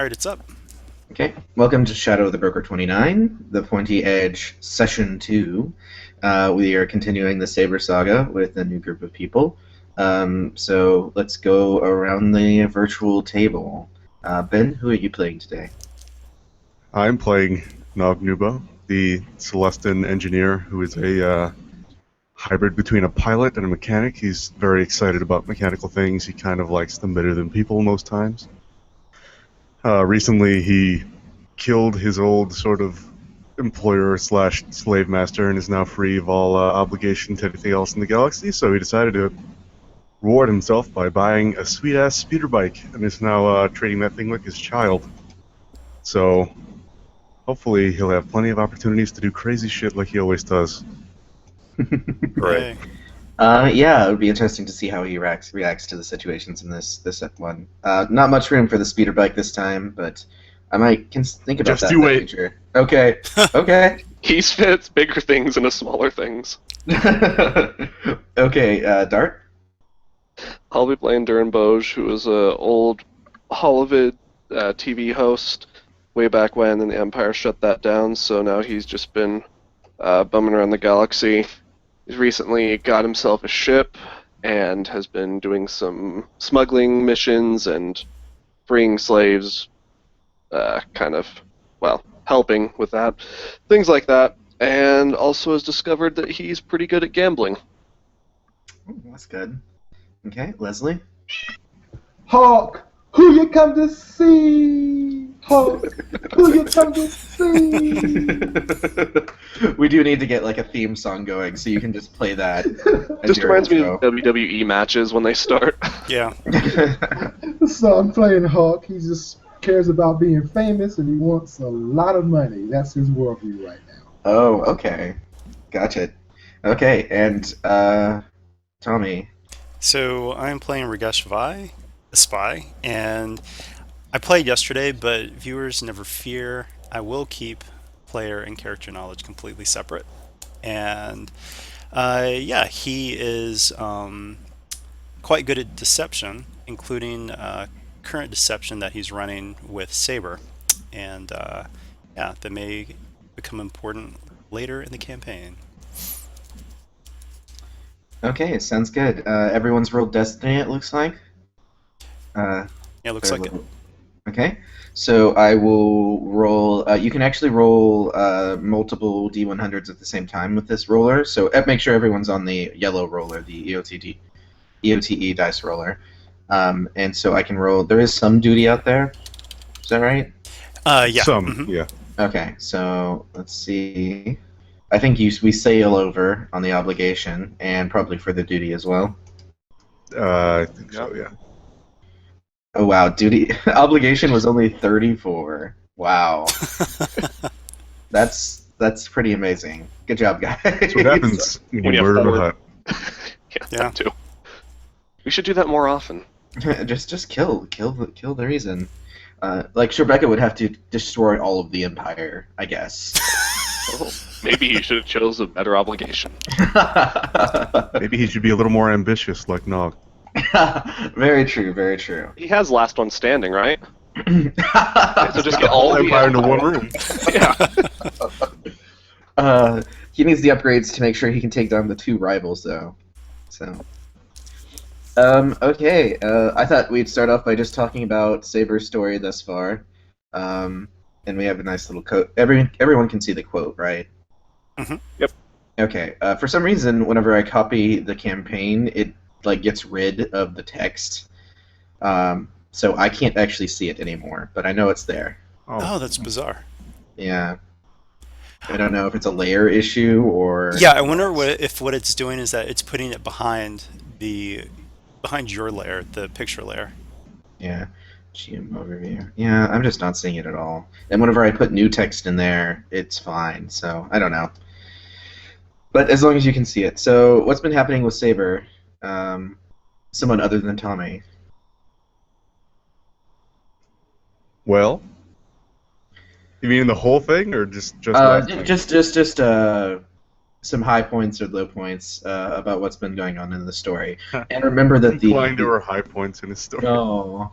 Alright, it's up. Okay, welcome to Shadow of the Broker 29, the Pointy Edge Session 2. We are continuing the Saber Saga with a new group of people. So let's go around the virtual table. Ben, who are you playing today? I'm playing Nog Nubo, the Celestin engineer who is a hybrid between a pilot and a mechanic. He's very excited about mechanical things. He kind of likes them better than people most times. Recently, he killed his old sort of employer/slave master and is now free of all obligation to anything else in the galaxy, so he decided to reward himself by buying a sweet-ass speeder bike and is now treating that thing like his child. So hopefully he'll have plenty of opportunities to do crazy shit like he always does. Right. Yeah, it would be interesting to see how he reacts to the situations in this one. Not much room for the speeder bike this time, but I might think about Just that you in the wait. future. Okay, okay. He fits bigger things into smaller things. Okay, Dart? I'll be playing Duran Boj, who was an old Hollywood TV host way back when, and the Empire shut that down, so now he's just been bumming around the galaxy. He's recently got himself a ship and has been doing some smuggling missions and freeing slaves, helping with that. Things like that. And also has discovered that he's pretty good at gambling. Ooh, that's good. Okay, Leslie? Hawk, who you come to see? Hawk, who you come to see? We do need to get like a theme song going, so you can just play that. Just reminds me of WWE matches when they start. Yeah. So I'm playing Hawk. He just cares about being famous and he wants a lot of money. That's his worldview right now. Oh, okay. Gotcha. Okay, and Tommy. So I'm playing Ragesh Vai, a spy, and I played yesterday, but viewers never fear. I will keep player and character knowledge completely separate. And yeah, he is quite good at deception, including current deception that he's running with Saber. And yeah, that may become important later in the campaign. Okay, sounds good. Everyone's rolled Destiny, it looks like. Yeah, it looks like it. Okay, so I will roll. You can actually roll multiple D100s at the same time with this roller. So make sure everyone's on the yellow roller, the EOTE dice roller. And so I can roll. There is some duty out there. Is that right? Yeah. Some, yeah. Okay, so let's see. I think we sail over on the obligation, and probably for the duty as well. I think so, yeah. Oh wow, duty obligation was only 34. Wow, that's pretty amazing. Good job, guys. That's what happens when When you you have murder a four. hut. Yeah, Yeah. that too. We should do that more often. just kill the reason. Like Rebecca would have to destroy all of the Empire, I guess. Oh, maybe he should have chose a better obligation. Maybe he should be a little more ambitious like Nog. Very true, very true. He has last one standing, right? So just The get whole all the empire into one room. Yeah. He needs the upgrades to make sure he can take down the two rivals, though. So, okay. I thought we'd start off by just talking about Saber's story thus far. And we have a nice little quote. Everyone can see the quote, right? Mm-hmm. Yep. Okay. For some reason, whenever I copy the campaign, it like gets rid of the text, so I can't actually see it anymore. But I know it's there. Oh, that's bizarre. Yeah. I don't know if it's a layer issue or. Yeah, I wonder if what it's doing is that it's putting it behind your layer, the picture layer. Yeah. GM overview. Yeah, I'm just not seeing it at all. And whenever I put new text in there, it's fine. So I don't know. But as long as you can see it. So what's been happening with Saber? Someone other than Tommy. Well, you mean the whole thing, or just last time? Just some high points or low points about what's been going on in the story. And remember that Implying there were high points in his story. no.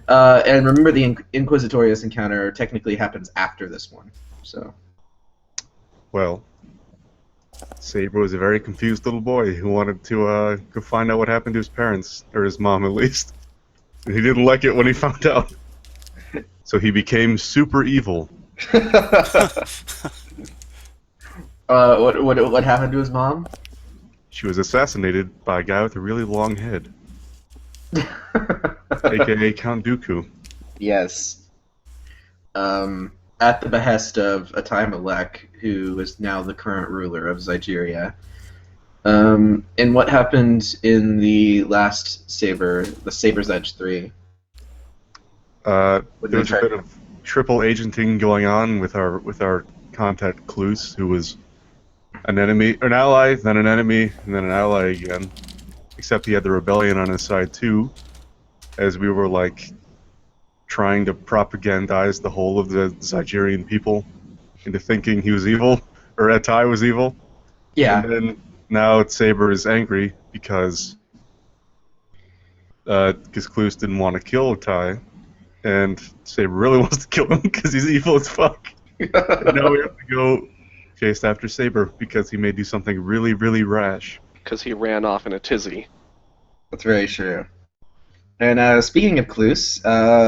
And remember the Inquisitorius encounter technically happens after this one. So. Well, Saber was a very confused little boy who wanted to go find out what happened to his parents, or his mom at least. And he didn't like it when he found out. So he became super evil. What happened to his mom? She was assassinated by a guy with a really long head, aka Count Dooku. Yes. At the behest of Atai Molec, who is now the current ruler of Zygerria. And what happened in the last Saber, the Saber's Edge 3? There was a bit of triple agenting going on with our contact Cluse, who was an enemy, an ally, then an enemy, and then an ally again. Except he had the rebellion on his side too, as we were like trying to propagandize the whole of the Zygerrian people into thinking he was evil, or Atai was evil. Yeah. And then now Saber is angry because Cluse didn't want to kill Atai, and Saber really wants to kill him because he's evil as fuck. And now we have to go chase after Saber because he may do something really, really rash. Because he ran off in a tizzy. That's very true. And speaking of Cluse,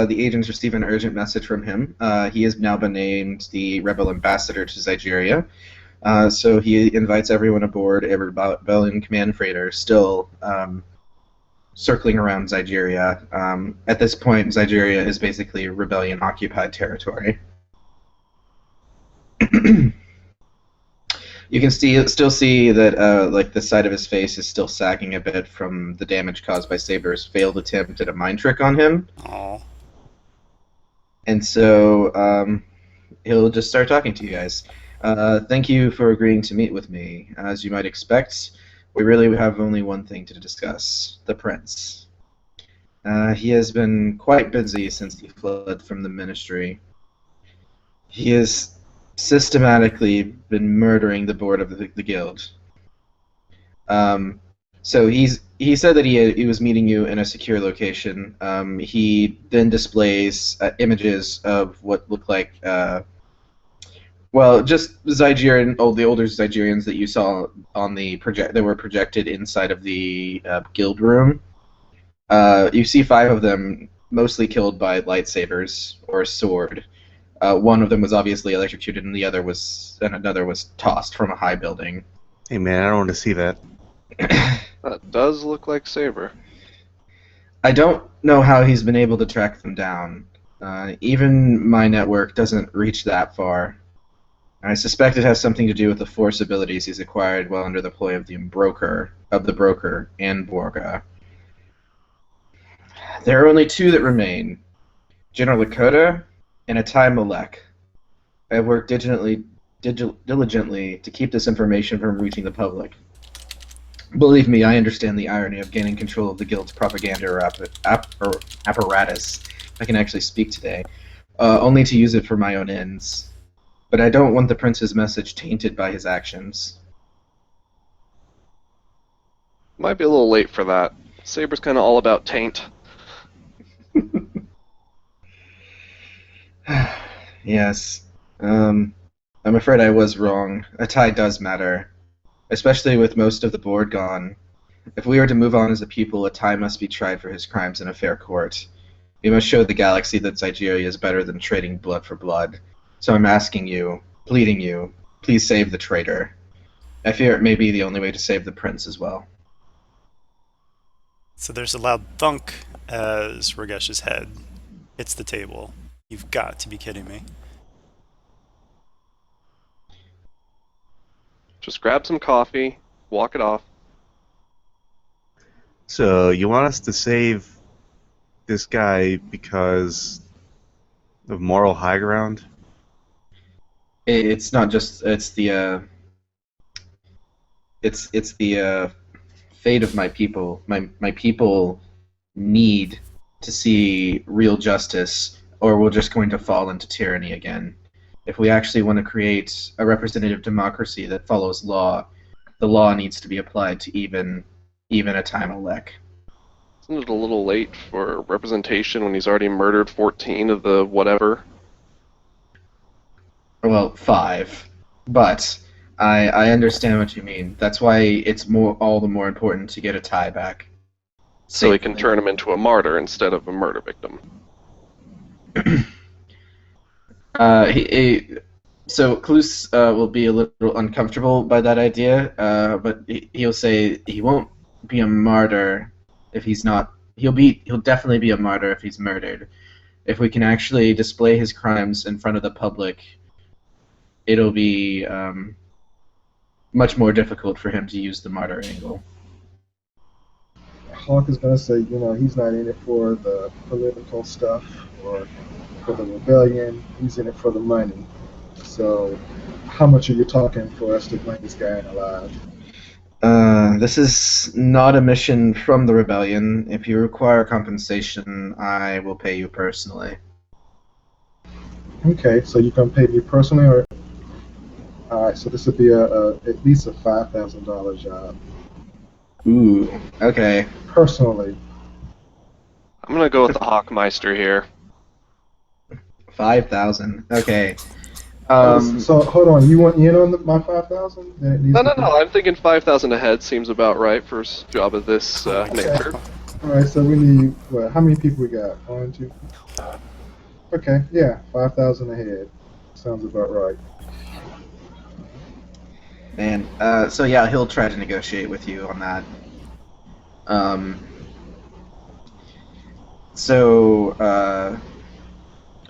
the agents received an urgent message from him. He has now been named the Rebel Ambassador to Zygerria. So he invites everyone aboard a rebellion command freighter, still circling around Zygerria. At this point, Zygerria is basically rebellion-occupied territory. You can still see that like the side of his face is still sagging a bit from the damage caused by Saber's failed attempt at a mind trick on him. Aww. And so he'll just start talking to you guys. Thank you for agreeing to meet with me. As you might expect, we really have only one thing to discuss: the prince. He has been quite busy since he fled from the ministry. He has systematically been murdering the board of the guild. So he said that he was meeting you in a secure location. He then displays images of what look like just Zygerrian, the older Zygerrians that you saw on the project that were projected inside of the guild room. You see 5 of them, mostly killed by lightsabers or a sword. One of them was obviously electrocuted, and another was tossed from a high building. Hey man, I don't want to see that. That does look like Saber. I don't know how he's been able to track them down. Even my network doesn't reach that far. I suspect it has something to do with the force abilities he's acquired while under the ploy of the broker, and Borga. There are only 2 that remain: General Lakota and Atai Molec. I have worked diligently to keep this information from reaching the public. Believe me, I understand the irony of gaining control of the guild's propaganda apparatus. I can actually speak today, only to use it for my own ends. But I don't want the prince's message tainted by his actions. Might be a little late for that. Saber's kind of all about taint. Yes. I'm afraid I was wrong. Atai does matter, especially with most of the board gone. If we are to move on as a people, Atai must be tried for his crimes in a fair court. We must show the galaxy that Zygerria is better than trading blood for blood. So I'm asking you, pleading you, please save the traitor. I fear it may be the only way to save the prince as well. So there's a loud thunk as Ragesh's head hits the table. You've got to be kidding me. Just grab some coffee, walk it off. So you want us to save this guy because of moral high ground? It's not just it's the fate of my people. My people need to see real justice, or we're just going to fall into tyranny again. If we actually want to create a representative democracy that follows law, the law needs to be applied to even Atai Molec. Isn't it a little late for representation when he's already murdered 14 of the whatever? Well, 5, but I understand what you mean. That's why it's all the more important to get Atai back. So he can turn him into a martyr instead of a murder victim. So Klus will be a little uncomfortable by that idea, but he'll say he won't be a martyr if he's not. He'll definitely be a martyr if he's murdered. If we can actually display his crimes in front of the public, it'll be much more difficult for him to use the martyr angle. Hawk is going to say, he's not in it for the political stuff or for the rebellion. He's in it for the money. So, how much are you talking for us to bring this guy in alive? This is not a mission from the rebellion. If you require compensation, I will pay you personally. Okay, so you're going to pay me personally, or? All right, so this would be at least a $5,000 job. Ooh, okay. Personally. I'm gonna go with the Hawkmeister here. 5,000. Okay. So hold on, you want in on my 5,000? No. I'm thinking 5,000 a head seems about right for a job of this nature. All right, so we need what? How many people we got? 1, 2. Okay, yeah, 5,000 a head. Sounds about right. Man, so yeah, he'll try to negotiate with you on that.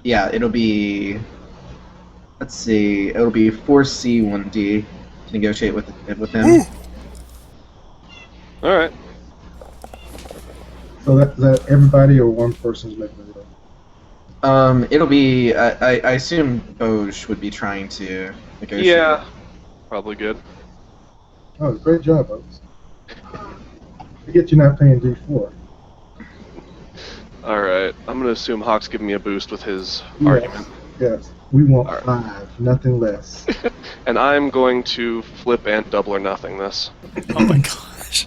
Yeah, it'll be. Let's see, it'll be 4C 1D to negotiate with him. All right. So that everybody or one person's making it? It'll be. I assume Boj would be trying to negotiate. Yeah, probably good. Oh, great job, folks. Forget you're not paying D4. All right. I'm gonna assume Hawk's giving me a boost with his argument. Yes. We want All right. 5, nothing less. And I'm going to flip and double or nothing this. Oh my gosh.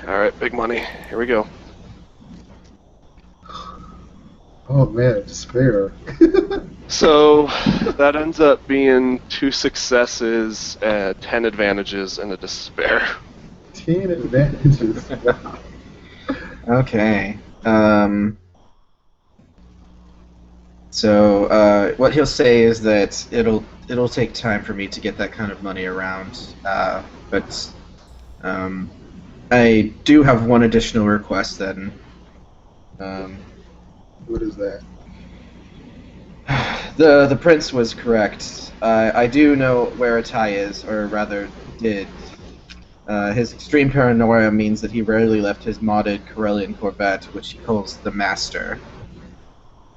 All right, big money. Here we go. Oh man, despair. So that ends up being 2 successes, 10 advantages, and a despair. 10 advantages. Wow. Okay. So what he'll say is that it'll take time for me to get that kind of money around, but I do have one additional request then. What is that? The prince was correct. I do know where Atai is, or rather did. His extreme paranoia means that he rarely left his modded Corellian Corvette, which he calls the Master.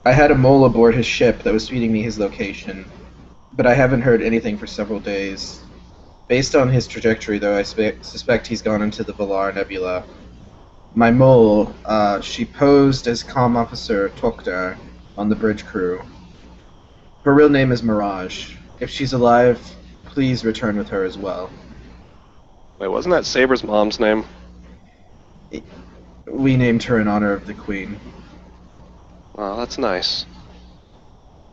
I had a mole aboard his ship that was feeding me his location, but I haven't heard anything for several days. Based on his trajectory, though, I suspect he's gone into the Valar Nebula. My mole, she posed as Comm Officer Toktar on the bridge crew. Her real name is Mirage. If she's alive, please return with her as well. Wait, wasn't that Saber's mom's name? We named her in honor of the Queen. Oh, that's nice.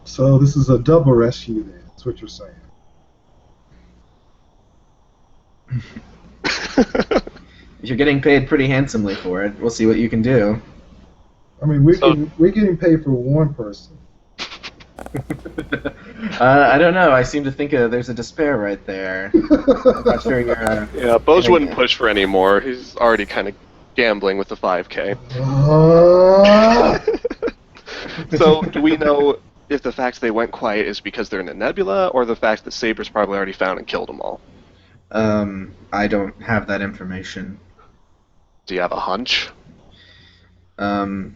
So this is a double rescue then, that's what you're saying. You're getting paid pretty handsomely for it. We'll see what you can do. I mean, we're getting paid for one person. I don't know. I seem to think there's a despair right there. I'm not sure you're... Yeah, Bose wouldn't push for any more. He's already kind of gambling with the 5K. So, do we know if the fact they went quiet is because they're in a nebula, or the fact that Saber's probably already found and killed them all? I don't have that information. Do you have a hunch? They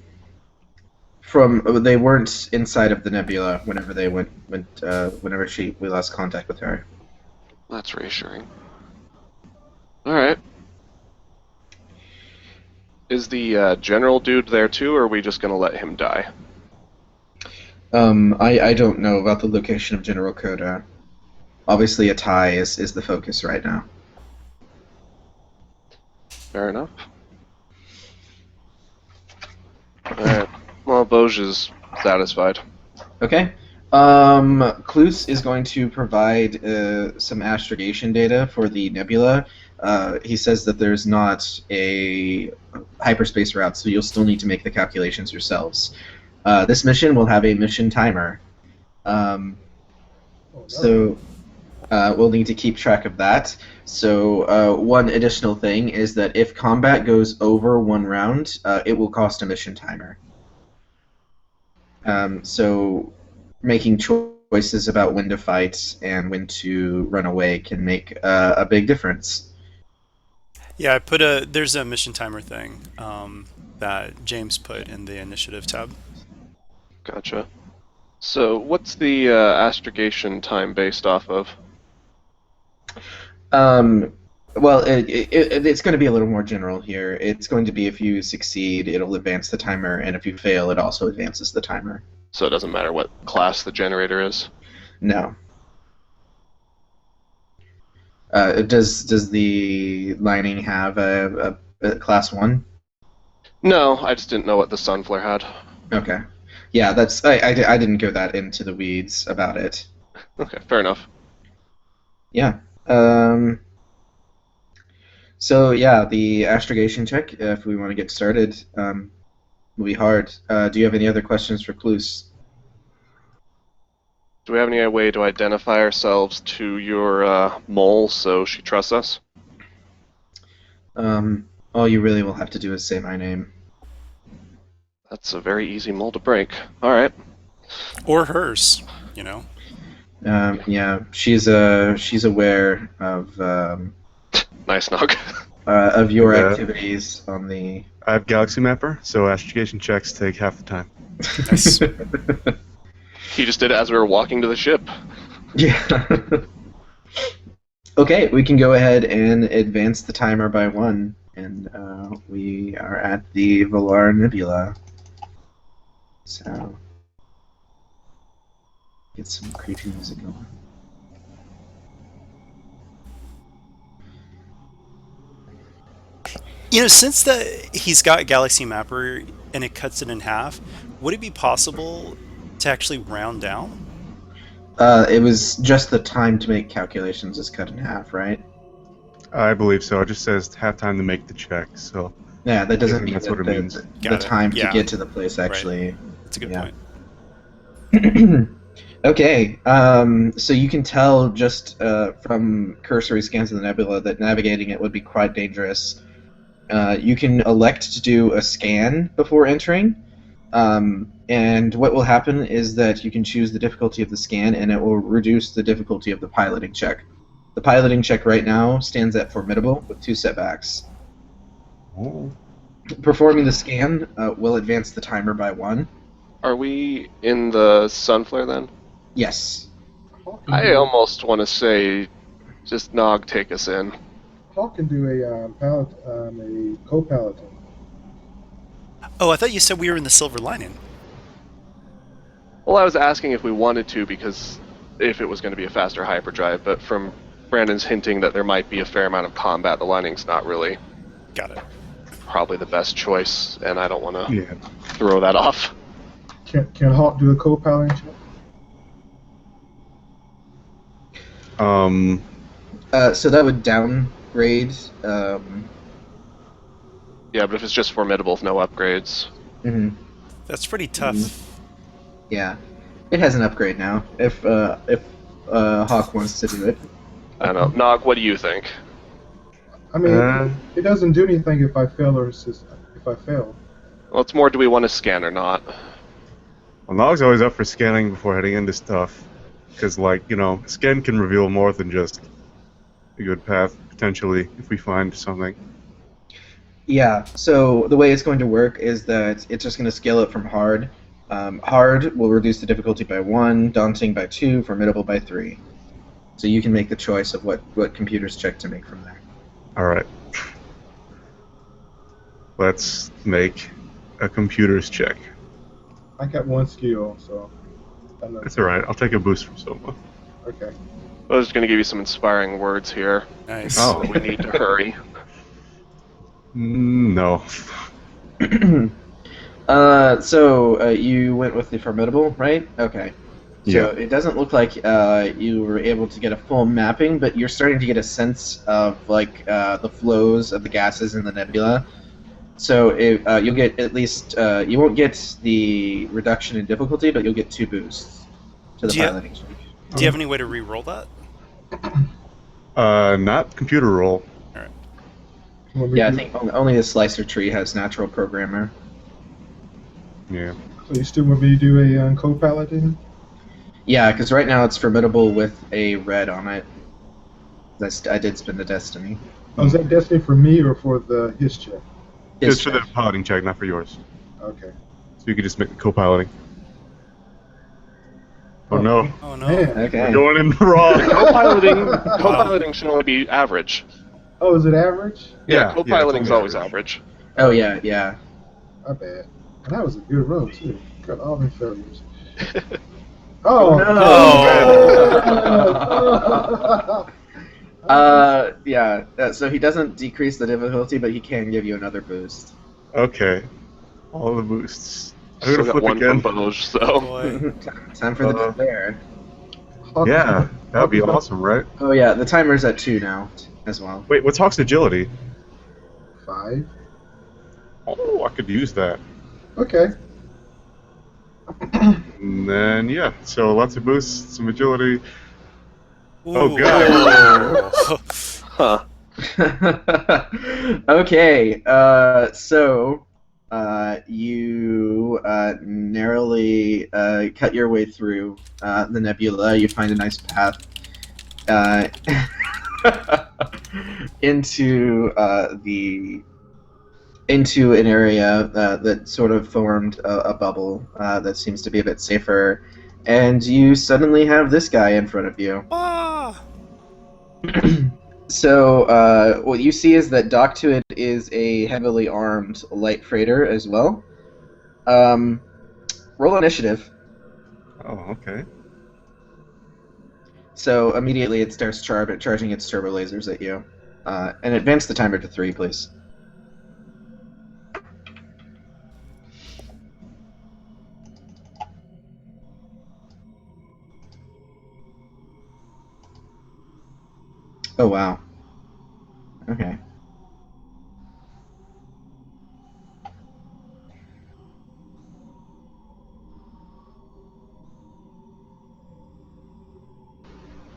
weren't inside of the nebula whenever they went whenever we lost contact with her. That's reassuring. Alright. Is the general dude there too, or are we just gonna let him die? I don't know about the location of General Koda. Obviously, Atai is the focus right now. Fair enough. Alright. Well, Boj is satisfied. Okay. Klus is going to provide some astrogation data for the nebula. He says that there's not a hyperspace route, so you'll still need to make the calculations yourselves. This mission will have a mission timer. So we'll need to keep track of that. So one additional thing is that if combat goes over 1 round, it will cost a mission timer. So making choices about when to fight and when to run away can make a big difference. Yeah, there's a mission timer thing that James put in the initiative tab. Gotcha. So, what's the astrogation time based off of? Well, it's going to be a little more general here. It's going to be if you succeed, it'll advance the timer, and if you fail, it also advances the timer. So it doesn't matter what class the generator is? No. Does the lining have a class 1? No, I just didn't know what the Sunflare had. Okay. Yeah, that's I didn't go that into the weeds about it. Okay, fair enough. Yeah. So yeah, the astrogation check, if we want to get started, will be hard. Do you have any other questions for Klus? Do we have any way to identify ourselves to your mole so she trusts us? All you really will have to do is say my name. That's a very easy mole to break. Alright. Or hers, you know. Yeah, she's aware of Nice knock. of your Yeah. activities on the. I have Galaxy Mapper, so astrogation checks take half the time. Nice. He just did it as we were walking to the ship. Yeah. Okay, we can go ahead and advance the timer by 1, and we are at the Valar Nebula. So, get some creepy music going. You know, since he's got Galaxy Mapper and it cuts it in half, would it be possible to actually round down? It was just the time to make calculations is cut in half, right? I believe so. It just says half time to make the check, so Yeah, that doesn't mean that's that what it means. the Got it. time to Yeah. get to the place actually. That's a good Yeah. point. Okay, so you can tell just from cursory scans of the nebula that navigating it would be quite dangerous. You can elect to do a scan before entering, and what will happen is that you can choose the difficulty of the scan, and it will reduce the difficulty of the piloting check. The piloting check right now stands at formidable with 2 setbacks. Oh. Performing the scan will advance the timer by 1. Are we in the Sunflare then? Yes. I almost want to say, just Nog take us in. Hawk can do a co-piloting. Oh, I thought you said we were in the Silver Lining. Well, I was asking if we wanted to because if it was going to be a faster hyperdrive, but from Brandon's hinting that there might be a fair amount of combat, the lining's not really Got it. probably the best choice, and I don't want to Yeah. throw that off. Can Hawk do a co-piloting check? So that would downgrade. Yeah, but if it's just formidable with no upgrades. Mhm. That's pretty tough. Yeah, it has an upgrade now. If Hawk wants to do it. I don't know. Nog, what do you think? I mean, Uh, it doesn't do anything if I fail if I fail. Well, it's more do we want to scan or not? well, Nog's always up for scanning before heading into stuff, because, like, you know, scan can reveal more than just a good path, potentially, if we find something. Yeah. So the way it's going to work is that it's just going to scale it from hard. Hard will reduce the difficulty by 1, daunting by 2, formidable by 3. So you can make the choice of what computers check to make from there. Alright. Let's make a computer's check. I got 1 skill, so. I'm not, It's alright, I'll take a boost from someone. okay. I was just going to give you some inspiring words here. Nice. Oh. We need to hurry. No. So you went with the formidable, right? Okay. So Yeah. it doesn't look like you were able to get a full mapping, but you're starting to get a sense of like the flows of the gases in the nebula. So you'll get at least you won't get the reduction in difficulty, but you'll get 2 boosts to the Do you- piloting check. Do you have any way to re-roll that? Not computer roll. Want me Yeah, I to- think only the slicer tree has natural programmer. Yeah. So you still want me to do a co-paladin? Yeah, because right now it's formidable with a red on it. I did spend a destiny. Oh, is that destiny for me or for his check? His Just for the check. piloting check, not for yours. Okay. So you could just make the co-piloting. Oh no. Oh no. Man. Okay. We're going in the wrong. Co-piloting should only be average. Oh, is it average? Yeah, co-piloting's yeah, always average. Oh yeah, yeah. My bad. And that was a good roll too. Got all them failures. Oh, no! Yeah. So he doesn't decrease the difficulty, but he can give you another boost. Okay. All the boosts. I'm Still gonna got flip one again. from Boj, so. Boy. Time for the despair. Yeah, that would be awesome, right? Oh yeah, the timer's at 2 now as well. Wait, what's Hawk's agility? 5. Oh, I could use that. Okay. And then, yeah, so lots of boosts, some agility. Oh, Ooh. Huh. Okay, so you narrowly cut your way through the nebula. You find a nice path into an area that sort of formed a bubble that seems to be a bit safer, and you suddenly have this guy in front of you. Ah. So what you see is that docked to it is a heavily armed light freighter as well. Roll initiative. Oh, okay. So immediately it starts charging its turbo lasers at you. And advance the timer to 3, please. Oh, wow. Okay.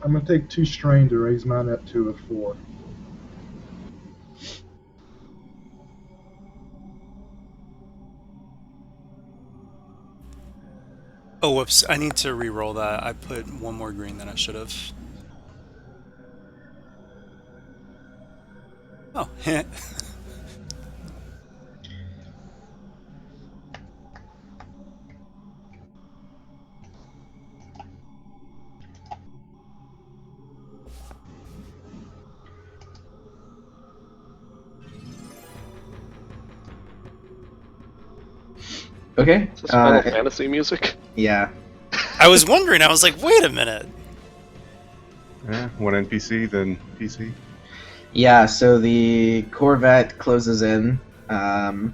I'm gonna take 2 strain to raise mine up to a 4. Oh, whoops. I need to re-roll that. I put one more green than I should have. Oh, Okay. Is this Final Fantasy music? Yeah. I was wondering. I was like, wait a minute. Yeah, one NPC, then PC. Yeah, so the Corvette closes in, and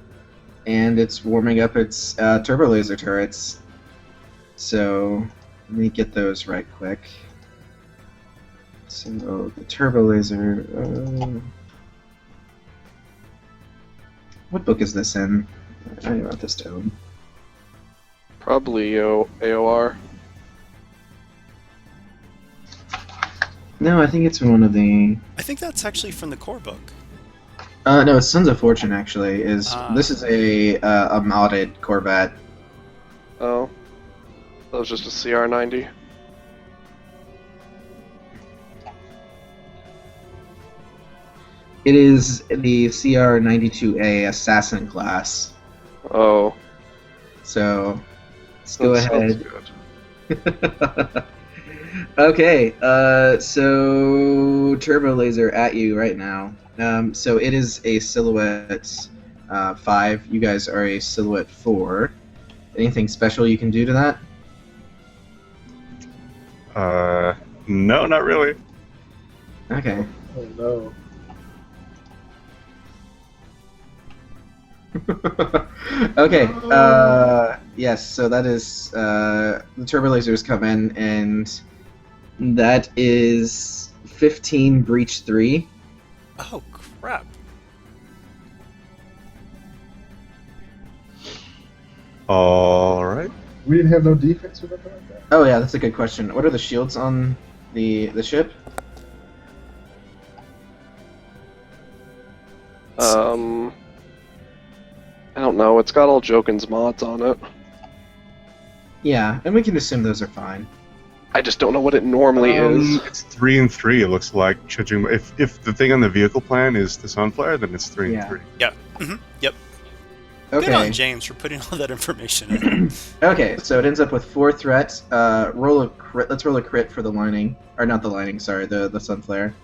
it's warming up its turbo laser turrets. So let me get those right quick. So the turbo laser. What book is this in? I wrote this down. Probably AOR. No, I think it's in one of the. I think that's actually from the core book. No, it's Sons of Fortune. Actually, this is a modded Corvette. Oh. That was just a CR90. It is the CR-92A Assassin class. Oh. So let's go that sounds ahead. good. Okay, so turbo laser at you right now. So it is a silhouette 5. You guys are a silhouette 4. Anything special you can do to that? No, not really. Okay. Oh no. Okay. No. Yes. So that is the turbo lasers come in, and that is 15 breach 3. Oh crap! All right. We didn't have no defense or nothing like that. Oh yeah, that's a good question. What are the shields on the ship? I don't know. It's got all Jokin's mods on it. Yeah, and we can assume those are fine. I just don't know what it normally is. It's 3 and 3. It looks like judging. If the thing on the vehicle plan is the Sunflare, then it's 3 Yeah. and 3. Yeah. Yep. Good on Okay. James for putting all that information in. Okay, so it ends up with 4 threat. Roll a crit. Let's roll a crit for the lining, or not the lining. Sorry, the Sunflare.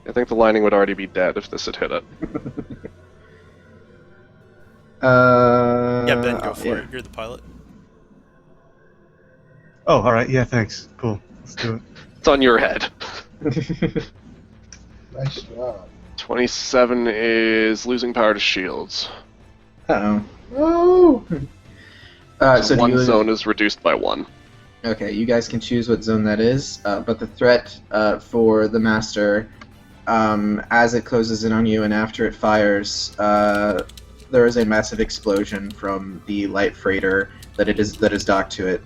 I think the lining would already be dead if this had hit it. Yeah, Ben, go for yeah. it. You're the pilot. Oh, all right. Yeah, thanks. Cool. Let's do it. It's on your head. Nice job. 27 is losing power to shields. Uh-oh. No. So do one you, zone is reduced by 1. Okay, you guys can choose what zone that is, but the threat for the Master, as it closes in on you and after it fires, there is a massive explosion from the light freighter that is docked to it,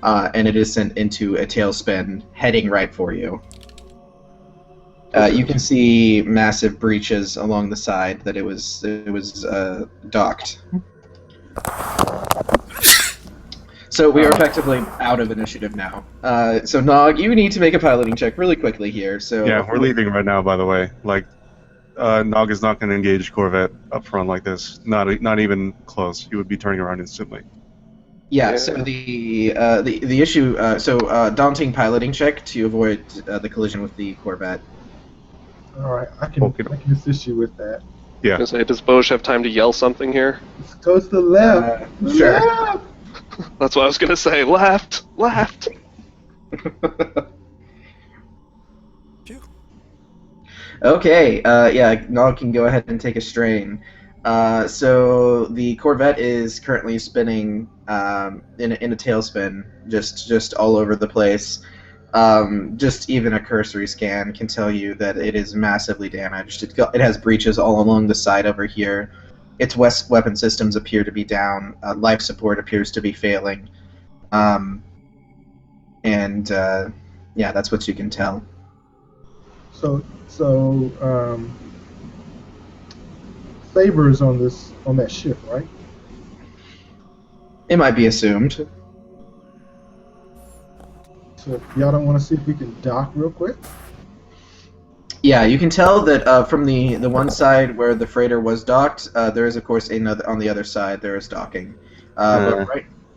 and it is sent into a tailspin heading right for you. You can see massive breaches along the side that it was docked. So we are effectively out of initiative now. So Nog, you need to make a piloting check really quickly here. So Yeah, we're leaving right now. By the way, like, Nog is not going to engage Corvette up front like this. Not even close. He would be turning around instantly. Yeah. Yeah. So the issue. Daunting piloting check to avoid the collision with the Corvette. All right, I can assist you with that. Yeah. I was gonna say, does Boj have time to yell something here? Let's go to the left. Sure. Left. That's what I was gonna say. Left! Left! Phew. Okay, yeah, Nog can go ahead and take a strain. So the Corvette is currently spinning in a tailspin, just all over the place. Just even a cursory scan can tell you that it is massively damaged. It has breaches all along the side over here. Its weapon systems appear to be down. Life support appears to be failing. Yeah, that's what you can tell. So Saber's on that ship, right? It might be assumed. So y'all don't want to see if we can dock real quick? Yeah, you can tell that from the one side where the freighter was docked, there is of course another on the other side. There is docking, but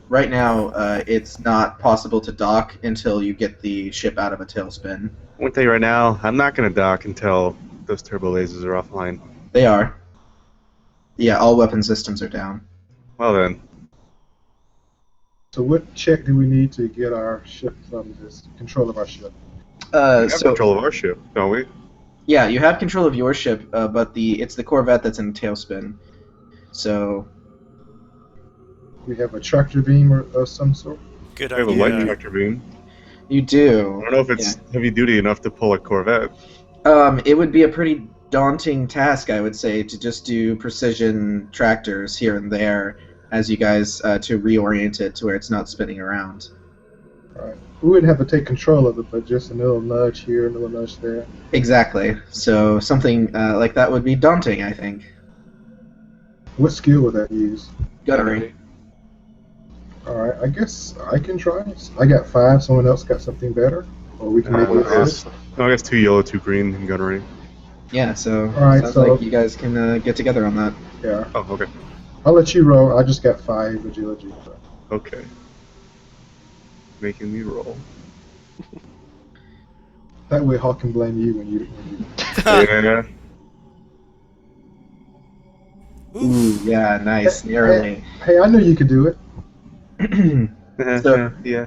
right now it's not possible to dock until you get the ship out of a tailspin. One thing right now, I'm not going to dock until those turbo lasers are offline. They are. Yeah, all weapon systems are down. Well then, So what check do we need to get our ship from this control of our ship? we have control of our ship, don't we? Yeah, you have control of your ship, but it's the Corvette that's in tailspin. So We have a tractor beam or some sort? Good We have a light idea. tractor beam. you do. I don't know if it's heavy duty enough to pull a Corvette. It would be a pretty daunting task, I would say, to just do precision tractors here and there as you guys to reorient it to where it's not spinning around. Alright. We wouldn't have to take control of it, but just a little nudge here, a little nudge there. Exactly. So something like that would be daunting, I think. What skill would that use? Gunnery. Alright, I guess I can try. I got 5, someone else got something better? Or we can make it assist? No, I guess 2 yellow, 2 green in gunnery. Yeah, so Alright, sounds so- like you guys can get together on that. Yeah. Oh, okay. I'll let you roll. I just got 5 agility. So. Okay. Making me roll. That way Hawk can blame you when you Yeah. Ooh, yeah, nice, narrowly. Hey, I knew you could do it. So- yeah.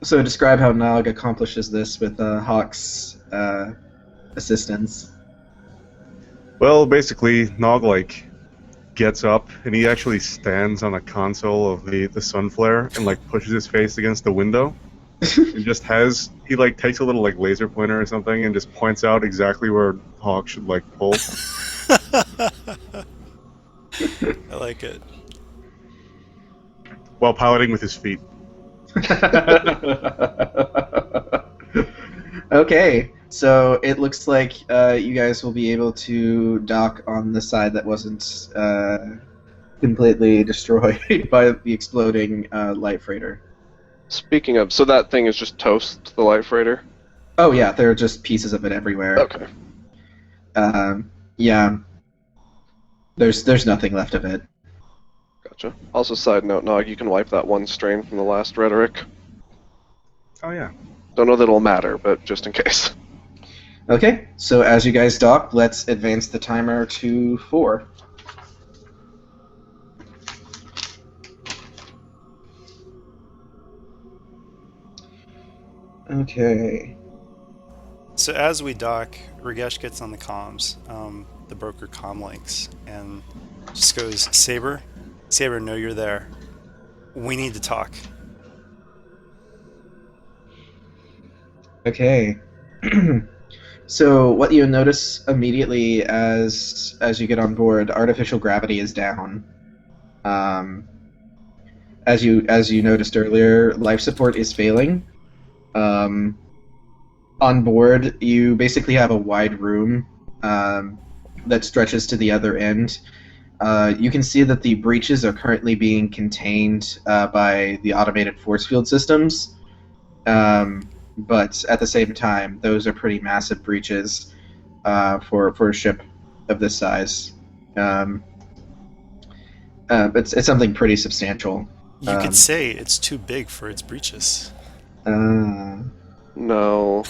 So describe how Nog accomplishes this with Hawk's assistance. Well, basically, Nog like gets up and he actually stands on a console of the sun flare and like pushes his face against the window and just he like takes a little like laser pointer or something and just points out exactly where Hawk should like pull. I like it. While piloting with his feet. Okay, so it looks like you guys will be able to dock on the side that wasn't completely destroyed by the exploding light freighter. Speaking of, so that thing is just toast, the light freighter? Oh yeah, there are just pieces of it everywhere. Okay. Yeah, there's nothing left of it. Gotcha. Also, side note, Nog, you can wipe that one strain from the last rhetoric. Oh yeah. Don't know that it'll matter, but just in case. Okay, so as you guys dock, let's advance the timer to 4. Okay. So as we dock, Ragesh gets on the comms, the broker comm links, and just goes, Saber, know you're there. We need to talk. Okay. So what you notice immediately as you get on board, artificial gravity is down. As you noticed earlier, life support is failing. On board, you basically have a wide room that stretches to the other end. You can see that the breaches are currently being contained by the automated force field systems. But at the same time, those are pretty massive breaches for a ship of this size. But it's something pretty substantial. You could say it's too big for its breaches. No.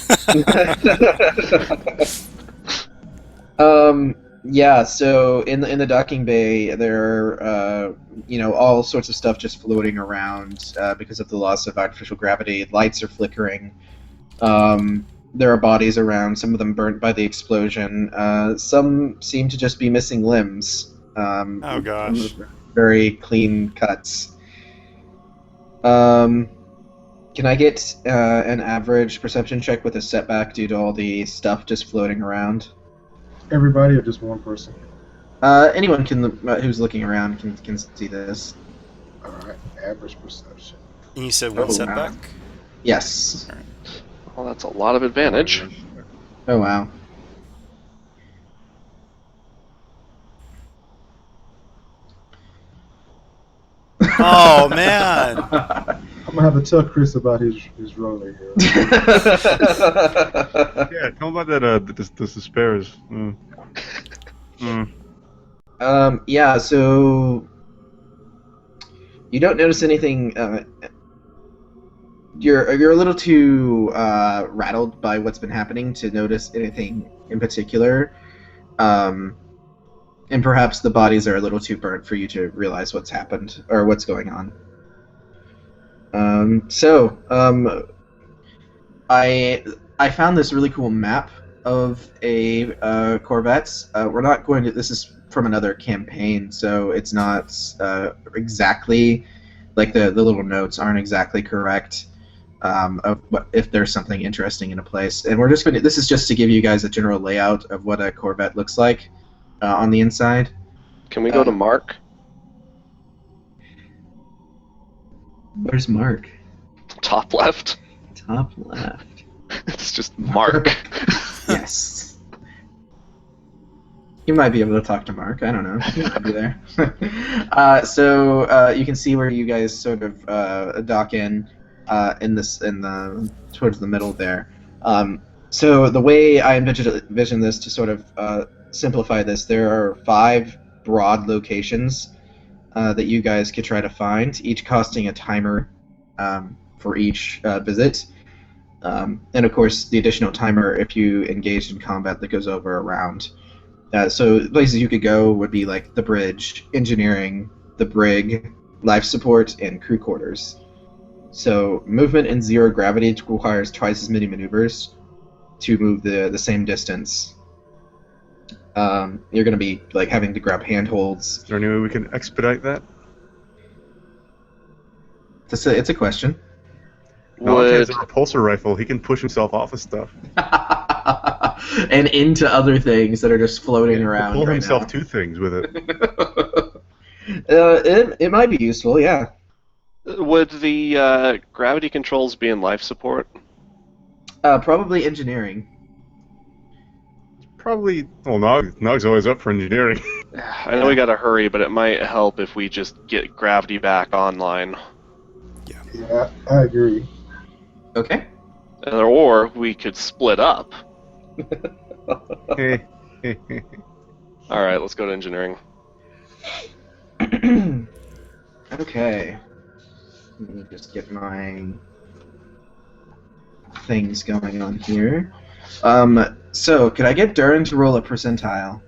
Yeah. So in the docking bay, there are all sorts of stuff just floating around because of the loss of artificial gravity. Lights are flickering. There are bodies around. Some of them burnt by the explosion. Some seem to just be missing limbs. Oh gosh. Very clean cuts. Can I get an average perception check with a setback due to all the stuff just floating around? Everybody or just one person? Anyone who's looking around can see this. Alright, average perception. And you said one setback? Wow. Yes. All right. Well, that's a lot of advantage. Oh wow. Oh man. I'm gonna have to tell Chris about his roller here. Yeah, tell me about that. The despairs. Yeah. So you don't notice anything. You're a little too rattled by what's been happening to notice anything in particular. And perhaps the bodies are a little too burnt for you to realize what's happened or what's going on. I found this really cool map of a Corvettes. We're not going to. This is from another campaign, so it's not exactly like the little notes aren't exactly correct. Of what if there's something interesting in a place, and we're just going to. This is just to give you guys a general layout of what a Corvette looks like on the inside. Can we go to Mark? Where's Mark? Top left. Top left. It's just Mark. Yes. You might be able to talk to Mark. I don't know. He might be there. So you can see where you guys sort of dock in towards the middle there. So the way I envision this to sort of simplify this, there are 5 broad locations that you guys could try to find, each costing a timer for each visit. And of course, the additional timer if you engaged in combat that goes over a round. So places you could go would be like the bridge, engineering, the brig, life support, and crew quarters. So movement in zero gravity requires twice as many maneuvers to move the same distance. You're going to be like having to grab handholds. Is there any way we can expedite that? It's a question. Nog has Would a repulsor rifle. He can push himself off of stuff. And into other things that are just floating around. Pull right himself now. to things with it. It might be useful, yeah. the gravity controls be in life support? Probably engineering. Probably. Well, Nog's always up for engineering. I know we gotta hurry, but it might help if we just get gravity back online. Yeah, I agree. Okay. Or we could split up. Alright, let's go to engineering. Okay. Let me just get my things going on here. So could I get Durin to roll a percentile?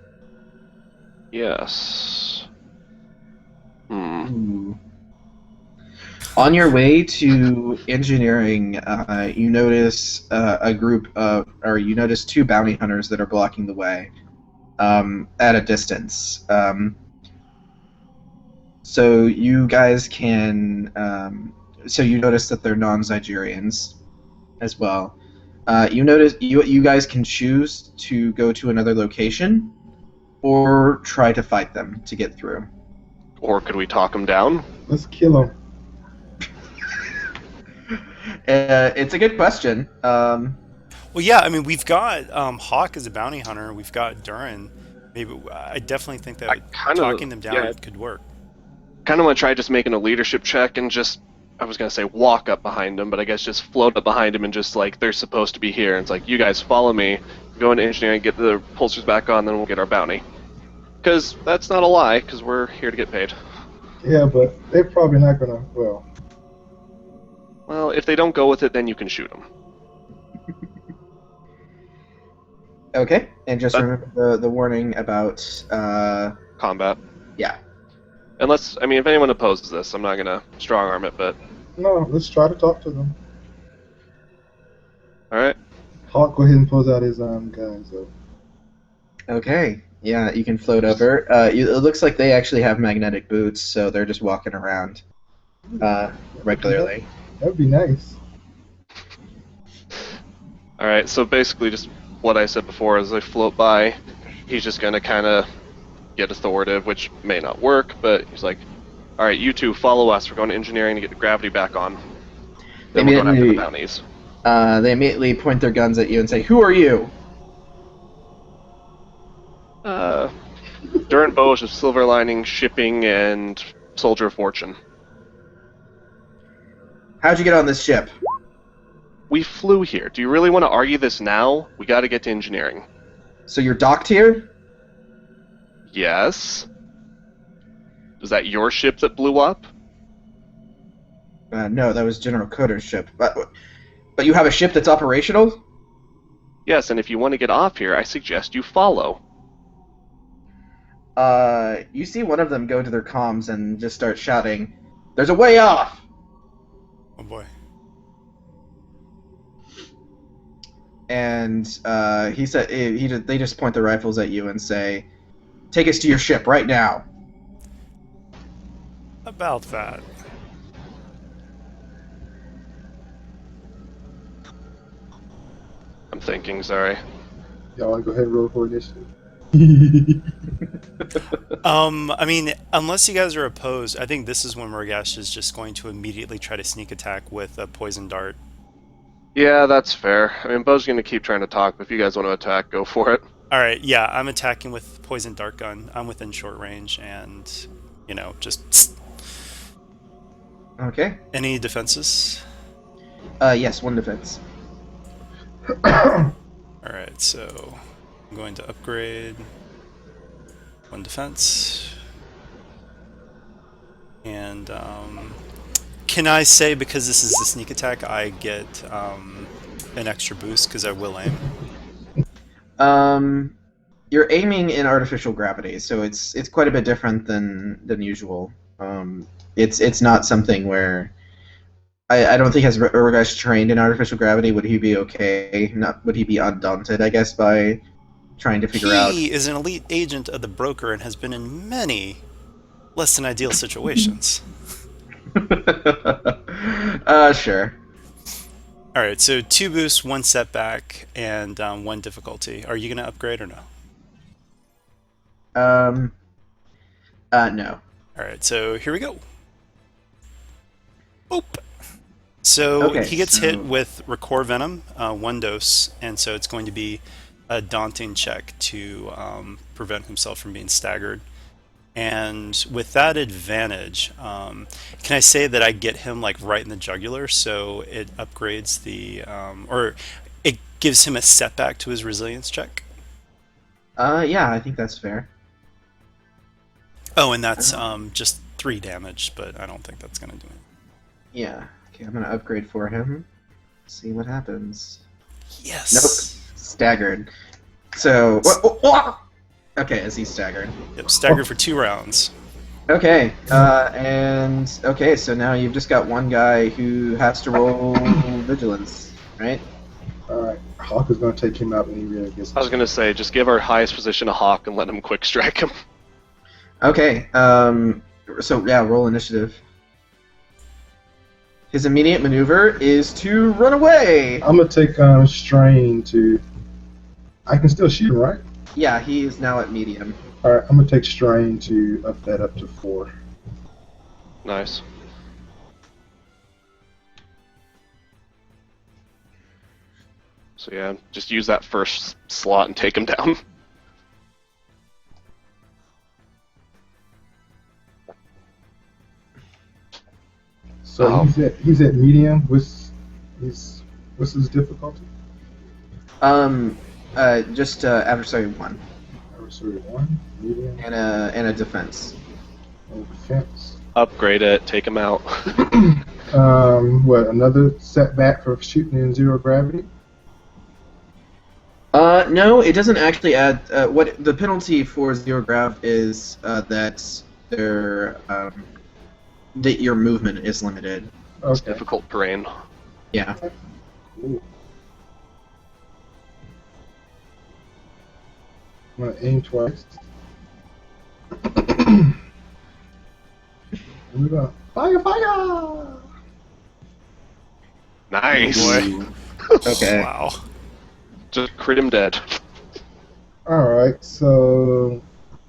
Yes. Ooh. On your way to engineering, you notice you notice two bounty hunters that are blocking the way at a distance. So you guys can. So you notice that they're non-Zygerrians as well. You notice you guys can choose to go to another location, or try to fight them to get through. Or could we talk them down? Let's kill him. It's a good question. Well, yeah, I mean, we've got Hawk as a bounty hunter. We've got Durin. Maybe I definitely think that talking them down could work. Kind of want to try just making a leadership check and just, I was going to say walk up behind him, but I guess just float up behind him and just like, they're supposed to be here. And it's like, you guys follow me, go into engineering, get the pulsers back on, then we'll get our bounty. Because that's not a lie, because we're here to get paid. Yeah, but they're probably not gonna. Well, if they don't go with it, then you can shoot them. Okay, and just remember the warning about Combat. Yeah. Unless, I mean, if anyone opposes this, I'm not going to strong arm it, but... No, let's try to talk to them. Alright. Hawk, go ahead and pulls out his guns. So. Okay. Yeah, you can float over. It looks like they actually have magnetic boots, so they're just walking around regularly. That'd be nice. Alright, so basically just what I said before, as I float by, he's just going to kind of get authoritative, which may not work, but he's like, alright, you two, follow us. We're going to engineering to get the gravity back on. Then we're going after the bounties. They immediately point their guns at you and say, "Who are you?" Durin Boj of Silver Lining, Shipping, and Soldier of Fortune. How'd you get on this ship? We flew here. Do you really want to argue this now? We got to get to engineering. So you're docked here? Yes. Was that your ship that blew up? No, that was General Coder's ship. But you have a ship that's operational? Yes, and if you want to get off here, I suggest you follow. You see one of them go to their comms and just start shouting, "There's a way off!" Oh boy. And he said they just point their rifles at you and say, "Take us to your ship right now." About that. I'm thinking, sorry. Y'all want to go ahead and roll for initiative? I mean, unless you guys are opposed, I think this is when Murgash is just going to immediately try to sneak attack with a poison dart. Yeah, that's fair. I mean, Bo's going to keep trying to talk, but if you guys want to attack, go for it. Alright, yeah, I'm attacking with poison dart gun. I'm within short range and, just... Okay. Any defenses? Yes, one defense. Alright, so I'm going to upgrade one defense. And, can I say, because this is a sneak attack, I get an extra boost because I will aim? You're aiming in artificial gravity, so it's quite a bit different than usual. It's not something where I don't think as Urgash trained in artificial gravity, would he be okay? Not would he be undaunted? I guess by trying to figure out. He is an elite agent of the broker and has been in many less than ideal situations. Sure. All right, so 2 boosts, 1 setback, and 1 difficulty. Are you going to upgrade or no? Um. No. All right, so here we go. Boop. So Okay, he gets so- hit with Recore Venom, 1 dose, and so it's going to be a daunting check to prevent himself from being staggered. And with that advantage, can I say that I get him like right in the jugular, so it upgrades the, or it gives him a setback to his resilience check? Yeah, I think that's fair. Oh, and that's just 3 damage, but I don't think that's going to do it. Yeah. Okay, I'm gonna upgrade for him. See what happens. Yes. Nope. Staggered. So. Okay, as he's staggered. Yep, staggered for 2 rounds. Okay, and okay, so now you've just got one guy who has to roll vigilance, right? Alright, Hawk is going to take him out when he really gets. I was gonna say, just give our highest position a Hawk and let him quick strike him. Okay, so yeah, roll initiative. His immediate maneuver is to run away. I'm going to take strain to. I can still shoot him, right? Yeah, he is now at medium. Alright, I'm going to take strain to up that up to 4. Nice. So yeah, just use that first slot and take him down. So Oh. he's at medium. What's his difficulty? Just adversary 1 Adversary 1, medium, and a defense. and defense. Upgrade it, take him out. What, another setback for shooting in 0 gravity? No, it doesn't actually add. What the penalty for 0 grav is that that your movement is limited. It's Okay. difficult terrain. Yeah. Cool. I'm gonna aim twice. And we're gonna fire! Nice. Oh, Okay. Wow. Just crit him dead. Alright, so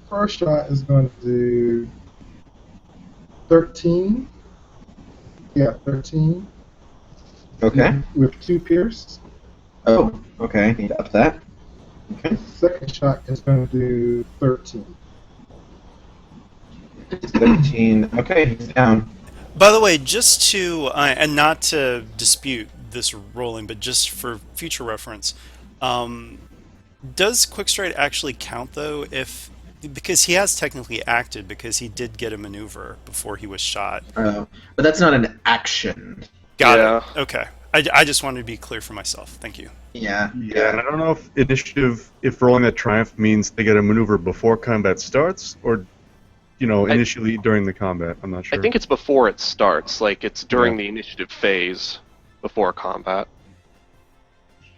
first shot is going to do 13. Yeah, 13. Okay. With 2 pierce. Oh. Okay. Need to up that. Okay. Second shot is going to do 13. 13. Okay. He's down. By the way, just to, and not to dispute this rolling, but just for future reference, does Quickstride actually count though? If because he has technically acted because he did get a maneuver before he was shot. But that's not an action. Got Yeah. it. Okay. I just wanted to be clear for myself. Thank you. Yeah. Yeah, and I don't know if initiative, if rolling that triumph means they get a maneuver before combat starts, or, initially during the combat. I'm not sure. I think it's before it starts, like it's during the initiative phase before combat.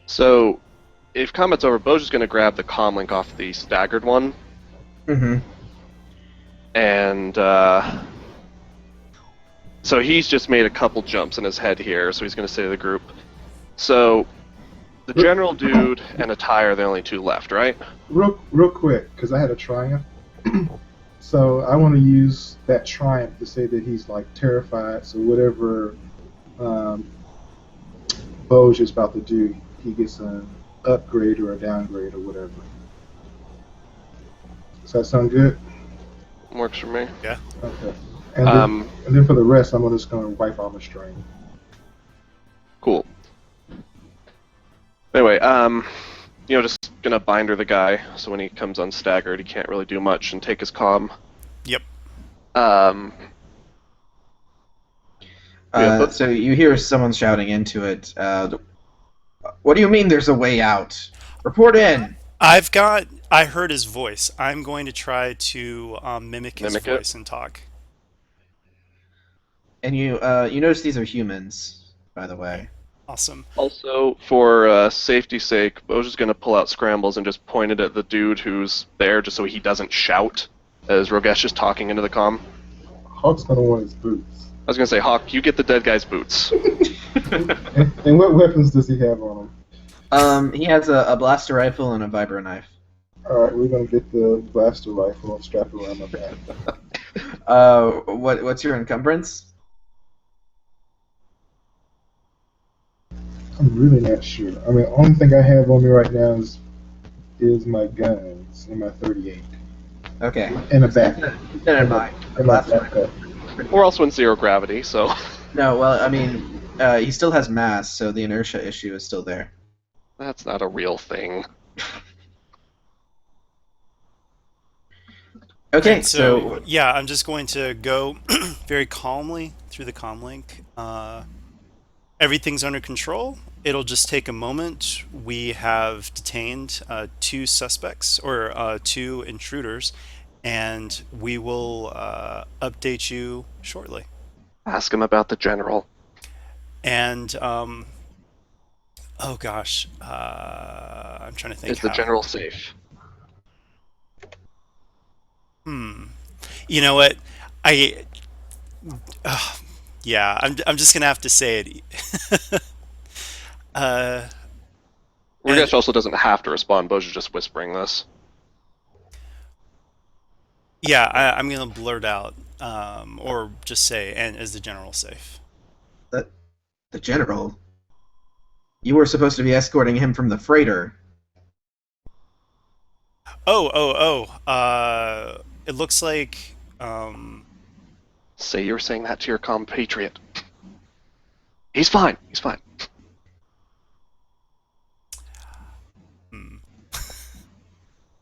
So, if combat's over, Bo's just going to grab the comm link off the staggered one, Mm-hmm. and so he's just made a couple jumps in his head here, so he's going to say to the group. So, the general dude and Atai are the only 2 left, right? Real quick, because I had a triumph. So I want to use that triumph to say that he's like terrified. So whatever Boj is about to do, he gets an upgrade or a downgrade or whatever. Does that sound good? Works for me. Okay. And then for the rest, I'm just going to wipe all the strain. Cool. Anyway, just gonna binder the guy, so when he comes unstaggered, he can't really do much, and take his comm. Yep. So you hear someone shouting into it. What do you mean there's a way out? Report in! I heard his voice. I'm going to try to mimic his Mimic it? voice and talk. And you notice these are humans, by the Okay, way. awesome. Also, for safety's sake, Bo's just gonna pull out scrambles and just point it at the dude who's there, just so he doesn't shout as Rogesh is talking into the comm. Hawk's gonna want his boots. I was gonna say, Hawk, you get the dead guy's boots. And what weapons does he have on him? He has a blaster rifle and a vibro knife. Alright, we're gonna get the blaster rifle and strap it around my back. What's your encumbrance? I'm really not sure. I mean, only thing I have on me right now is my guns and my 38 Okay. and a backpack. Keep that in mind. And my Blaster rifle. backpack. We're also in zero gravity, so No, well, I mean, he still has mass, so the inertia issue is still there. that's not a real thing. Okay, And so yeah, I'm just going to go very calmly through the comm link. Everything's under control. It'll just take a moment. We have detained two suspects, or two intruders, and we will update you shortly. Ask him about the general. And oh gosh, I'm trying to think. Is the how. general safe? You know what? I yeah, I'm just gonna have to say it. uh, Rogesh also doesn't have to respond. Bo's just whispering this. yeah, I'm gonna blurt out, or just say, "And is the general safe?" the general. You were supposed to be escorting him from the freighter. Oh. It looks like Say you're saying that to your compatriot. He's fine. He's fine.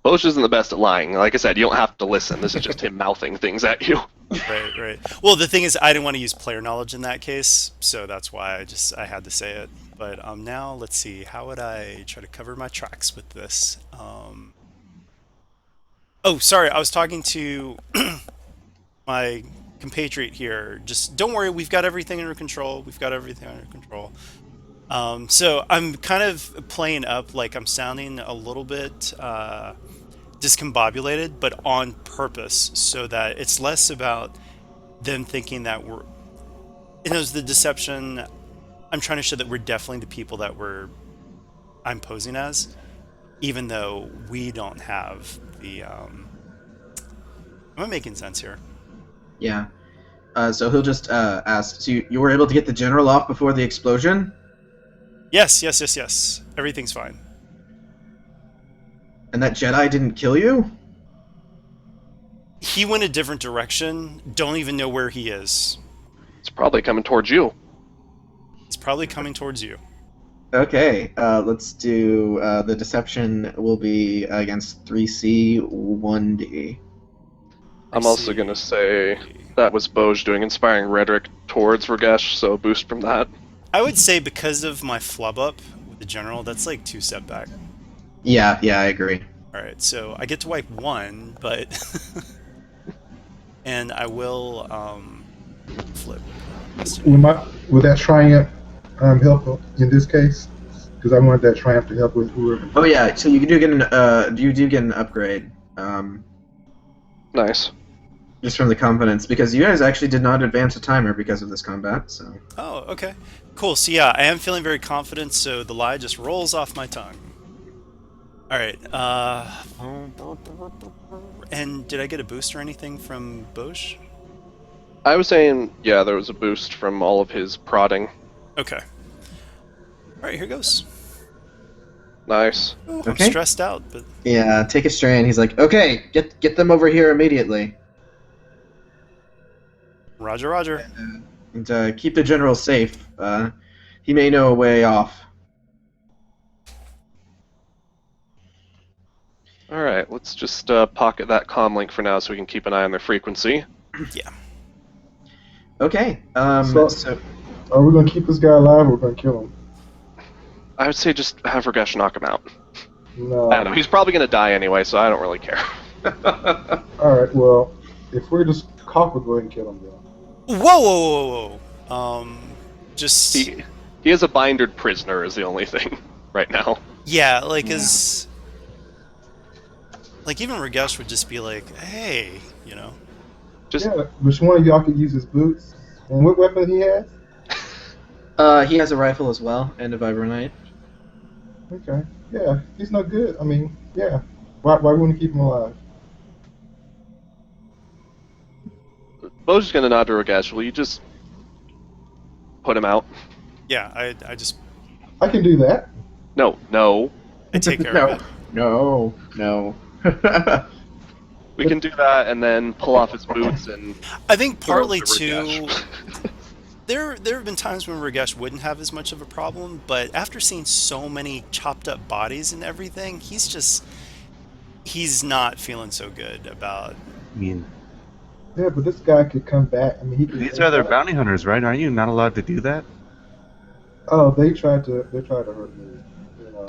Bosch isn't the best at lying. Like I said, you don't have to listen. This is just him mouthing things at you. right. Well, the thing is, I didn't want to use player knowledge in that case, so that's why I had to say it. But now let's see. How would I try to cover my tracks with this? Oh, sorry. I was talking to my compatriot here. Just don't worry. We've got everything under control. We've got everything under control. So I'm kind of playing up like I'm sounding a little bit discombobulated, but on purpose, so that it's less about them thinking that we're. It knows the deception. I'm trying to show that we're definitely the people that I'm posing as, even though we don't have the. Am I making sense here? Yeah. So he'll just ask. So you were able to get the general off before the explosion? Yes. Everything's fine. And that Jedi didn't kill you? He went a different direction. Don't even know where he is. It's probably coming towards you. It's probably coming towards you. Okay, let's do the deception will be against 3C 1D. I'm also going to say that was Boj doing inspiring rhetoric towards Rogesh, so a boost from that. I would say because of my flub up with the general, that's like 2 step back. Yeah, I agree. Alright, so I get to wipe 1, but... and I will flip. Would that triumph help in this case? Because I wanted that triumph to help with whoever. Oh yeah, so you do get an upgrade. Nice. Just from the confidence, because you guys actually did not advance a timer because of this combat, so... Oh, okay. Cool, so yeah, I am feeling very confident, so the lie just rolls off my tongue. Alright, and did I get a boost or anything from Bosch? I was saying, yeah, there was a boost from all of his prodding. Okay. Alright, here goes. Nice. Ooh, I'm Okay. stressed out, but... Yeah, take a strain. He's like, okay, get them over here immediately. Roger. And keep the general safe. He may know a way off. Alright, let's just pocket that comm link for now so we can keep an eye on their frequency. Yeah. Okay, So- Are we gonna keep this guy alive or we're gonna kill him? I would say just have Rogesh knock him out. No. I don't know, he's probably going to die anyway, so I don't really care. Alright, well, if we're just caught, we'll go ahead and kill him then. Whoa, whoa, whoa, whoa, whoa. Just He is a bindered prisoner is the only thing right now. yeah, like Yeah. as like even Ragesh would just be like, hey, Just Yeah, which one of y'all could use his boots? And what weapon he has? He has a rifle as well, and a vibronite. Okay. Yeah, he's no good. I mean, yeah. Why wouldn't he keep him alive? Bo's just gonna nod to Ragesh. Will you just put him out? yeah, I just Oh. I can do that. No. I take care no, of it. no. We can do that and then pull off his boots and I think throw partly him to too. Ragesh. There have been times when Ragesh wouldn't have as much of a problem, but after seeing so many chopped up bodies and everything, he's not feeling so good about. I mean, Yeah, but this guy could come back. I mean, he could. these are their bounty hunters, right? Aren't you not allowed to do that? Oh, they tried to hurt me. You know,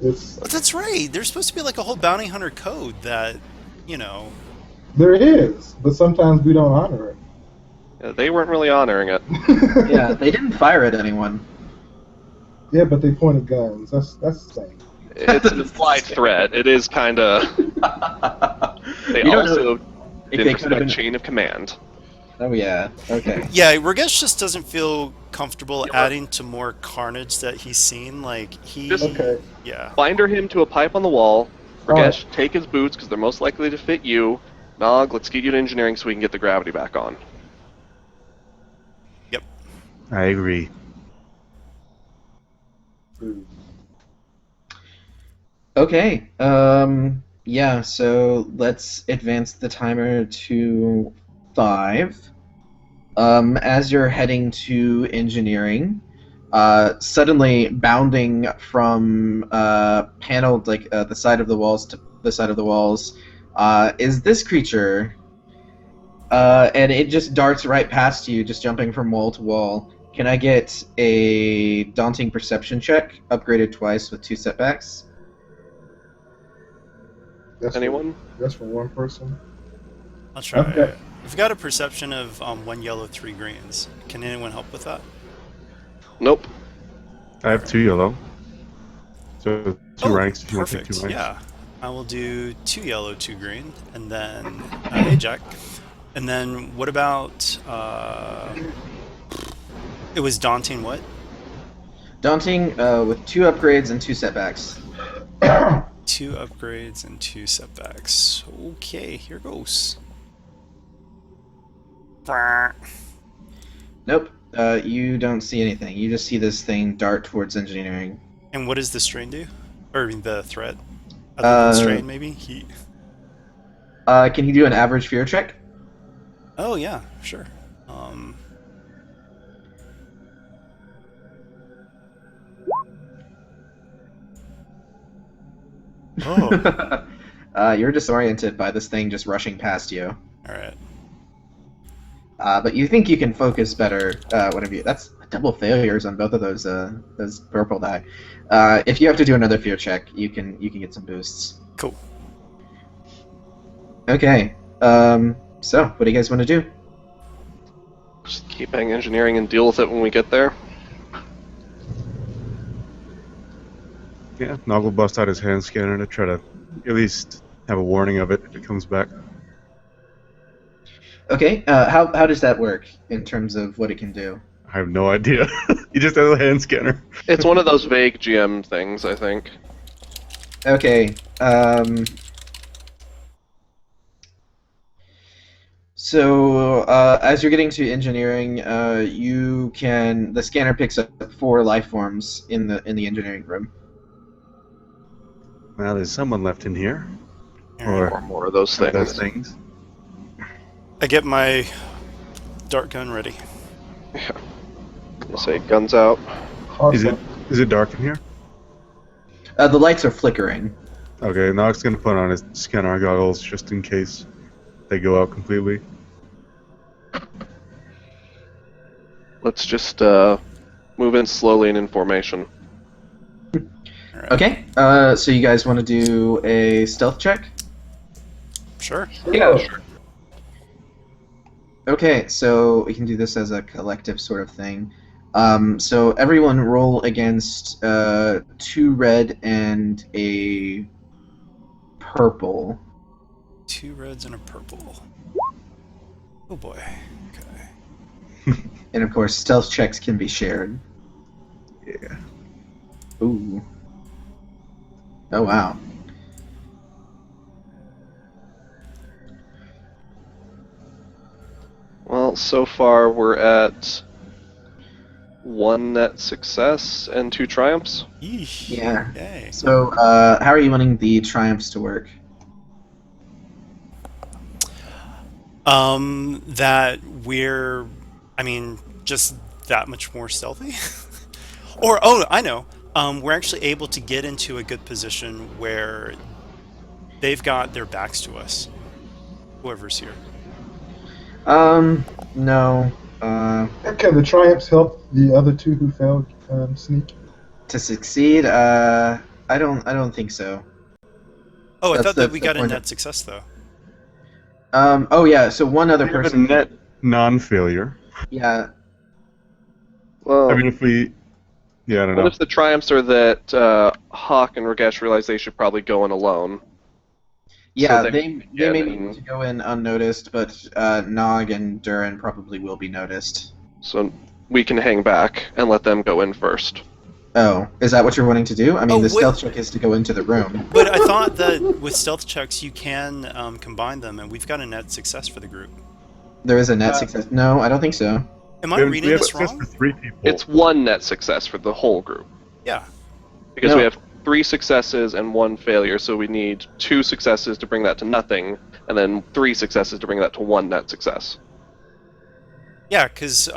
it's But that's right. There's supposed to be like a whole bounty hunter code that, you know. there is, but sometimes we don't honor it. Yeah, they weren't really honoring it. Yeah, they didn't fire at anyone. Yeah, but they pointed guns. That's the thing. It's an implied threat. It is kind of. They You don't know also if didn't they respect could have been. chain of command. Oh yeah. Okay. Yeah, Ragesh just doesn't feel comfortable Yeah. adding to more carnage that he's seen. Like he, Just- Okay. yeah, Binder him to a pipe on the wall. Alright. Ragesh, take his boots because they're most likely to fit you. Nog, let's get you to engineering so we can get the gravity back on. I agree. Okay. Yeah. So let's advance the timer to 5. As you're heading to engineering, suddenly bounding from paneled like the side of the walls to the side of the walls, is this creature. And it just darts right past you, just jumping from wall to wall. Can I get a daunting perception check, upgraded twice with 2 setbacks? That's Anyone? That's for one person. I'll try. Okay. We've got a perception of 1 yellow, 3 greens. Can anyone help with that? Nope. I have 2 yellow. So 2 ranks if you want to take perfect. 2 ranks. Yeah, I will do 2 yellow, 2 green, and then hey Jack. And then what about? It was daunting. What? Daunting with 2 upgrades and 2 setbacks. 2 upgrades and 2 setbacks. Okay, here goes. Nope. You don't see anything. You just see this thing dart towards engineering. And what does the strain do? Or the threat? Other than strain, maybe? Heat. Can you do an average fear check? Oh, yeah, sure. Oh, You're disoriented by this thing just rushing past you. alright. But you think you can focus better whenever you. That's double failures on both of those purple die. If you have to do another fear check, you can get some boosts. Cool. Okay. So what do you guys want to do? Just keep bang engineering and deal with it when we get there. Yeah, Nog will bust out his hand scanner to try to at least have a warning of it if it comes back. Okay. How does that work in terms of what it can do? I have no idea. He just has a hand scanner. It's one of those vague GM things, I think. Okay. So as you're getting to engineering, the scanner picks up 4 life forms in the engineering room. Well, there's someone left in here. Alright. Or more of those Or things. those things. I get my dart gun ready. Yeah. Gonna say guns out. Awesome. Is it dark in here? The lights are flickering. Okay, Nog's gonna put on his scanner goggles just in case they go out completely. Let's just move in slowly and in formation. Alright. Okay. So you guys want to do a stealth check? Sure. Yeah, sure. Okay, so we can do this as a collective sort of thing. So everyone roll against 2 red and a purple. 2 reds and a purple. Oh boy. Okay. And of course, stealth checks can be shared. Yeah. Ooh. Oh, wow. Well, so far we're at 1 net success and 2 triumphs. Yeesh. Yeah. Yay. So, how are you wanting the triumphs to work? That we're, I mean, just that much more stealthy. Or, oh, I know. We're actually able to get into a good position where they've got their backs to us. Whoever's here. No. Can the triumphs help the other two who failed sneak? To succeed, I don't think so. Oh, I That's thought that we the got a point net success though. Oh yeah, so one other We have a person. net non-failure. Yeah, Well, I mean, if we... Yeah, I don't what know. if the triumphs are that Hawk and Ragesh realize they should probably go in alone? yeah, So they yeah, may be able to go in unnoticed, but Nog and Durin probably will be noticed. So we can hang back and let them go in first. Oh, is that what you're wanting to do? I mean, Oh, the wait. stealth check is to go into the room. But I thought that with stealth checks you can combine them, and we've got a net success for the group. There is a net success. No, I don't think so. Am I We have reading this access wrong? for 3 people. It's 1 net success for the whole group. Yeah. Because No. we have 3 successes and 1 failure, so we need 2 successes to bring that to nothing, and then 3 successes to bring that to 1 net success. Yeah, because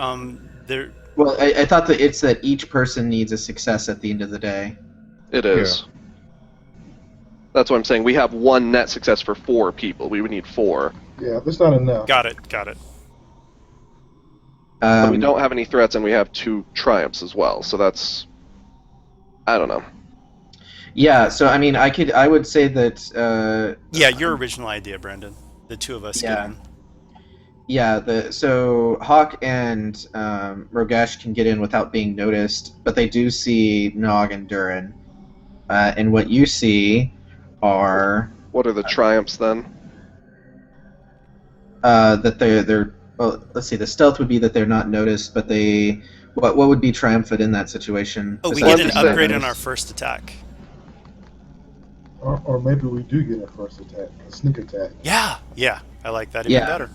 there. Well, I thought that it's that each person needs a success at the end of the day. It is. That's what I'm saying. We have 1 net success for 4 people. We would need 4. Yeah, that's not enough. Got it. Got it. But we don't have any threats, and we have 2 triumphs as well. So that's, I don't know. Yeah, so I mean, I would say that. Yeah, your original idea, Brandon. The 2 of us Yeah. get in. Yeah, so Hawk and Rogesh can get in without being noticed, but they do see Nog and Durin. And what you see are What are the triumphs then? that they're well. Let's see. The stealth would be that they're not noticed, but they what would be triumphant in that situation? Oh, we besides get an being not upgrade on our noticed? first attack. Or maybe we do get a first attack, a sneak attack. Yeah. Yeah. I like that even Yeah. better.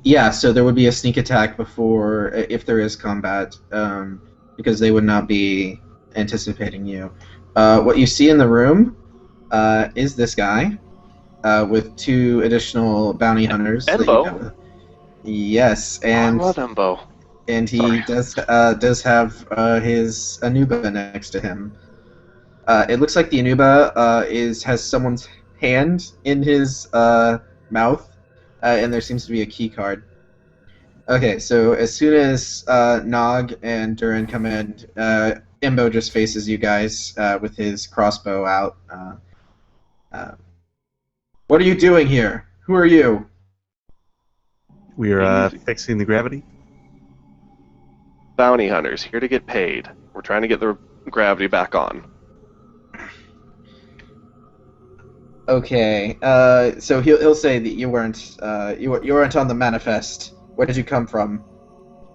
Yeah, so there would be a sneak attack before if there is combat, because they would not be anticipating you. What you see in the room is this guy with 2 additional bounty hunters. that you Embo? have- Yes, and I love Embo. he Sorry. does have his Anuba next to him. It looks like the Anuba has someone's hand in his mouth, and there seems to be a key card. Okay, so as soon as Nog and Durin come in, Imbo just faces you guys with his crossbow out. What are you doing here? Who are you? We're Easy. fixing the gravity. Bounty hunters, here to get paid. We're trying to get the gravity back on. Okay, so he'll say that you weren't you weren't on the manifest. Where did you come from?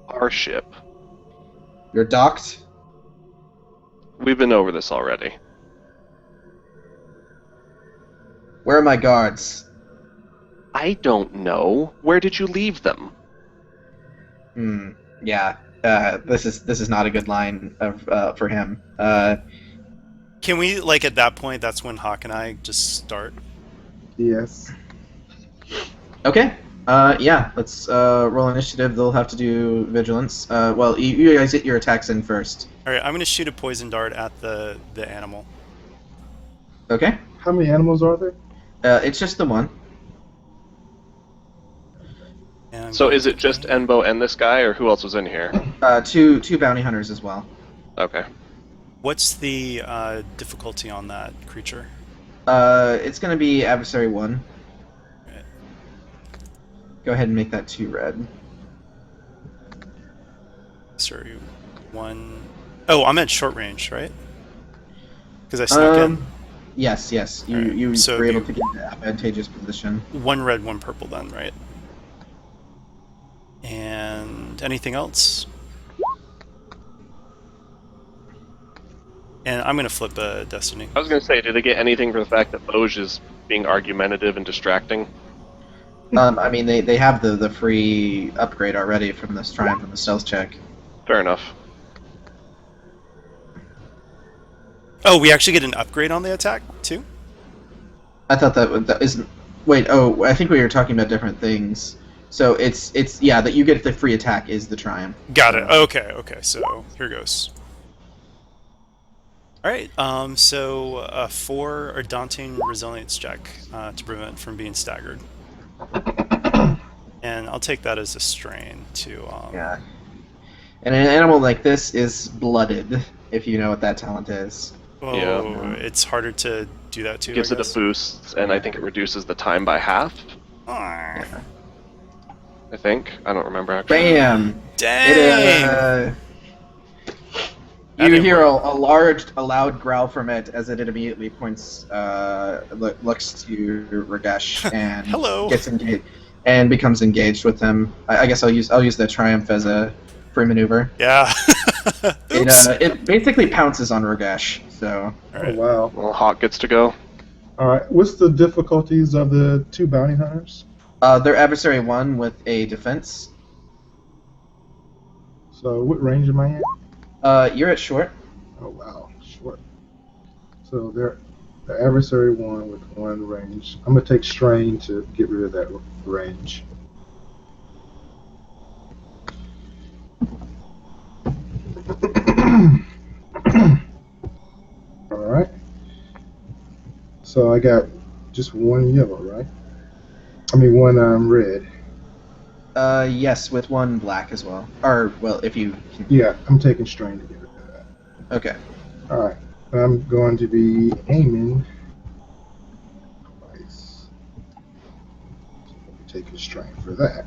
Our ship. You're docked. We've been over this already. Where are my guards? I don't know. Where did you leave them? Yeah. This is not a good line of for him. Can we, like, at that point, that's when Hawk and I just start? Yes. Okay. Yeah. Let's roll initiative. They'll have to do vigilance. Well, you guys get your attacks in first. All right, I'm going to shoot a poison dart at the animal. Okay. How many animals are there? It's just the one. And I'm So going is it just Enbo and this guy, or who else was in here? Two bounty hunters as well. Okay. What's the difficulty on that creature? It's gonna be adversary 1. Go ahead and make that 2 red. Sorry, 1. Oh, I'm at short range, right? Because I snuck in. Yes. You Alright, you so were able it'd to be get an advantageous position. 1 red, 1 purple then, right? And anything else? And I'm gonna flip a destiny. I was going to say, do they get anything for the fact that Boj is being argumentative and distracting? I mean, they have the free upgrade already from this triumph from the stealth check. Fair enough. Oh, we actually get an upgrade on the attack too. I thought that isn't. Wait, oh, I think we were talking about different things. So it's yeah, that you get the free attack is the triumph. Got it. Okay. So here goes. All right. So 4 a daunting resilience check to prevent from being staggered, and I'll take that as a strain to. Yeah. And an animal like this is blooded, if you know what that talent is. Oh, Yeah. it's harder to do that too. Gives I it a guess. boost, and I think it reduces the time by half. Aw, I think. I don't remember actually. Bam! dang! That You didn't hear work. a loud growl from it as it immediately looks to Ragesh and Hello. gets engaged and becomes engaged with him. I guess I'll use the triumph as a free maneuver. Yeah. Oops. It basically pounces on Ragesh. So All right. Oh, wow. Well, Hawk gets to go. All right. What's the difficulties of the 2 bounty hunters? their adversary 1 with a defense. So what range am I in? You're at short. Oh, wow. Short. So they're the adversary 1 with 1 range. I'm going to take strain to get rid of that range. All right. So I got just 1 yellow, right? I mean 1 red. Yes, with 1 black as well. Or well, if you. Yeah, I'm taking strain to get rid of that. Okay. All right. I'm going to be aiming twice. So let me take a strain for that.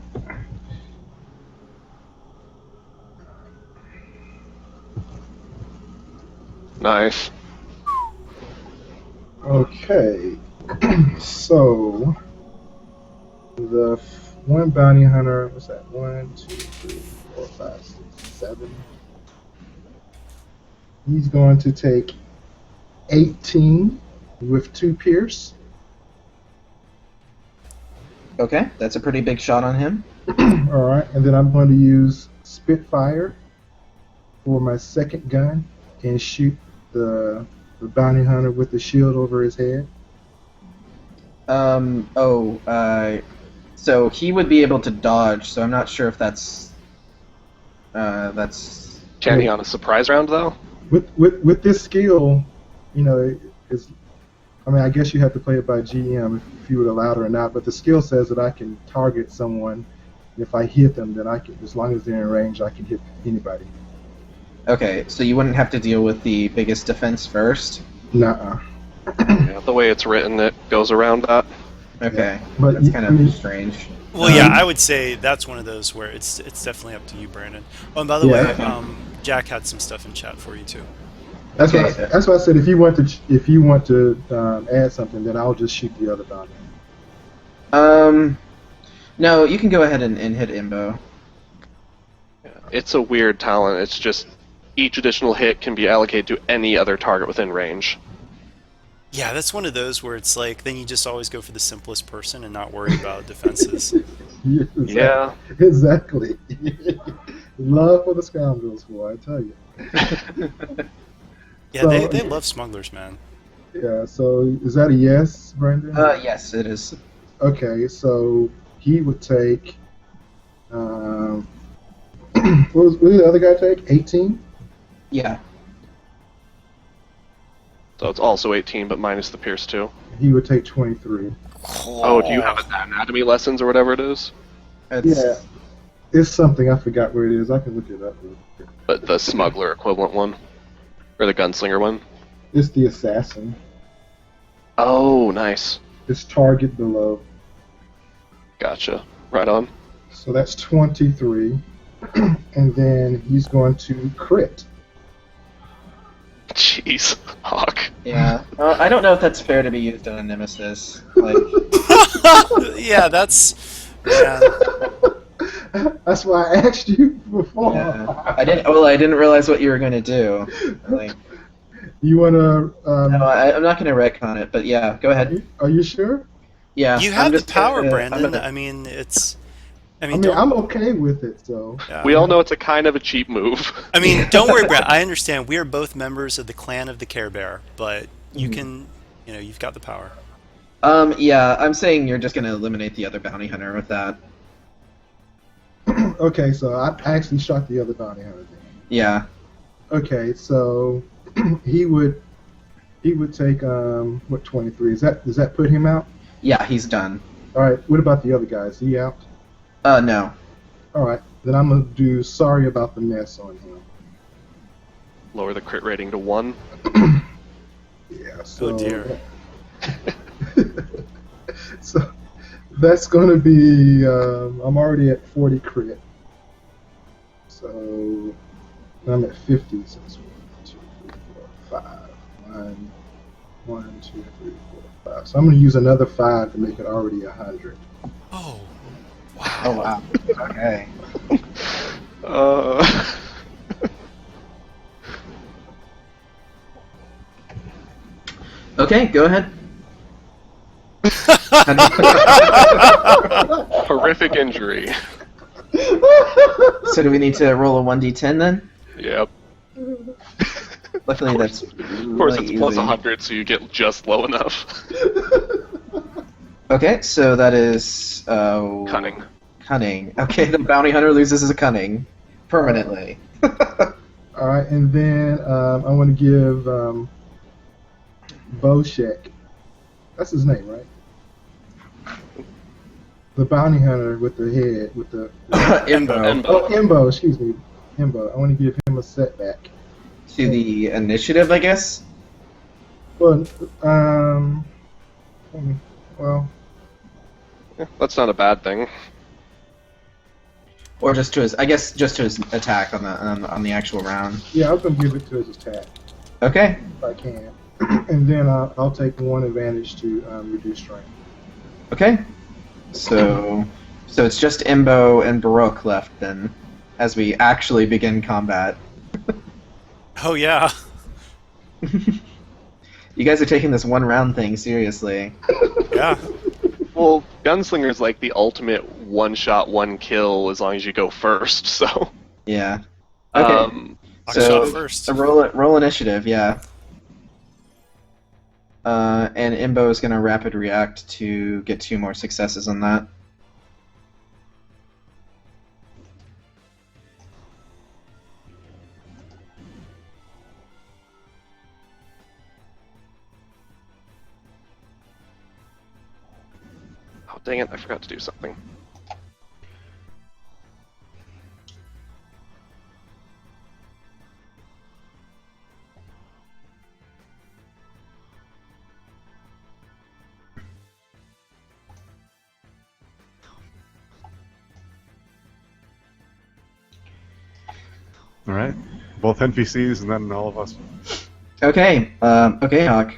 Nice. Okay. So the 1 bounty hunter, what's that? 1, 2, 3, 4, 5, 6, 7. He's going to take 18 with 2 pierce. Okay, that's a pretty big shot on him. All right, and then I'm going to use Spitfire for my second gun and shoot the bounty hunter with the shield over his head. So he would be able to dodge. So I'm not sure if that's. Can he on a surprise round though? With this skill, you know, it's. I mean, I guess you have to play it by GM if you would allow it or not. But the skill says that I can target someone. If I hit them, then I can, as long as they're in range, I can hit anybody. Okay, so you wouldn't have to deal with the biggest defense first. Nuh-uh. Yeah, the way it's written, it goes around that. Okay, But that's you- kind I mean- of strange. Well, yeah, I would say that's one of those where it's definitely up to you, Brandon. Oh, and by the Yeah. way, Jack had some stuff in chat for you too. That's why. Okay. That's why I said if you want to add something, then I'll just shoot the other bounty. No, you can go ahead and hit Imbo. It's a weird talent. It's just each additional hit can be allocated to any other target within range. Yeah, that's one of those where it's like then you just always go for the simplest person and not worry about defenses. Yeah. Exactly. Love for the scoundrels, boy, I tell you. Yeah, So- they love smugglers, man. Yeah. So is that a yes, Brandon? Yes, it is. Okay. So he would take. What did the other guy take? 18. Yeah. So it's also 18, but minus the pierce too. He would take 23. Oh, do you have anatomy lessons or whatever it is? It's, Yeah. It's something, I forgot where it is. I can look it up. Real quick. But the smuggler equivalent one, or the gunslinger one. It's the assassin. Oh, nice. It's target below. Gotcha. Right on. So that's 23. And then he's going to crit. Jeez, Hawk. Yeah. I don't know if that's fair to be used on a nemesis. Like, Yeah, that's man. That's why I asked you before. yeah. I didn't realize what you were gonna do. Like, You wanna? no, I'm not gonna retcon it, but yeah, go ahead. Are you sure? Yeah. You I'm have the just power, gonna- Brandon. I'm gonna- I mean, it's. I I mean, mean, don't, I'm okay with it. So yeah. We all know it's a kind of a cheap move. I mean, don't worry, Brad. I understand. We are both members of the clan of the Care Bear, but you can, you've got the power. Yeah, I'm saying you're just gonna eliminate the other bounty hunter with that. okay, so I actually shot the other bounty hunter. Then. Yeah. Okay, so he would take what 23? Does that put him out? Yeah, he's done. All right. What about the other guy? Is he out? No. All right. Then I'm gonna do sorry about the mess on him. Lower the crit rating to 1. Yeah. So, Oh dear. so that's gonna be. I'm already at 40 crit. So I'm at 50. So it's 1, 2, 3, 4, 5. 1, 2, 3, 4, 5. So I'm gonna use another 5 to make it already 100. Oh, wow. Oh wow. Okay. Uh, Okay, go ahead. horrific injury. So do we need to roll a 1d10 then? Yep. Luckily, that's Of course, really it's plus easy. 100, so you get just low enough. Okay, so that is Cunning. Cunning. Okay, the bounty hunter loses his cunning permanently. All right, and then I want to give Boshek. That's his name, right? The bounty hunter with the head, with the Imbo. oh Imbo, excuse me, Imbo. I want to give him a setback. To the initiative, I guess. Well, well, Yeah, that's not a bad thing. Or just to his, I guess, just to his attack on the actual round. yeah, I'm gonna give it to his attack Okay. if I can, and then I'll take one advantage to reduce strength. Okay. So it's just Imbo and Baroque left then, as we actually begin combat. Oh yeah. You guys are taking this one round thing seriously. Yeah. Well, Gunslinger's like the ultimate one-shot, one-kill as long as you go first, so... Yeah. Okay. I So shot first. roll initiative, yeah. And Imbo is gonna rapid react to get 2 more successes on that. Oh, dang it, I forgot to do something. All right, both NPCs and then all of us. Okay. Okay, Hawk.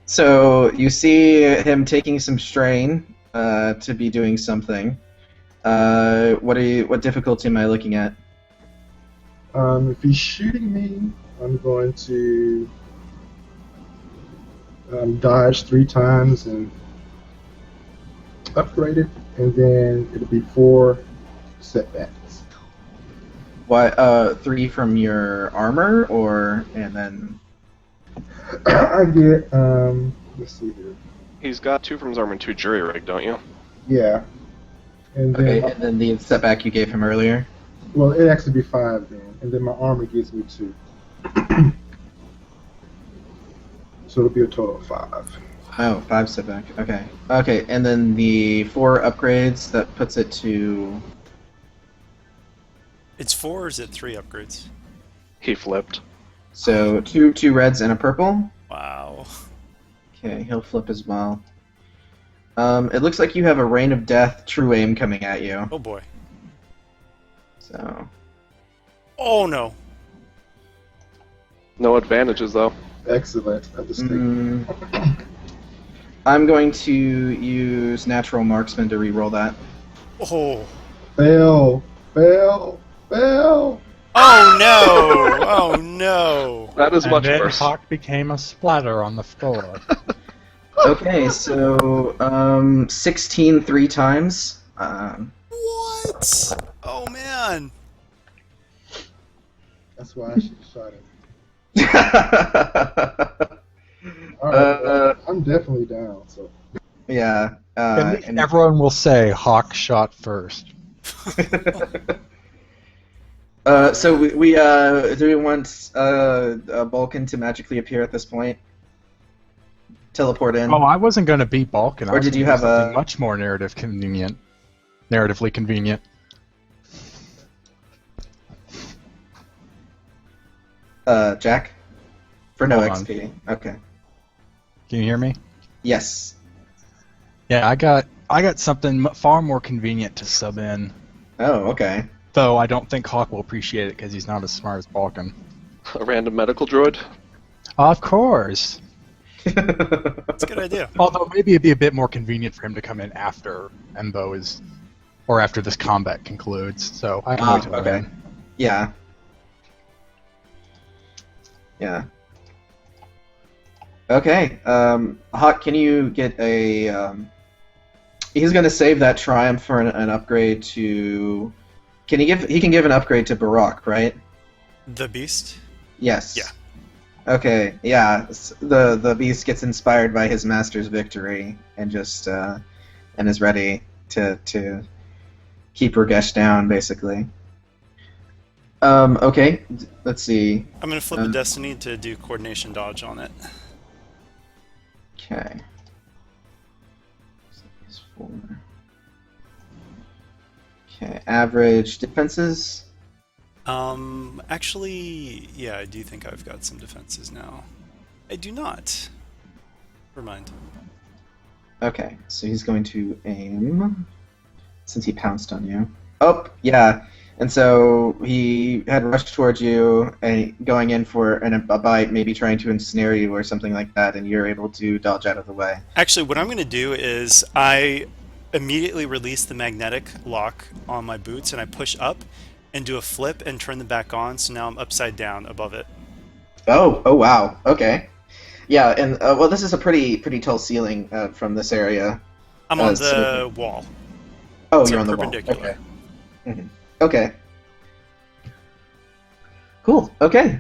So you see him taking some strain to be doing something. What difficulty am I looking at? If he's shooting me, I'm going to dodge 3 times and upgrade it, and then it'll be 4 setbacks. What? 3 from your armor, and then I get let's see here. He's got 2 from his armor and 2 jury rig, don't you? Yeah, and then okay, and then the setback you gave him earlier. well, it actually be 5 then, and then my armor gives me 2. So it'll be a total of 5. Oh, 5 setback. Okay. Okay, and then the 4 upgrades that puts it to. It's 4 or is it 3 upgrades? He flipped. So two reds and a purple. Wow. Okay, he'll flip as well. It looks like you have a Rain of Death true aim coming at you. Oh boy. So. Oh no. No advantages though. Excellent. Understatement. I'm going to use Natural Marksman to reroll that. Oh. Fail. Fail. Fail. Oh no! Oh no! That is And much then worse. Hawk became a splatter on the floor. Okay, so 16 three times. What? Oh man! That's why I should have shot him. All right, I'm definitely down. So Yeah. At least And everyone will say Hawk shot first. so we do we want Vulcan to magically appear at this point? Teleport in. Oh, I wasn't going to beat Balkan. I Or was did gonna you do have something a- much more narratively convenient? Jack? For no Hold on. XP. Okay. Can you hear me? Yes. Yeah, I got something far more convenient to sub in. Oh, okay. Though I don't think Hawk will appreciate it because he's not as smart as Balkan. A random medical droid. Of course. That's a good idea. Although maybe it'd be a bit more convenient for him to come in after Embo is, or after this combat concludes. So I can wait till okay. then. Yeah. Yeah. Okay. Hawk, can you get a? He's gonna save that triumph for an upgrade to. Can he give? He can give an upgrade to Barak, right? The beast? Yes. Yeah. Okay. Yeah. The beast gets inspired by his master's victory and just and is ready to keep Ragesh down, basically. Okay. Let's see. I'm gonna flip a destiny to do coordination dodge on it. Okay. So 4. Okay. Average defenses. Actually, yeah, I do think I've got some defenses now. I do not. Never mind. Okay. So he's going to aim since he pounced on you. Oh, yeah. And so he had rushed towards you and going in for a bite, maybe trying to ensnare you or something like that, and you're able to dodge out of the way. Actually, what I'm going to do is I immediately release the magnetic lock on my boots and I push up and do a flip and turn them back on, so now I'm upside down above it. Oh wow. Okay. Yeah, and well, this is a pretty tall ceiling from this area. I'm on the so- wall. Oh, So you're on the wall. perpendicular. Okay. Okay. Cool. Okay.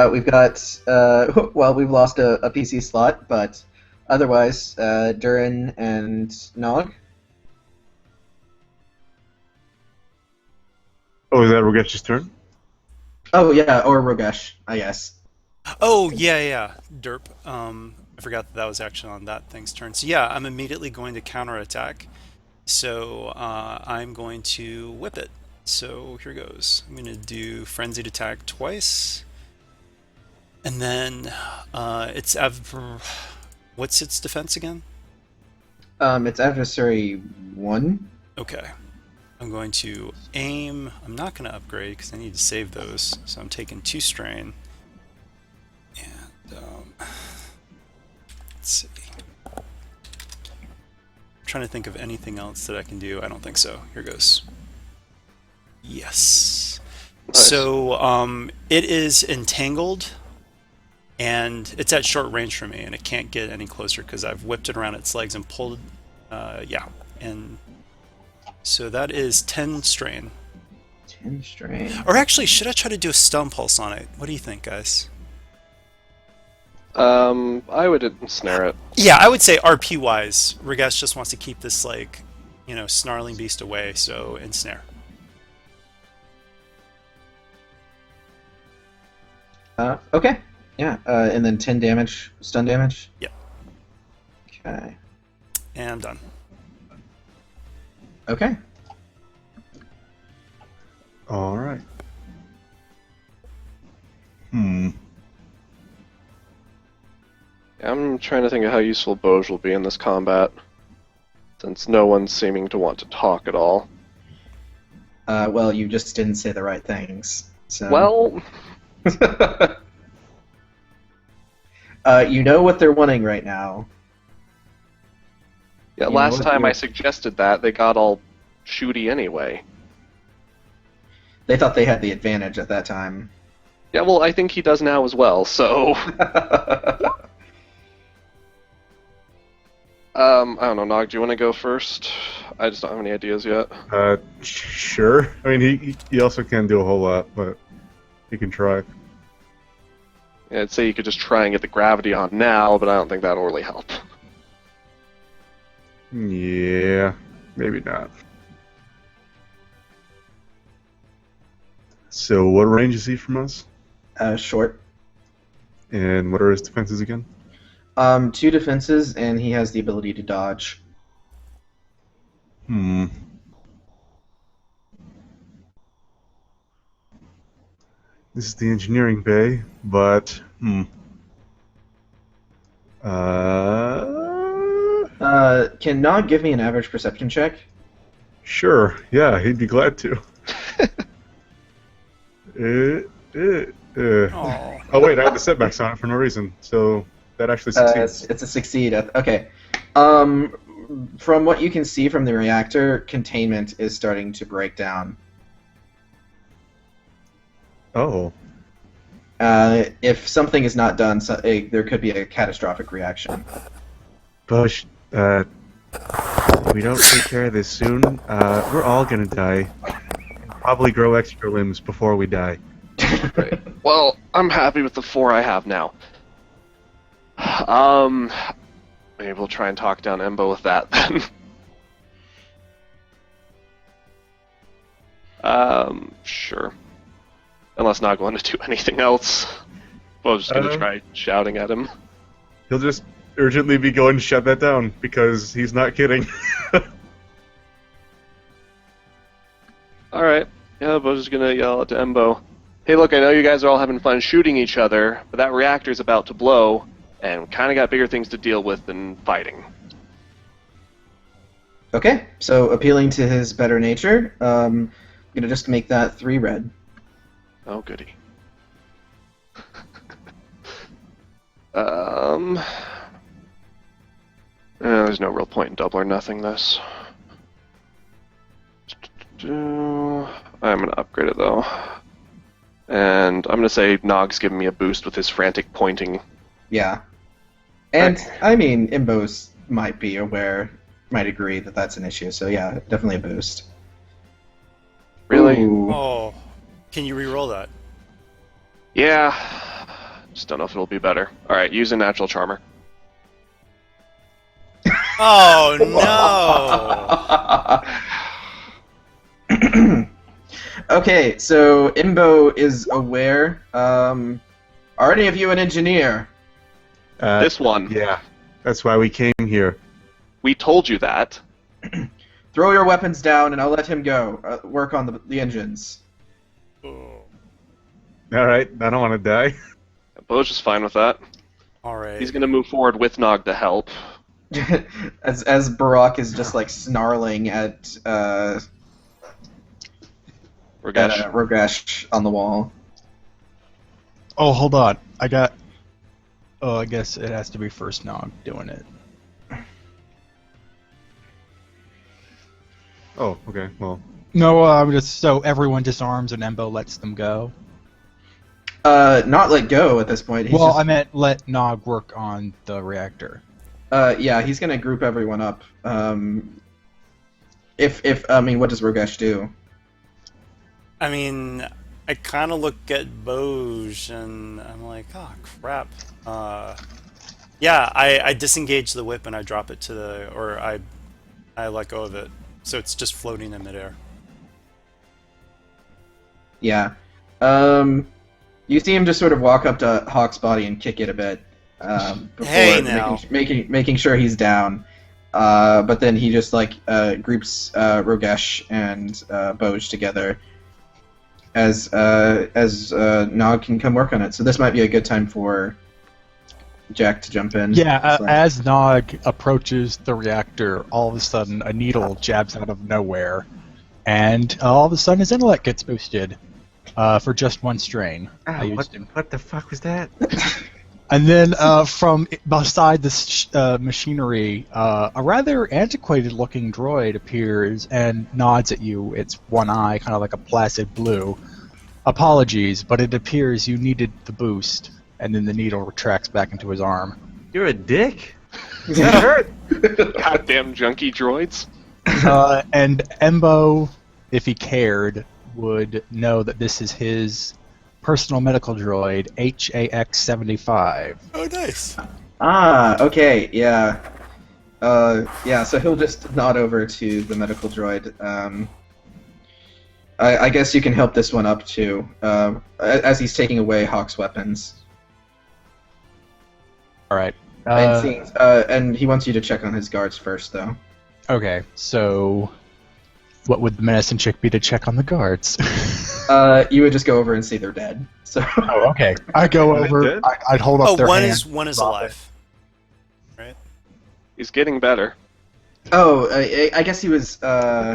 We've got well, we've lost a PC slot, but otherwise, Durin and Nog. Oh, is that Rogesh's turn? Oh yeah, or Rogesh, I guess. Oh, yeah. Derp. I forgot that was actually on that thing's turn. So yeah, I'm immediately going to counterattack. So I'm going to whip it. So here goes. I'm going to do frenzied attack twice. And then what's its defense again? It's adversary 1. Okay. I'm going to aim. I'm not going to upgrade because I need to save those. So I'm taking 2 strain. And let's see. I'm trying to think of anything else that I can do. I don't think so. Here goes. Yes. Nice. So it is entangled, and it's at short range for me, and it can't get any closer because I've whipped it around its legs and pulled. Yeah, and so that is 10 strain. 10 strain. Or actually, should I try to do a stun pulse on it? What do you think, guys? I would ensnare it. Yeah, I would say RP wise, Ragesh just wants to keep this snarling beast away, so ensnare. Okay. Yeah. And then 10 damage, stun damage. Yep. Okay. And I'm done. Okay. All right. I'm trying to think of how useful Boj will be in this combat. since no one's seeming to want to talk at all. Well, you just didn't say the right things. So. Well, you know what they're wanting right now. yeah, You know last what time I you're- suggested that, they got all shooty anyway. They thought they had the advantage at that time. Yeah, well, I think he does now as well, so... I don't know, Nog, do you want to go first? I just don't have any ideas yet. Sure. I mean, he also can't do a whole lot, but he can try. Yeah, I'd say you could just try and get the gravity on now, but I don't think that'll really help. Yeah, maybe not. So, what range is he from us? Short. And what are his defenses again? 2 defenses, and he has the ability to dodge. Hmm. This is the engineering bay, but Can Nog give me an average perception check? sure. Yeah, he'd be glad to. Oh. Oh wait, I had the setbacks on it for no reason, so that actually succeeds. It's a succeed. Okay. From what you can see from the reactor, containment is starting to break down. Oh, If something is not done, there could be a catastrophic reaction. Bush, if we don't take care of this soon, we're all gonna die. Probably grow extra limbs before we die. Great. Well, I'm happy with the 4 I have now. Maybe we'll try and talk down Embo with that then. Sure. Unless not going to do anything else. Well, I'm just gonna try shouting at him. He'll just urgently be going to shut that down, because he's not kidding. Alright. Yeah, Bo's just gonna yell at Embo. Hey, look, I know you guys are all having fun shooting each other, but that reactor's about to blow, and kinda got bigger things to deal with than fighting. Okay, so appealing to his better nature, I'm gonna just make that 3 red. Oh, goody. There's no real point in double or nothing this. I'm gonna upgrade it though. And I'm gonna say Nog's giving me a boost with his frantic pointing. Yeah. And, I mean, Imbos might agree that that's an issue, so yeah, definitely a boost. Really? Ooh. Oh. Can you re-roll that? Yeah. Just don't know if it'll be better. Alright, use a natural charmer. Oh no! Okay, so Imbo is aware. Are any of you an engineer? This one. Yeah, that's why we came here. We told you that. Throw your weapons down and I'll let him go. Work on the engines. Oh. Alright, I don't want to die. Bo's just fine with that. Alright. He's gonna move forward with Nog to help. as Barak is just like snarling at Rogesh on the wall. Oh, hold on. I guess it has to be first Nog doing it. Oh, okay, well. No, just so everyone disarms and Embo lets them go. Not let go at this point. He's Well, just, I meant let Nog work on the reactor. yeah, he's gonna group everyone up. If I mean, what does Rogesh do? I mean, I kind of look at Boj and I'm like, oh crap. Yeah, I disengage the whip and I drop it to the, or I let go of it, so it's just floating in midair. Yeah. You see him just sort of walk up to Hawk's body and kick it a bit. Before Hey, now. making sure he's down. But then he just like groups Rogesh and Boj together as Nog can come work on it. So this might be a good time for Jack to jump in. Yeah, So- as Nog approaches the reactor, all of a sudden a needle jabs out of nowhere, and all of a sudden his intellect gets boosted for just one strain. I used him. What the fuck was that? And then from beside this machinery, a rather antiquated-looking droid appears and nods at you. It's one eye, kind of like a placid blue. Apologies, but it appears you needed the boost. And then the needle retracts back into his arm. You're a dick. That hurt. Goddamn junkie droids. And Embo, if he cared, would know that this is his personal medical droid, XXIX. Oh, nice. Okay, yeah. Yeah, so he'll just nod over to the medical droid. I guess you can help this one up, too, as he's taking away Hawk's weapons. Alright. And he wants you to check on his guards first, though. Okay, so what would the medicine check be to check on the guards? You would just go over and see they're dead. So. Oh, okay. I go Are they over. dead? I'd hold up Oh, their one hand. is alive. Right? He's getting better. Oh, I guess he was. They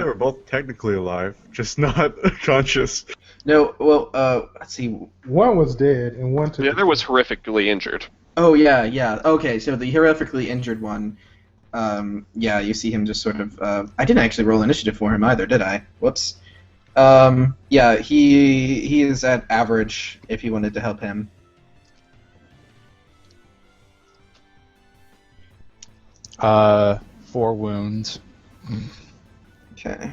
were both technically alive, just not conscious. No, well, let's see. One was dead, and one took. The other was horrifically injured. Oh yeah. Okay, so the horrifically injured one. Yeah, you see him just sort of. I didn't actually roll initiative for him either, did I? Whoops. Yeah, he is at average. If you wanted to help him. 4 wounds. Okay.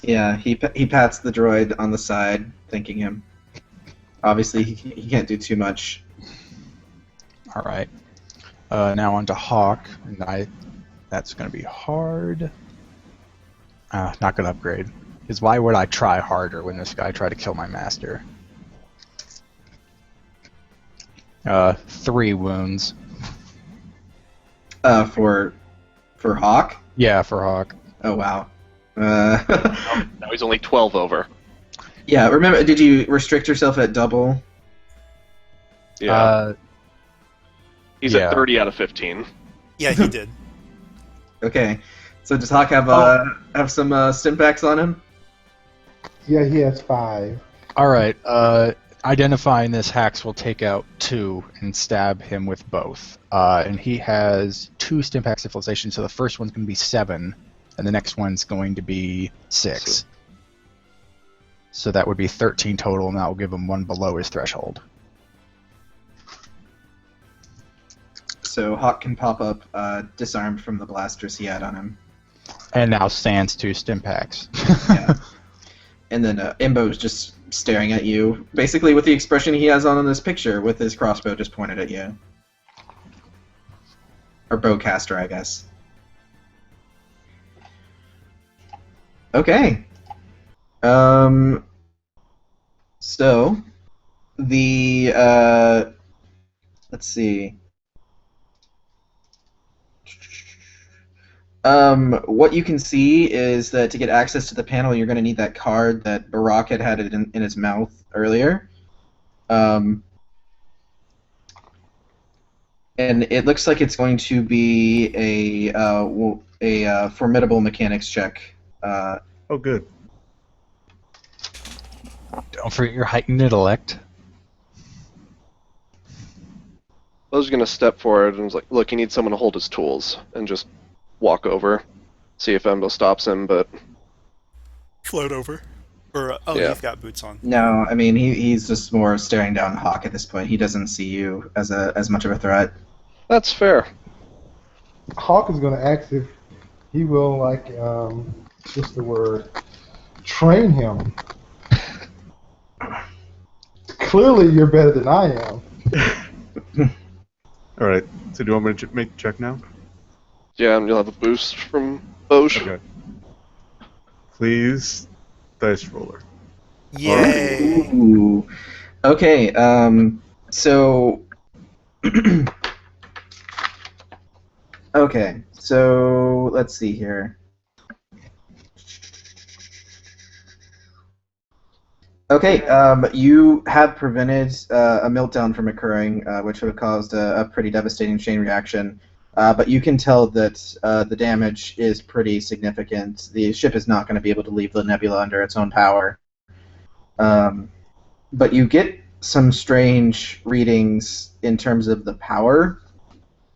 Yeah, he pats the droid on the side, thanking him. Obviously, he can't do too much. All right. Now on to Hawk, and that's going to be hard. Not going to upgrade. Because why would I try harder when this guy tried to kill my master? 3 wounds. For Hawk. Yeah, for Hawk. Oh wow. Now he's only 12 over. Yeah. Remember, did you restrict yourself at double? Yeah. He's yeah. at 30 out of 15. Yeah, he did. Okay. So does Hawk have some stim packs on him? Yeah, he has 5. All right. Identifying this, Hax will take out 2 and stab him with both. And he has 2 stim pack civilizations, so the first one's going to be 7, and the next one's going to be 6. So that would be 13 total, and that will give him 1 below his threshold. So Hawk can pop up disarmed from the blasters he had on him. And now stands 2 stim packs. Yeah. And then Imbo's just staring at you, basically with the expression he has on this picture, with his crossbow just pointed at you. Or bowcaster, I guess. Okay. So, the, let's see. What you can see is that to get access to the panel, you're going to need that card that Barack had it in his mouth earlier. And it looks like it's going to be a formidable mechanics check. Oh, good. Don't forget your heightened intellect. I was going to step forward and was like, look, he needs someone to hold his tools, and just walk over, see if Embo stops him, but... Float over. Or, Yeah. You've got boots on. No, I mean he's just more staring down Hawk at this point. He doesn't see you as much of a threat. That's fair. Hawk is going to ask if he will, what's the word? Train him. Clearly, you're better than I am. Alright, so do you want me to make the check now? Yeah, and you'll have a boost from Bosch. Okay. Please, dice roller. Yay! Ooh. Okay, so... okay, so let's see here. Okay, you have prevented a meltdown from occurring, which would have caused a pretty devastating chain reaction. But you can tell that the damage is pretty significant. The ship is not going to be able to leave the nebula under its own power. But you get some strange readings in terms of the power.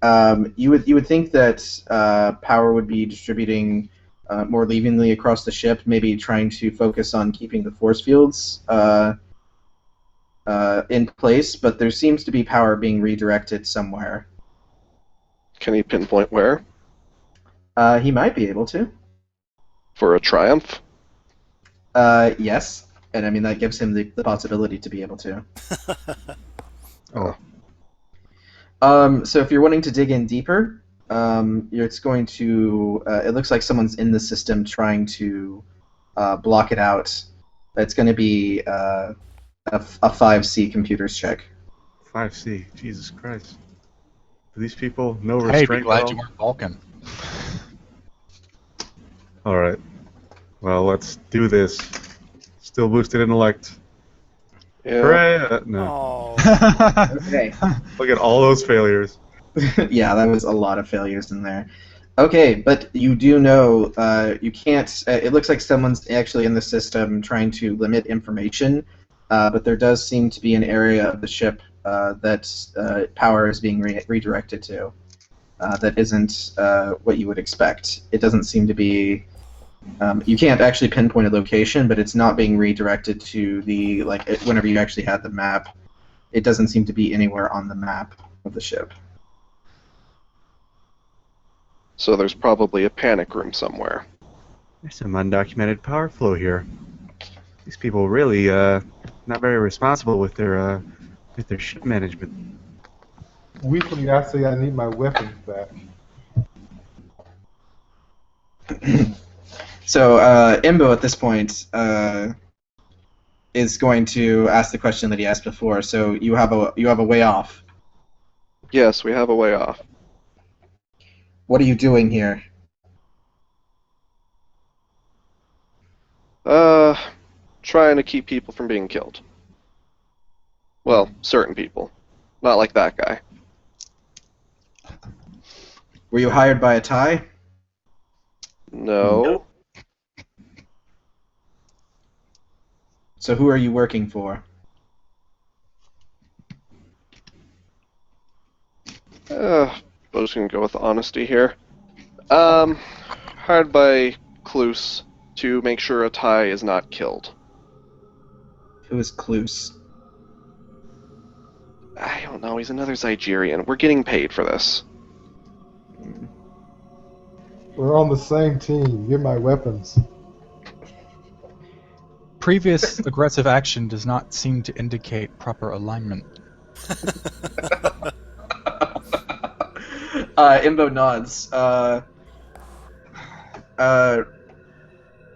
You would think that power would be distributing more evenly across the ship, maybe trying to focus on keeping the force fields in place, but there seems to be power being redirected somewhere. Can he pinpoint where? He might be able to. For a triumph? Yes, and I mean that gives him the possibility to be able to. Oh. So if you're wanting to dig in deeper, it's going to. It looks like someone's in the system trying to block it out. It's going to be a 5C computers check. 5C. Jesus Christ. Do these people no Hey, be restraint? glad at you all? weren't Vulcan. All right. Well, let's do this. Still boosted intellect. Yeah. Hooray! No. Oh, Okay. Look at all those failures. Yeah, that was a lot of failures in there. Okay, but you do know you can't. It looks like someone's actually in the system trying to limit information, but there does seem to be an area of the ship that power is being redirected to. That isn't what you would expect. It doesn't seem to be. You can't actually pinpoint a location, but it's not being redirected to the whenever you actually had the map. It doesn't seem to be anywhere on the map of the ship. So there's probably a panic room somewhere. There's some undocumented power flow here. These people really not very responsible with their ship management. Weekly, I say I need my weapons back. So Imbo at this point is going to ask the question that he asked before. So you have a way off. Yes, we have a way off. What are you doing here? Trying to keep people from being killed. Well, certain people. Not like that guy. Were you hired by Atai? No. So who are you working for? I'm just gonna go with honesty here. Hired by Klus to make sure Atai is not killed. Who is Klus? I don't know, he's another Zygerrian. We're getting paid for this. We're on the same team. Get my weapons. Previous aggressive action does not seem to indicate proper alignment. Imbo nods.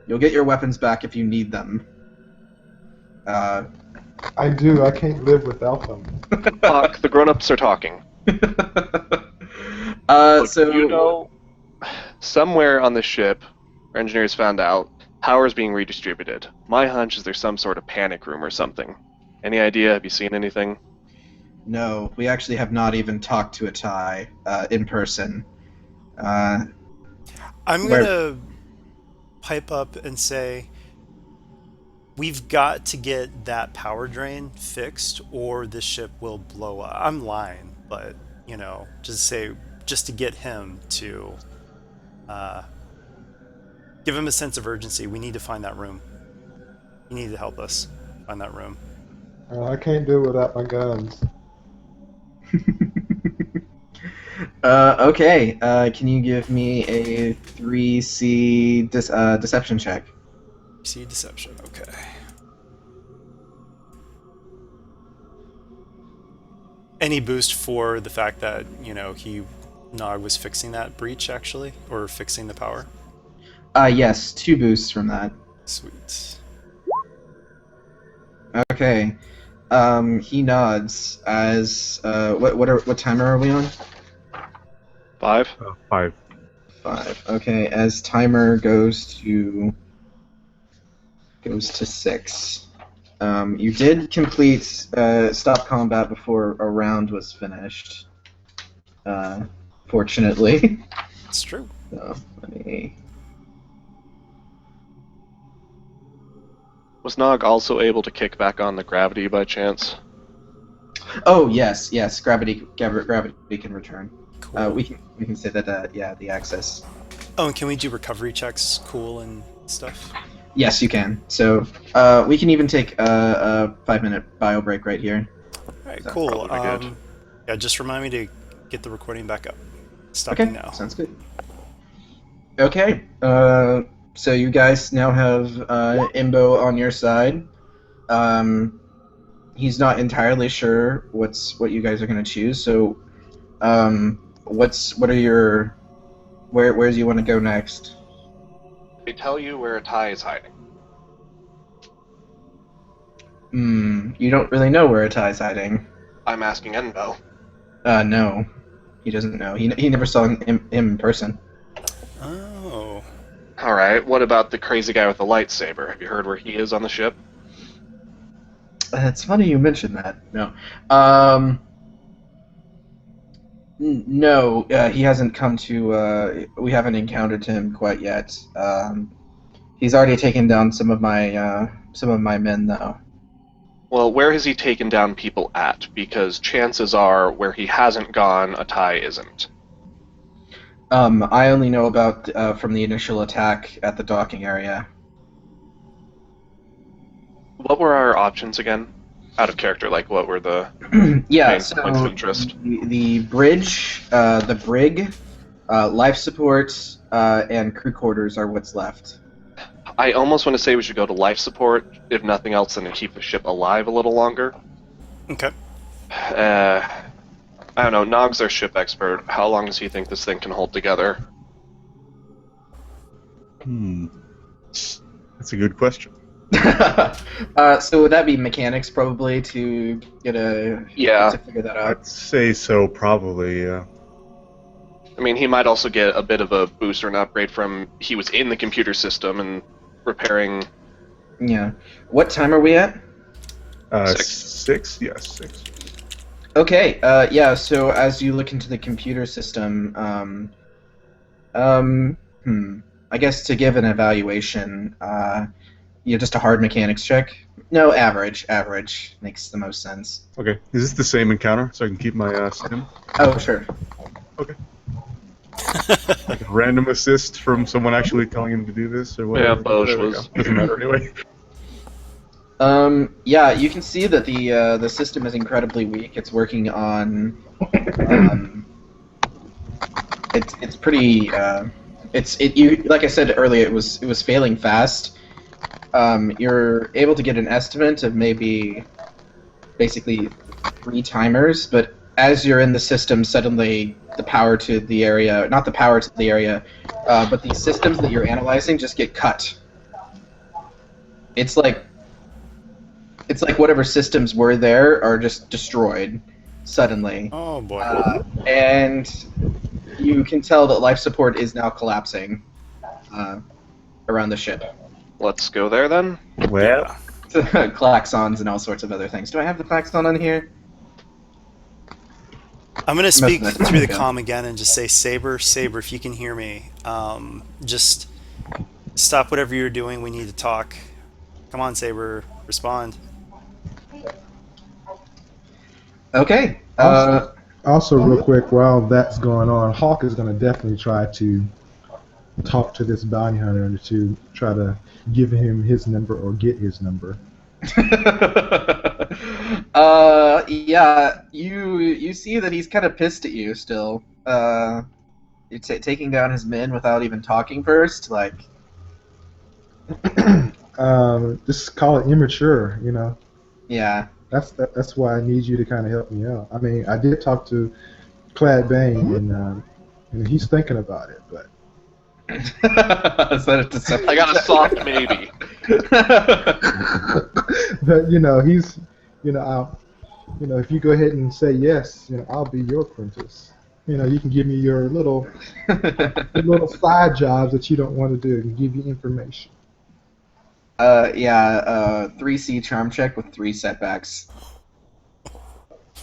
You'll get your weapons back if you need them. I do. I can't live without them. Talk, the grown-ups are talking. Look, So you know, somewhere on the ship, our engineers found out power is being redistributed. My hunch is there's some sort of panic room or something. Any idea? Have you seen anything? no, we actually have not even talked to Atai in person. I'm Where- gonna pipe up and say we've got to get that power drain fixed, or this ship will blow up. I'm lying, but just to get him to give him a sense of urgency. We need to find that room. You need to help us find that room. I can't do it without my guns. Okay. Can you give me a 3C deception check? See deception. Okay. Any boost for the fact that Nog was fixing that breach actually, or fixing the power? Yes, 2 boosts from that. Sweet. Okay. He nods as what timer are we on? 5? 5. 5. Okay, as timer goes to 6. You did complete stop combat before a round was finished. Fortunately. It's true. So, let me... Was Nog also able to kick back on the gravity by chance? Oh yes, gravity can return. Cool. We can say that the access. Oh, and can we do recovery checks? Cool and stuff. Yes, you can. So we can even take a 5-minute bio break right here. All right, So cool. probably good. Yeah, just remind me to get the recording back up. Stopping now. Sounds good. Okay, so you guys now have Imbo on your side. He's not entirely sure what you guys are going to choose. So, what are your where do you want to go next? They tell you where Atai is hiding. You don't really know where Atai's hiding. I'm asking Enbo. No, he doesn't know. He never saw him in person. Oh. Alright, what about the crazy guy with the lightsaber? Have you heard where he is on the ship? It's funny you mentioned that. No. No, he hasn't come to. We haven't encountered him quite yet. He's already taken down some of my men, though. Well, where has he taken down people at? Because chances are, where he hasn't gone, Atai isn't. I only know about from the initial attack at the docking area. What were our options again? Out of character, like what were the Yeah, main so points of interest? the bridge, the brig, life support, and crew quarters are what's left. I almost want to say we should go to life support, if nothing else, than to keep the ship alive a little longer. Okay. I don't know, Nog's our ship expert. How long does he think this thing can hold together? That's a good question. So would that be mechanics probably to get to figure that out? I'd say so, probably, yeah. I mean, he might also get a bit of a boost or an upgrade from he was in the computer system and repairing... Yeah. What time are we at? 6. Yes, 6. Okay, yeah, so as you look into the computer system, I guess to give an evaluation, just a hard mechanics check. No, average makes the most sense. Okay, is this the same encounter, so I can keep my stim? Oh, sure. Okay. Like a random assist from someone actually telling him to do this, or whatever? Yeah, Bosch There we was. go. Doesn't matter anyway. Yeah, you can see that the system is incredibly weak. It's working on, it's pretty, like I said earlier, it was failing fast. You're able to get an estimate of maybe, basically 3 timers, but as you're in the system, suddenly the power to the area, not the power to the area, but the systems that you're analyzing just get cut. It's like whatever systems were there are just destroyed suddenly. Oh boy. And you can tell that life support is now collapsing around the ship. Let's go there then. Well, Klaxons and all sorts of other things. Do I have the klaxon on here? I'm gonna speak Must have- through the yeah. comm again and just say, Saber, if you can hear me, just stop whatever you're doing. We need to talk. Come on, Saber, respond. Okay. Also, real quick, while that's going on, Hawk is going to definitely try to talk to this bounty hunter and to try to give him his number or get his number. Yeah, you see that he's kind of pissed at you still. You're taking down his men without even talking first, like. Just call it immature, you know. Yeah. That's why I need you to kind of help me out. I mean, I did talk to Clad Bane, and he's thinking about it, but. I got a soft maybe. But he's, if you go ahead and say yes, I'll be your apprentice. You can give me your little side jobs that you don't want to do, and give you information. Yeah, 3C charm check with 3 setbacks.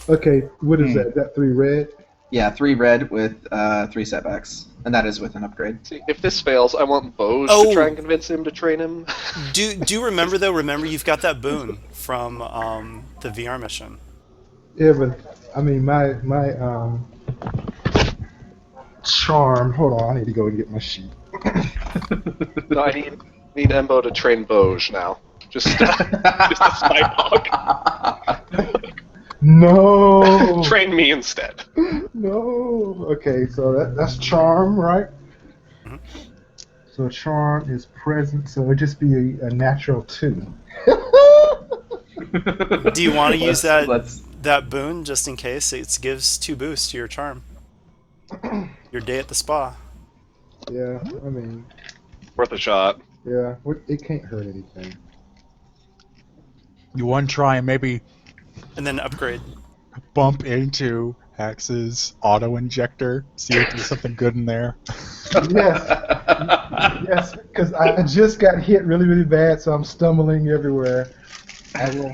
Okay, what is that? That 3 red? Yeah, 3 red with 3 setbacks, and that is with an upgrade. See, if this fails, I want Boj to try and convince him to train him. Do remember though? Remember you've got that boon from the VR mission. Yeah, but I mean my charm. Hold on, I need to go and get my sheet. No, I need Embo to train Boj now. Just a spike hog. No. Train me instead. No. Okay, so that's charm, right? Mhm. So charm is present, so it'd just be a natural 2. Do you want to use that let's- that boon just in case? It gives 2 boosts to your charm. Your day at the spa. Yeah, I mean, Worth a shot. yeah, it can't hurt anything. You want to try and maybe And then upgrade. bump into Hax's auto injector, see if there's something good in there. Yes, because I just got hit really, really bad, so I'm stumbling everywhere. I will,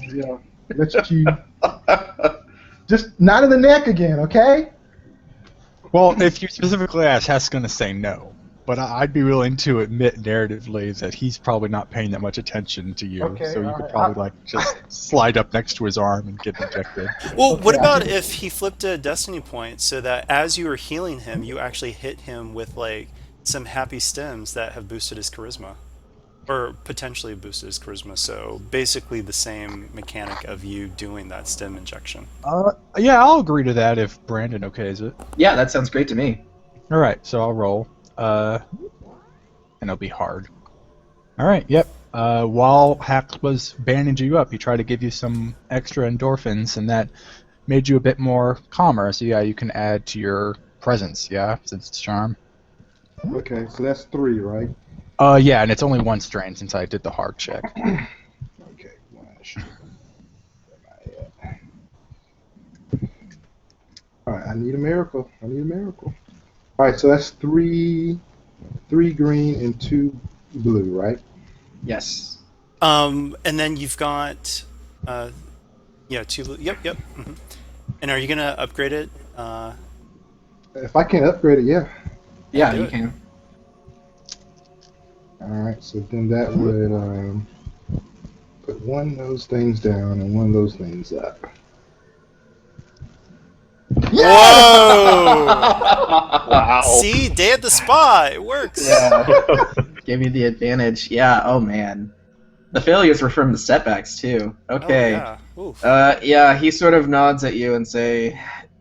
let you just not in the neck again, okay? Well, if you specifically ask, Hess going to say no. But I'd be willing to admit narratively that he's probably not paying that much attention to you, Okay, so you could alright. probably just slide up next to his arm and get injected. Well, what Okay, about if he flipped a destiny point so that as you were healing him, you actually hit him with like some happy stems that have boosted his charisma, or potentially boosted his charisma. So basically the same mechanic of you doing that stem injection. Yeah, I'll agree to that if Brandon okays it. Yeah, that sounds great to me. All right, so I'll roll, and it'll be hard. All right, yep. While Hack was bandaging you up, he tried to give you some extra endorphins, and that made you a bit more calmer. So yeah, you can add to your presence, yeah, since it's charm. Okay, so that's 3, right? Yeah, and it's only 1 strain since I did the hard check. Okay, Alright, I need a miracle. Alright, so that's 3 green and 2 blue, right? Yes. And then you've got, 2. Yep. Hmm. And are you gonna upgrade it? If I can upgrade it, yeah. Yeah, do you it. can. Alright, so then that would put one of those things down and one of those things up. Whoa! Wow. See, day at the spa, it works. Yeah. Gave you the advantage. Yeah, oh man. The failures were from the setbacks too. Okay. Oh, yeah. Oof. Yeah, he sort of nods at you and say,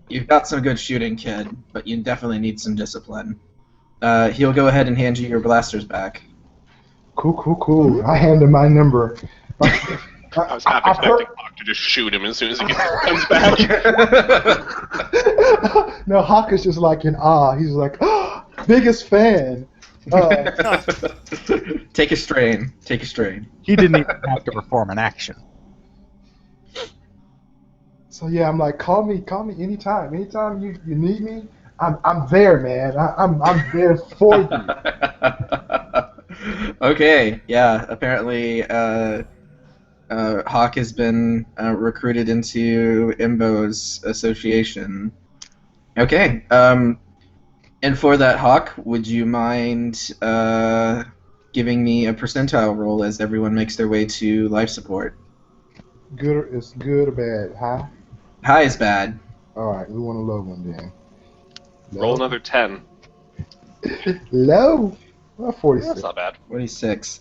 "You've got some good shooting, kid, but you definitely need some discipline." He'll go ahead and hand you your blasters back. Cool. I hand him my number. I was half I've expecting Hawk to just shoot him as soon as he comes back. No, Hawk is just like in awe. He's like, oh, biggest fan. Take a strain. He didn't even have to perform an action. So yeah, I'm like, call me anytime. Anytime you need me, I'm there, man. I'm there for you. Okay, yeah. Apparently, Hawk has been recruited into Imbo's association. Okay. And for that, Hawk, would you mind giving me a percentile roll as everyone makes their way to life support? It's good or bad? High? High is bad. All right, we want a low one then. Roll another 10. Low? Well, 46. That's not bad. 46.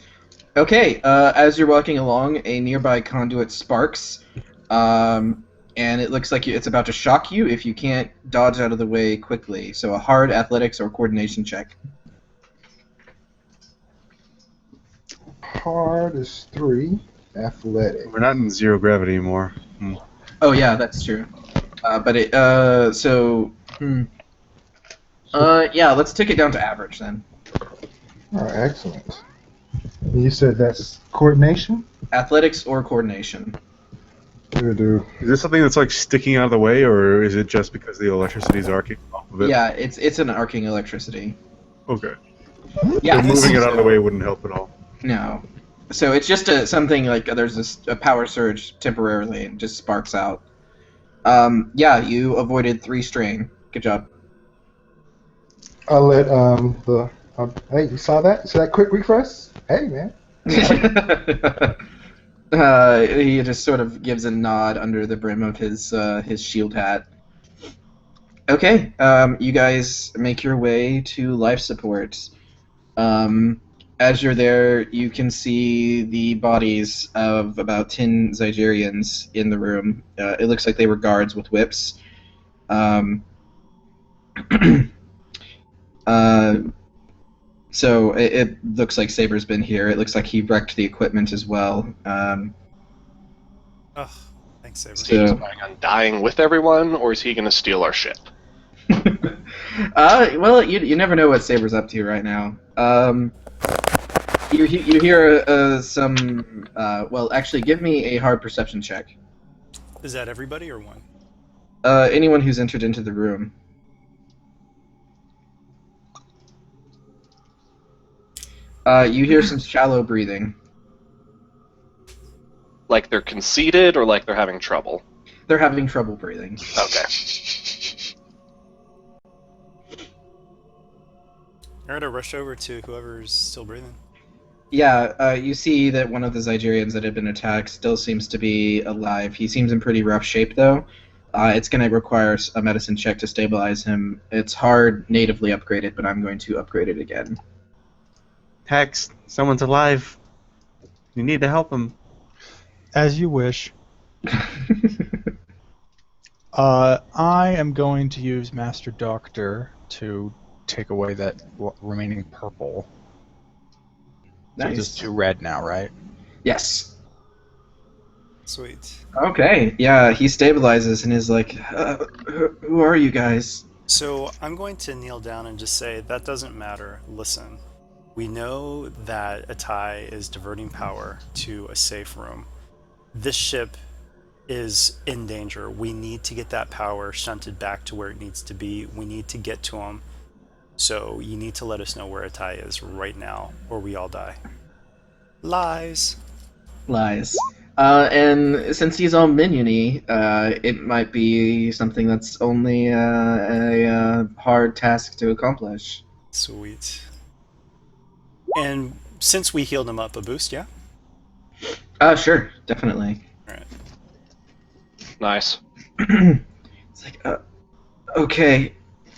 Okay, as you're walking along, a nearby conduit sparks, and it looks like it's about to shock you if you can't dodge out of the way quickly. So a hard athletics or coordination check. Hard is 3. Athletic. We're not in zero gravity anymore. Oh yeah, that's true. Yeah, let's take it down to average then. All right, excellent. And you said that's coordination? Athletics or coordination. Good, dude. Is this something that's like sticking out of the way, or is it just because the electricity is arcing off of it? Yeah, it's an arcing electricity. Okay. Yeah, So moving it out of the so- way wouldn't help at all. No. So it's just something like there's a power surge temporarily and just sparks out. Yeah, you avoided 3 strain. Good job. I'll let hey, you saw that? See that quick refresh? Hey, man. He just sort of gives a nod under the brim of his shield hat. Okay, you guys make your way to life support. As you're there, you can see the bodies of about 10 Zygerrians in the room. It looks like they were guards with whips. So it looks like Saber's been here. It looks like he wrecked the equipment as well. Oh, thanks, Saber. Is he just planning on dying with everyone, or is he going to steal our ship? Well, you never know what Saber's up to right now. You hear some. Well, actually, give me a hard perception check. Is that everybody or one? Anyone who's entered into the room. You hear some shallow breathing. Like they're conceited, or like they're having trouble? They're having trouble breathing. Okay. Alright, I rush over to whoever's still breathing. Yeah, you see that one of the Zygerrians that had been attacked still seems to be alive. He seems in pretty rough shape, though. It's going to require a medicine check to stabilize him. It's hard natively upgraded, but I'm going to upgrade it again. Hex, someone's alive. You need to help him. As you wish. I am going to use Master Doctor to take away that remaining purple. So Nice. just 2 red now, right? Yes. Sweet. Okay, yeah, he stabilizes and is like, who are you guys? So I'm going to kneel down and just say, that doesn't matter. Listen, we know that Atai is diverting power to a safe room. This ship is in danger. We need to get that power shunted back to where it needs to be. We need to get to him. So you need to let us know where Atai is right now, or we all die. Lies. Lies. And since he's all minion-y, it might be something that's only a hard task to accomplish. Sweet. And since we healed him up a boost, yeah? Sure, definitely. Alright. Nice. It's like, okay,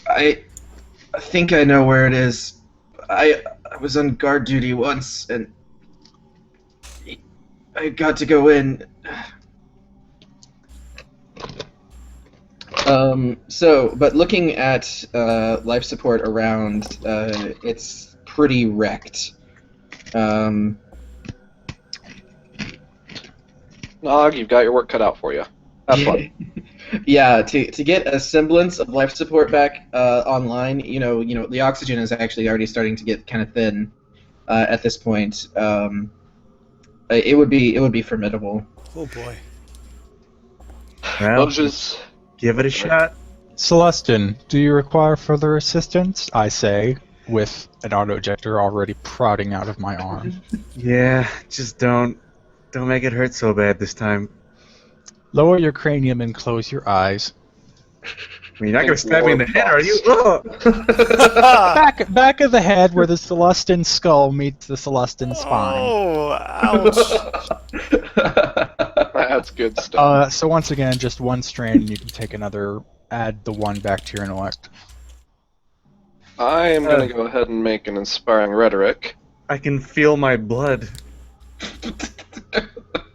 I think I know where it is. I was on guard duty once, and I got to go in. But looking at life support around, it's pretty wrecked. Nog, you've got your work cut out for you. Have fun. Yeah, to get a semblance of life support back online, you know, the oxygen is actually already starting to get kind of thin at this point. It would be formidable. Oh boy. Well, Moses, give it a shot. Celestin, do you require further assistance? I say, with an auto-ejector already prodding out of my arm. Yeah, just don't make it hurt so bad this time. Lower your cranium and close your eyes. I mean, you're not gonna stab me in the head, are you? Ugh. Back of the head where the Celestin skull meets the Celestin spine. Oh, ouch. that's good stuff. So once again, just 1 strain, and you can take add the 1 back to your intellect. I am going to go ahead and make an inspiring rhetoric. I can feel my blood.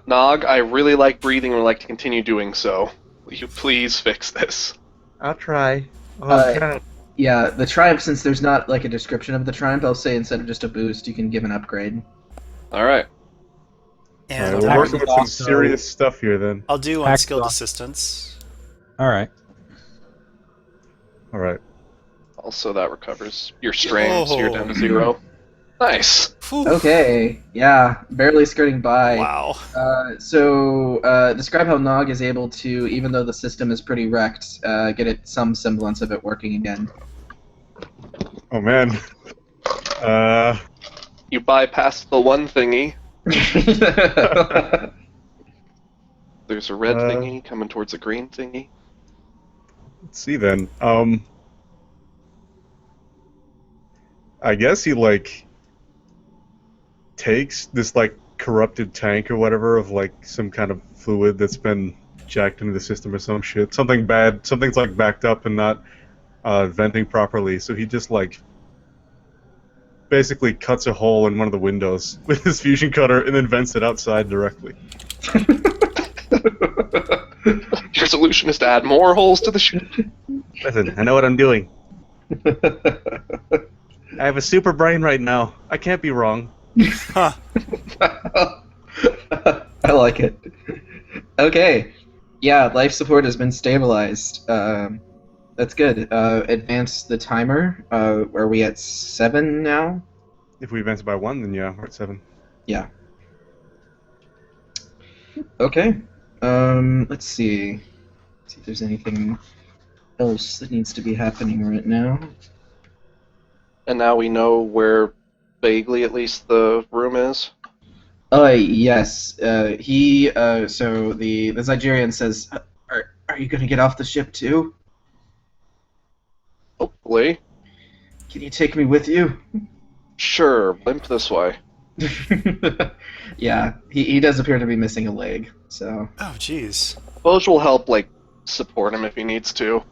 Nog, I really like breathing and would like to continue doing so. Will you please fix this? I'll try. Oh, God. Yeah, the triumph, since there's not like a description of the triumph, I'll say instead of just a boost, you can give an upgrade. Alright. And We're Attack working with some also- serious stuff here then. I'll do Attack unskilled also- assistance. Alright. Alright. Also, that recovers your strain, so you're down to 0. Nice. Whew. Okay, yeah, barely skirting by. Wow. So describe how Nog is able to, even though the system is pretty wrecked, get it some semblance of it working again. Oh man. You bypassed the one thingy. There's a red thingy coming towards a green thingy. Let's see then. I guess he like takes this like corrupted tank or whatever of like some kind of fluid that's been jacked into the system or some shit. Something bad. Something's like backed up and not venting properly. So he just like basically cuts a hole in one of the windows with his fusion cutter and then vents it outside directly. Your solution is to add more holes to the ship. Listen, I know what I'm doing. I have a super brain right now. I can't be wrong. Huh. I like it. Okay. Yeah, life support has been stabilized. That's good. Advance the timer. Are we at 7 now? If we advance it by 1, then yeah, we're at 7. Yeah. Okay. Let's see. Let's see if there's anything else that needs to be happening right now. And now we know where, vaguely at least, the room is. Yes. So the Zygerrian says, "Are you gonna get off the ship too? Hopefully. Can you take me with you?" Sure, limp this way. Yeah, he does appear to be missing a leg. So Oh, jeez. Boj will help, like, support him if he needs to.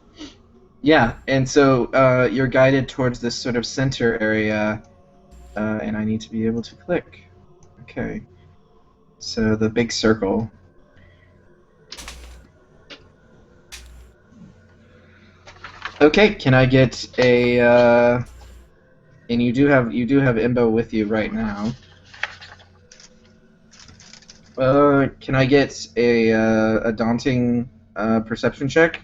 yeah, and so you're guided towards this sort of center area, and I need to be able to click. Okay. So the big circle. Okay, can I get a? And you do have Imbo with you right now. Can I get a daunting perception check?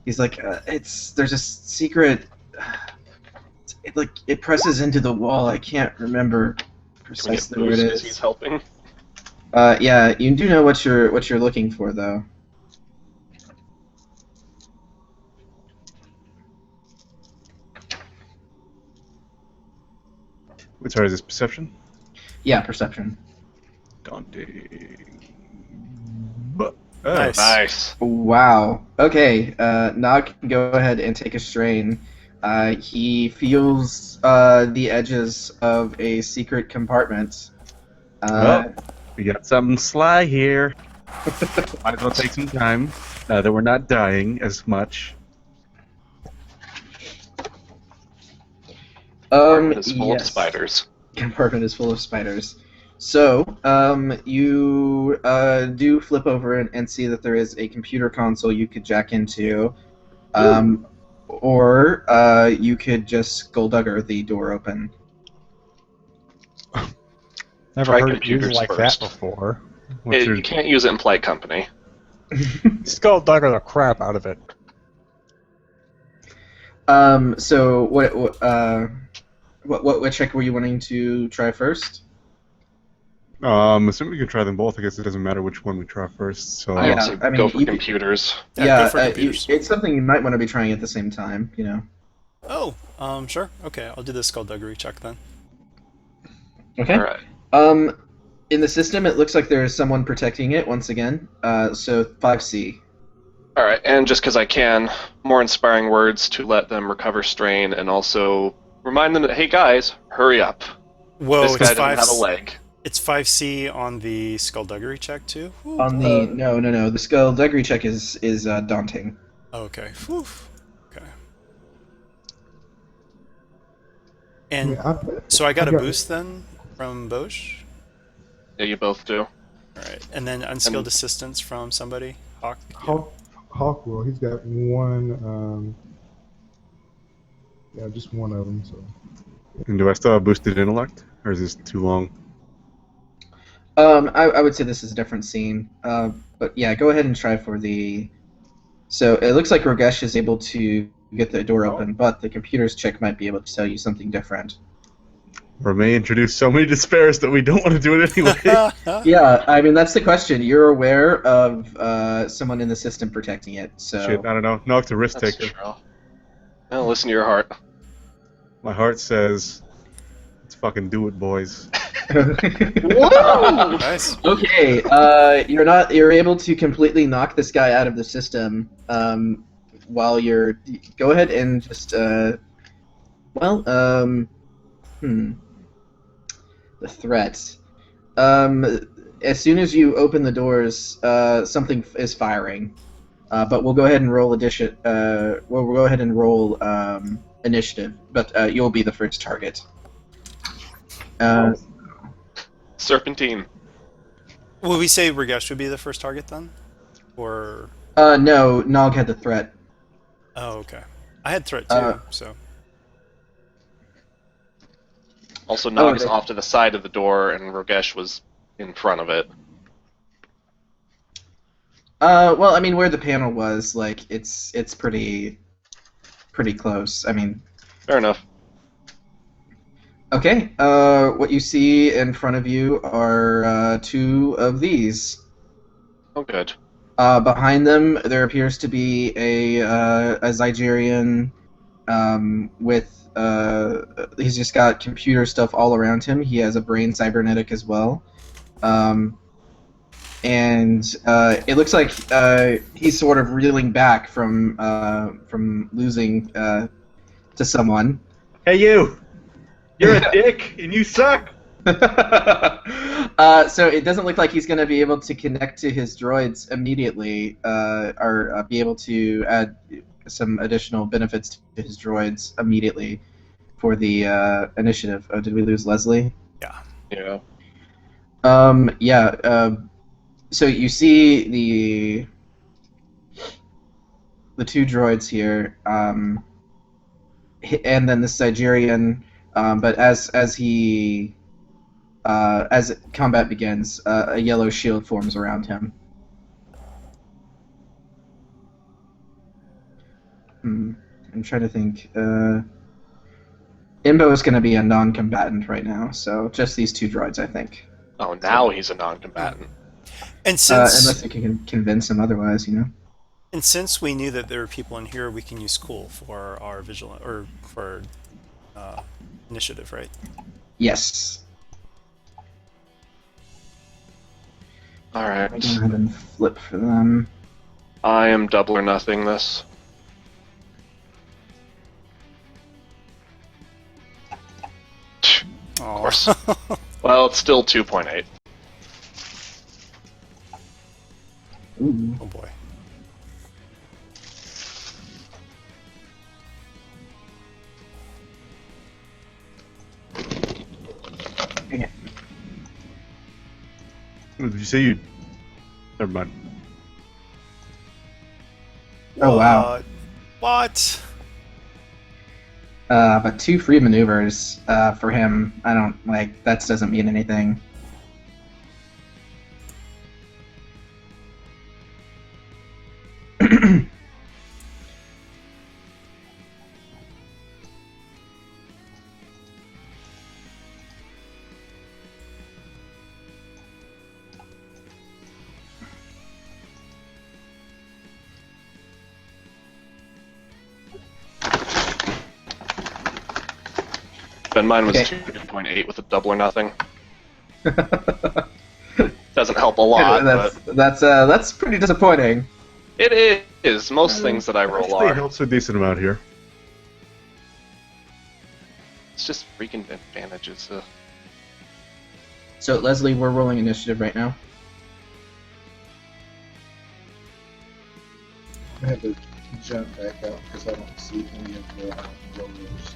He's like, there's a secret. It presses into the wall. I can't remember Can we get precisely where it boost 'cause is. he's helping? Yeah, you do know what you're looking for though. Wait, sorry, is this perception? Yeah, perception. Daunting. Nice. Nice. Wow. Okay. Nog can go ahead and take a strain. He feels the edges of a secret compartment. We got something sly here. Might as well take some time. That we're not dying as much. It's full of yes. spiders. Compartment is full of spiders. So, you do flip over and see that there is a computer console you could jack into, or you could just skulldugger the door open. Never Try heard it computers used like first. that before. You can't use it in polite company. Skulldugger the crap out of it. So what check were you wanting to try first? Assuming we can try them both, I guess it doesn't matter which one we try first. So I Yeah, also I mean, go for you could- computers. Yeah, go for computers. It's something you might want to be trying at the same time, you know. Oh, sure. Okay, I'll do the skullduggery check then. Okay. All right. In the system, it looks like there is someone protecting it once again. So 5C. All right, and just because I can, more inspiring words to let them recover strain, and also remind them that, hey guys, hurry up. Whoa, This guy it's doesn't 5. have a leg. It's 5C on the skullduggery check too. Whew. On the no, the skullduggery check is daunting. Okay. Whew. Okay. And Yeah, so I got I a got- boost then from Bosch. Yeah, you both do. All right, and then unskilled assistance from somebody. Hawk. Yeah. Hawk will. He's got one. Yeah, just one of them. So And do I still have boosted intellect, or is this too long? I would say this is a different scene. But yeah, go ahead and try for the. So it looks like Rogesh is able to get the door open, but the computer's check might be able to tell you something different. Or may introduce so many despairs that we don't want to do it anyway. Yeah, I mean that's the question. You're aware of someone in the system protecting it, so Shit, I don't know. Knock to risk That's taker. true. Now listen to your heart. My heart says, let's fucking do it, boys. Whoa! Nice. Okay, you're able to completely knock this guy out of the system. While you're, go ahead and just well, the threat. As soon as you open the doors, something is firing. But we'll go ahead and roll we'll go ahead and roll initiative. But you'll be the first target. Serpentine. Will we say Ragesh would be the first target then? Or No, Nog had the threat. oh, okay. I had threat too, so Also, Nog is okay. off to the side of the door, and Rogesh was in front of it. Well, I mean, where the panel was, like, it's pretty close. I mean, Fair enough. okay. What you see in front of you are two of these. Oh, good. Behind them, there appears to be a Zygerrian with he's just got computer stuff all around him. He has a brain cybernetic as well. And it looks like he's sort of reeling back from losing to someone. Hey, you! You're a dick, and you suck! So it doesn't look like he's going to be able to connect to his droids immediately, or be able to add some additional benefits to his droids immediately for the initiative. Oh, did we lose Leslie? yeah. Yeah. Yeah. So you see the two droids here, and then the Zygerrian. But as combat begins, a yellow shield forms around him. I'm trying to think. Imbo is going to be a non-combatant right now, so just these two droids, I think. Oh, now he's a non-combatant. And since Unless you can convince him otherwise, you know. and since we knew that there were people in here, we can use cool for our vigilant or for initiative, right? Yes. All right. I'll go ahead and flip for them. I am double or nothing this. Of course. Well, it's still 2.8. Ooh. Oh boy. Dang it. Did you say you? Never mind. Oh wow. What? But two free maneuvers for him. I don't like that. Doesn't mean anything. Ben, mine was Okay. 2.8 with a double or nothing. Doesn't help a lot, but That's pretty disappointing. it is. Most things that I roll Actually, it are. helps a decent amount here. It's just freaking advantages. So Leslie, we're rolling initiative right now. I had to jump back out because I don't see any of the rollers.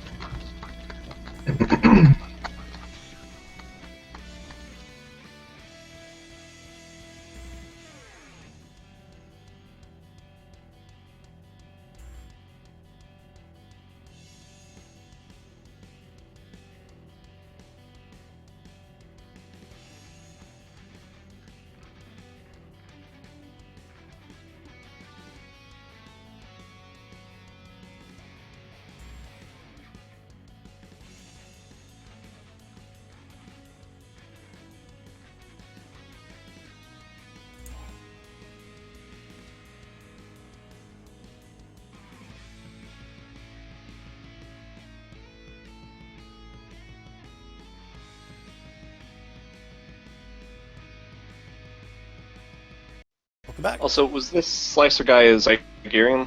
back. Also, was this slicer guy a Zygerrian?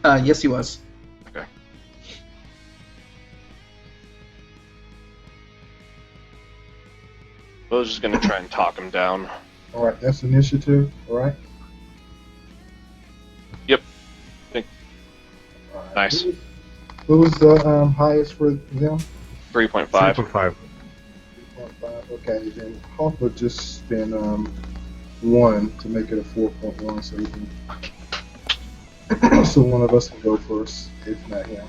Yes, he was. Okay. I was just gonna try and talk him down. All right, that's initiative. All right. Yep. All right. Nice. What was the highest for them? 3.5. 3.5. 3.5. Okay, then Hawk would just spend 1 to make it a 4.1, so he can. So one of us can go first, if not him.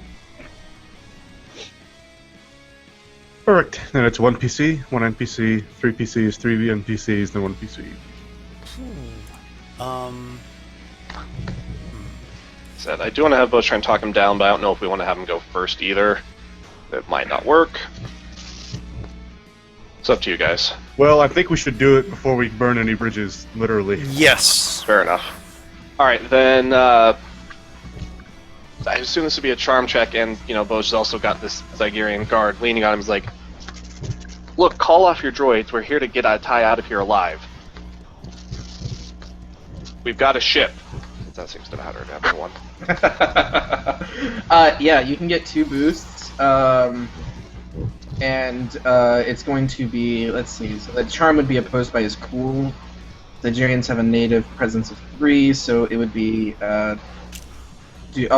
Perfect. Then it's 1 PC, 1 NPC, 3 PCs, 3 NPCs, then 1 PC. Said I do want to have Bosch try and talk him down, but I don't know if we want to have him go first either. It might not work. It's up to you guys. Well, I think we should do it before we burn any bridges, literally. Yes. Fair enough. Alright, then, I assume this would be a charm check, and, Bosch has also got this Zygerrian guard leaning on him. He's like, look, call off your droids. We're here to get Atai out of here alive. We've got a ship. That seems to matter to everyone. Yeah, you can get 2 boosts, and it's going to be, let's see, so the charm would be opposed by his cool. The Zygerrians have a native presence of 3, so it would be, I'll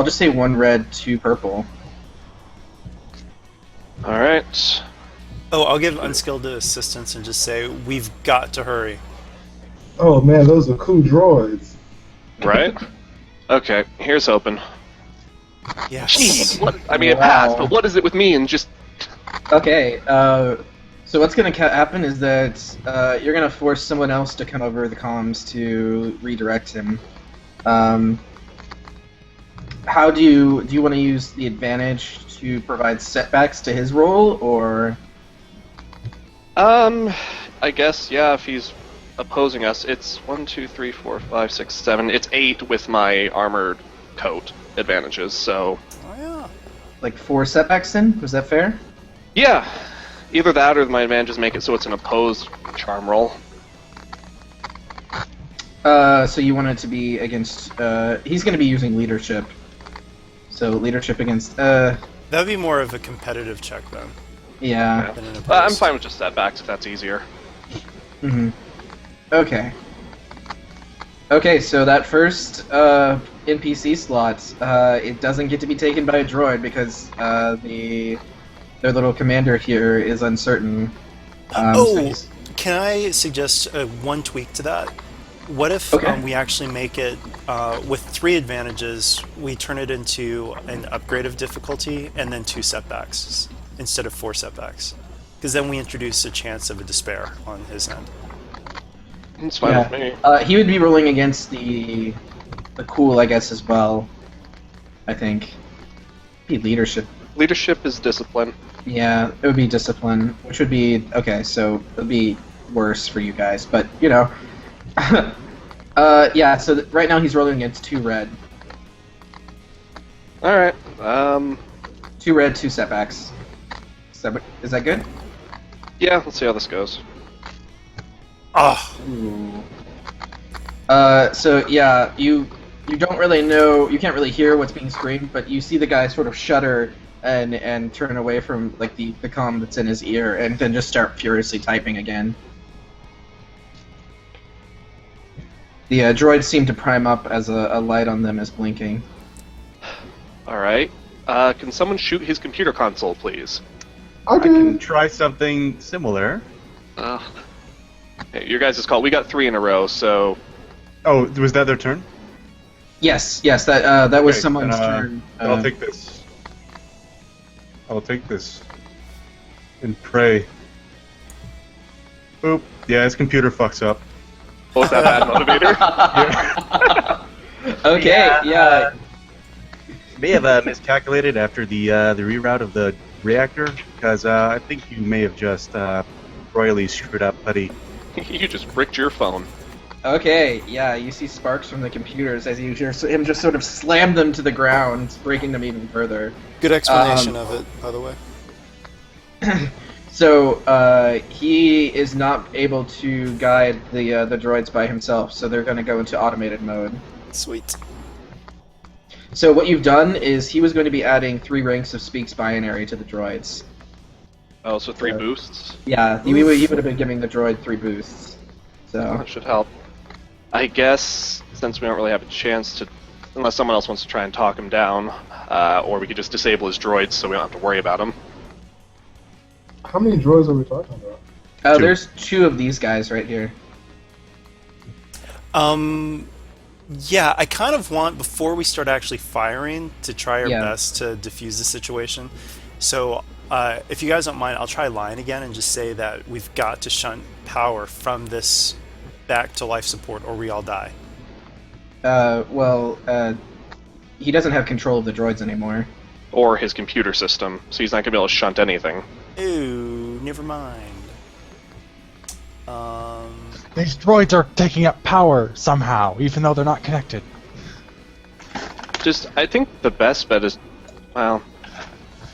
just say 1 red, 2 purple. Alright. Oh, I'll give unskilled assistance and just say we've got to hurry. Oh man, those are cool droids. Right? Okay, here's hoping. Yes. Jeez, what? I mean, it passed, but what is it with me and just... Okay, so what's going to happen is that you're going to force someone else to come over the comms to redirect him. How do you want to use the advantage to provide setbacks to his roll, or? I guess, yeah, if he's opposing us, it's 1, 2, 3, 4, 5, 6, 7. It's 8 with my armored coat advantages, so... Oh, yeah. Like 4 setbacks then? Was that fair? Yeah, either that or my advantages make it so it's an opposed charm roll. So you want it to be against, he's going to be using leadership. So leadership against, That would be more of a competitive check then. yeah. Than an I'm opposed. fine with just setbacks if that's easier. Mm-hmm. Okay. Okay, so that first NPC slot, it doesn't get to be taken by a droid because their little commander here is uncertain. So Can I suggest one tweak to that? What if we actually make it, with 3 advantages, we turn it into an upgrade of difficulty and then 2 setbacks instead of 4 setbacks? Because then we introduce a chance of a despair on his end. It's fine with me. He would be rolling against the cool, I guess, as well. I think. Be leadership. Leadership is discipline. Yeah, it would be discipline, which would be okay. So it would be worse for you guys, but yeah. So right now he's rolling against 2 red. All right. 2 red, 2 setbacks. Is that good? Yeah. Let's see how this goes. Oh, Ooh. So yeah, you don't really know, you can't really hear what's being screamed, but you see the guy sort of shudder and turn away from like the comm that's in his ear, and then just start furiously typing again. The droids seem to prime up as a light on them is blinking. All right. Can someone shoot his computer console, please? I can try something similar. Hey, your guys' call. We got 3 in a row, so... Oh, was that their turn? Yes, that was Okay, someone's then, turn. I'll take this. I'll take this. And pray. Oop. Yeah, his computer fucks up. Was that bad motivator? Okay, yeah. May have miscalculated after the reroute of the reactor, because I think you may have just royally screwed up, buddy. You just bricked your phone. Okay, yeah, you see sparks from the computers as you hear him just sort of slam them to the ground, breaking them even further. good explanation of it, by the way. So he is not able to guide the droids by himself, so they're going to go into automated mode. Sweet. So what you've done is he was going to be adding 3 ranks of Speaks Binary to the droids. Oh, so 3 boosts? Yeah, he would have been giving the droid 3 boosts. So That should help. I guess, since we don't really have a chance to... Unless someone else wants to try and talk him down, or we could just disable his droids so we don't have to worry about him. How many droids are we talking about? Two. there's 2 of these guys right here. Yeah, I kind of want, before we start actually firing, to try our Yeah. best to defuse the situation. So, if you guys don't mind, I'll try lying again and just say that we've got to shunt power from this back to life support, or we all die. He doesn't have control of the droids anymore. Or his computer system, so he's not going to be able to shunt anything. Ooh, never mind. These droids are taking up power somehow, even though they're not connected. I think the best bet is, well,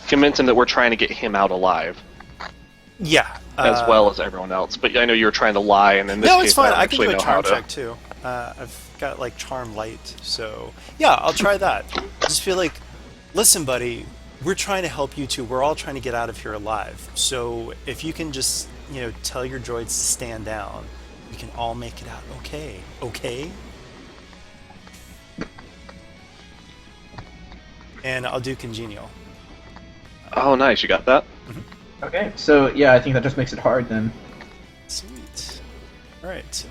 convince him that we're trying to get him out alive, Yeah. as well as everyone else. But I know you're trying to lie, and in this No, case, it's fine. I don't I can actually do a know how charm to. check too. I've got like charm light, so yeah, I'll try that. Just feel like, listen, buddy, we're trying to help you too. We're all trying to get out of here alive. So if you can just, tell your droids to stand down, we can all make it out okay. Okay? And I'll do congenial. Oh, nice, you got that? Okay. So yeah, I think that just makes it hard then. Sweet. All right.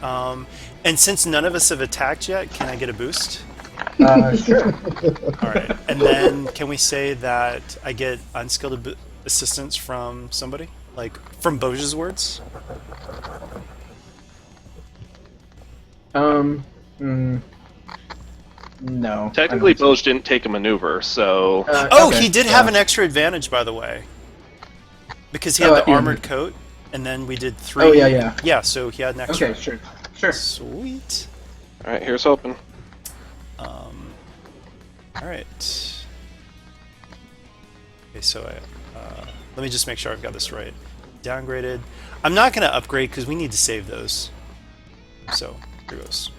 And since none of us have attacked yet, can I get a boost? Sure. All right. And then can we say that I get unskilled assistance from somebody? Like, from Boja's words? No. Technically, I don't Boj didn't take a maneuver, so... Oh, okay, he did yeah. have an extra advantage, by the way. Because he had at the the armored end. coat, and then we did 3... Oh, yeah. Yeah, so he had an extra. Okay, sure. Sure. Sweet. Alright, here's hoping. Alright. Okay, so let me just make sure I've got this right. Downgraded. I'm not going to upgrade because we need to save those. So, here goes.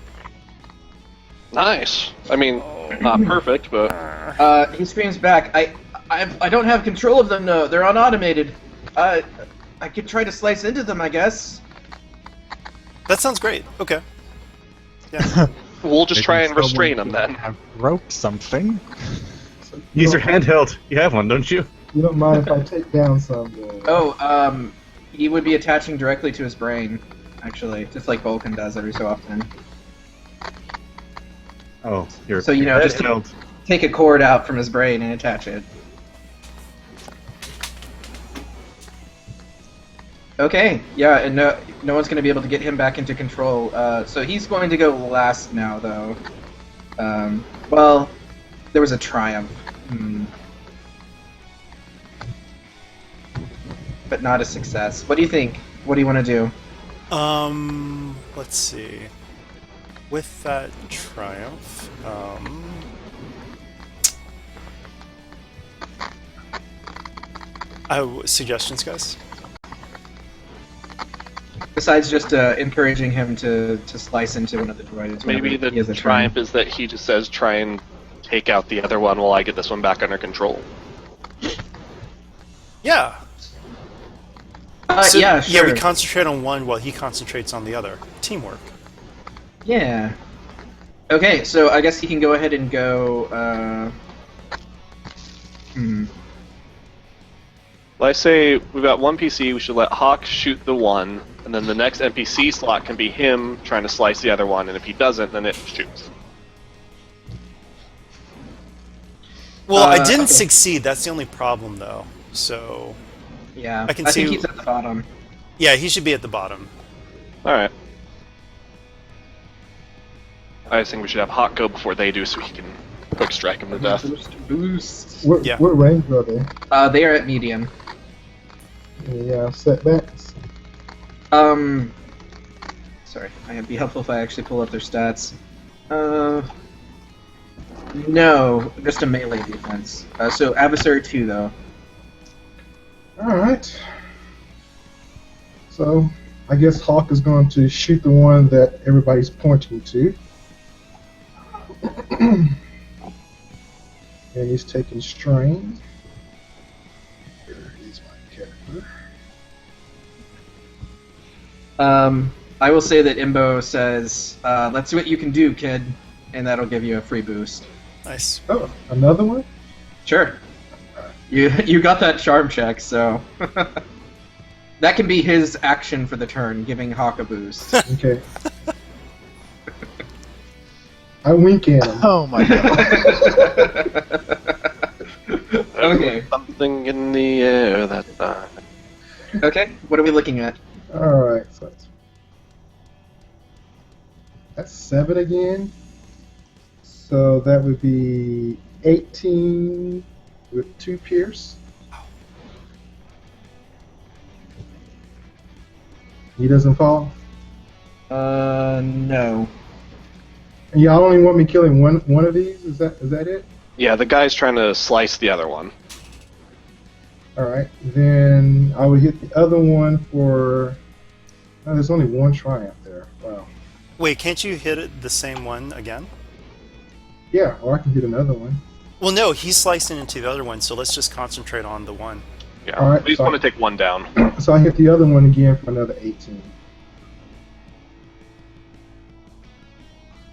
Nice! I mean, not perfect, but... He screams back. I don't have control of them though. They're unautomated. I could try to slice into them, I guess. That sounds great. Okay. Yeah. We'll just They try can and restrain still him then. have rope something. Use your handheld. You have one, don't you? You don't mind if I take down some? Oh, he would be attaching directly to his brain, actually, just like Vulcan does every so often. Oh, here. So, just handheld. take a cord out from his brain and attach it. Okay, yeah, and no one's going to be able to get him back into control. So he's going to go last now, though. Well, there was a triumph. But not a success. What do you think? What do you want to do? Let's see. With that triumph, suggestions, guys? Besides just encouraging him to slice into one of the droids. Maybe whenever he has the a turn. triumph is that he just says, try and take out the other one while I get this one back under control. Yeah. Yeah, sure. Yeah, we concentrate on one while he concentrates on the other. Teamwork. Yeah. Okay, so I guess he can go ahead and go. Well, I say we've got one PC, we should let Hawk shoot the one, and then the next NPC slot can be him trying to slice the other one, and if he doesn't, then it shoots. Well, I didn't okay. succeed. That's the only problem, though. So, Yeah, I can think see- he's at the bottom. yeah, he should be at the bottom. Alright. I just think we should have Hawk go before they do so he can quick strike him to death. Boost. What, Yeah. what range are they? They are at medium. Yeah, setbacks. Sorry, it'd be helpful if I actually pull up their stats. No, just a melee defense. So adversary 2 though. All right. So I guess Hawk is going to shoot the one that everybody's pointing to. And he's taking strain. Where is my character? I will say that Imbo says, "Let's see what you can do, kid," and that'll give you a free boost. Nice. Oh, another one? Sure. You got that charm check, so that can be his action for the turn, giving Hawk a boost. Okay. I wink at him. Oh my god. Okay. Something in the air that time. Okay. What are we looking at? Alright, so that's 7 again. So that would be 18 with 2 pierce. He doesn't fall? No. And y'all only want me killing one of these? Is that it? Yeah, the guy's trying to slice the other one. Alright, then I would hit the other one for... Oh, there's only one triumph there. Wow. Wait, can't you hit it the same one again? Yeah, or I can hit another one. Well, no, he's slicing into the other one, so let's just concentrate on the one. Yeah, Alright, we just so- want to take one down. So I hit the other one again for another 18.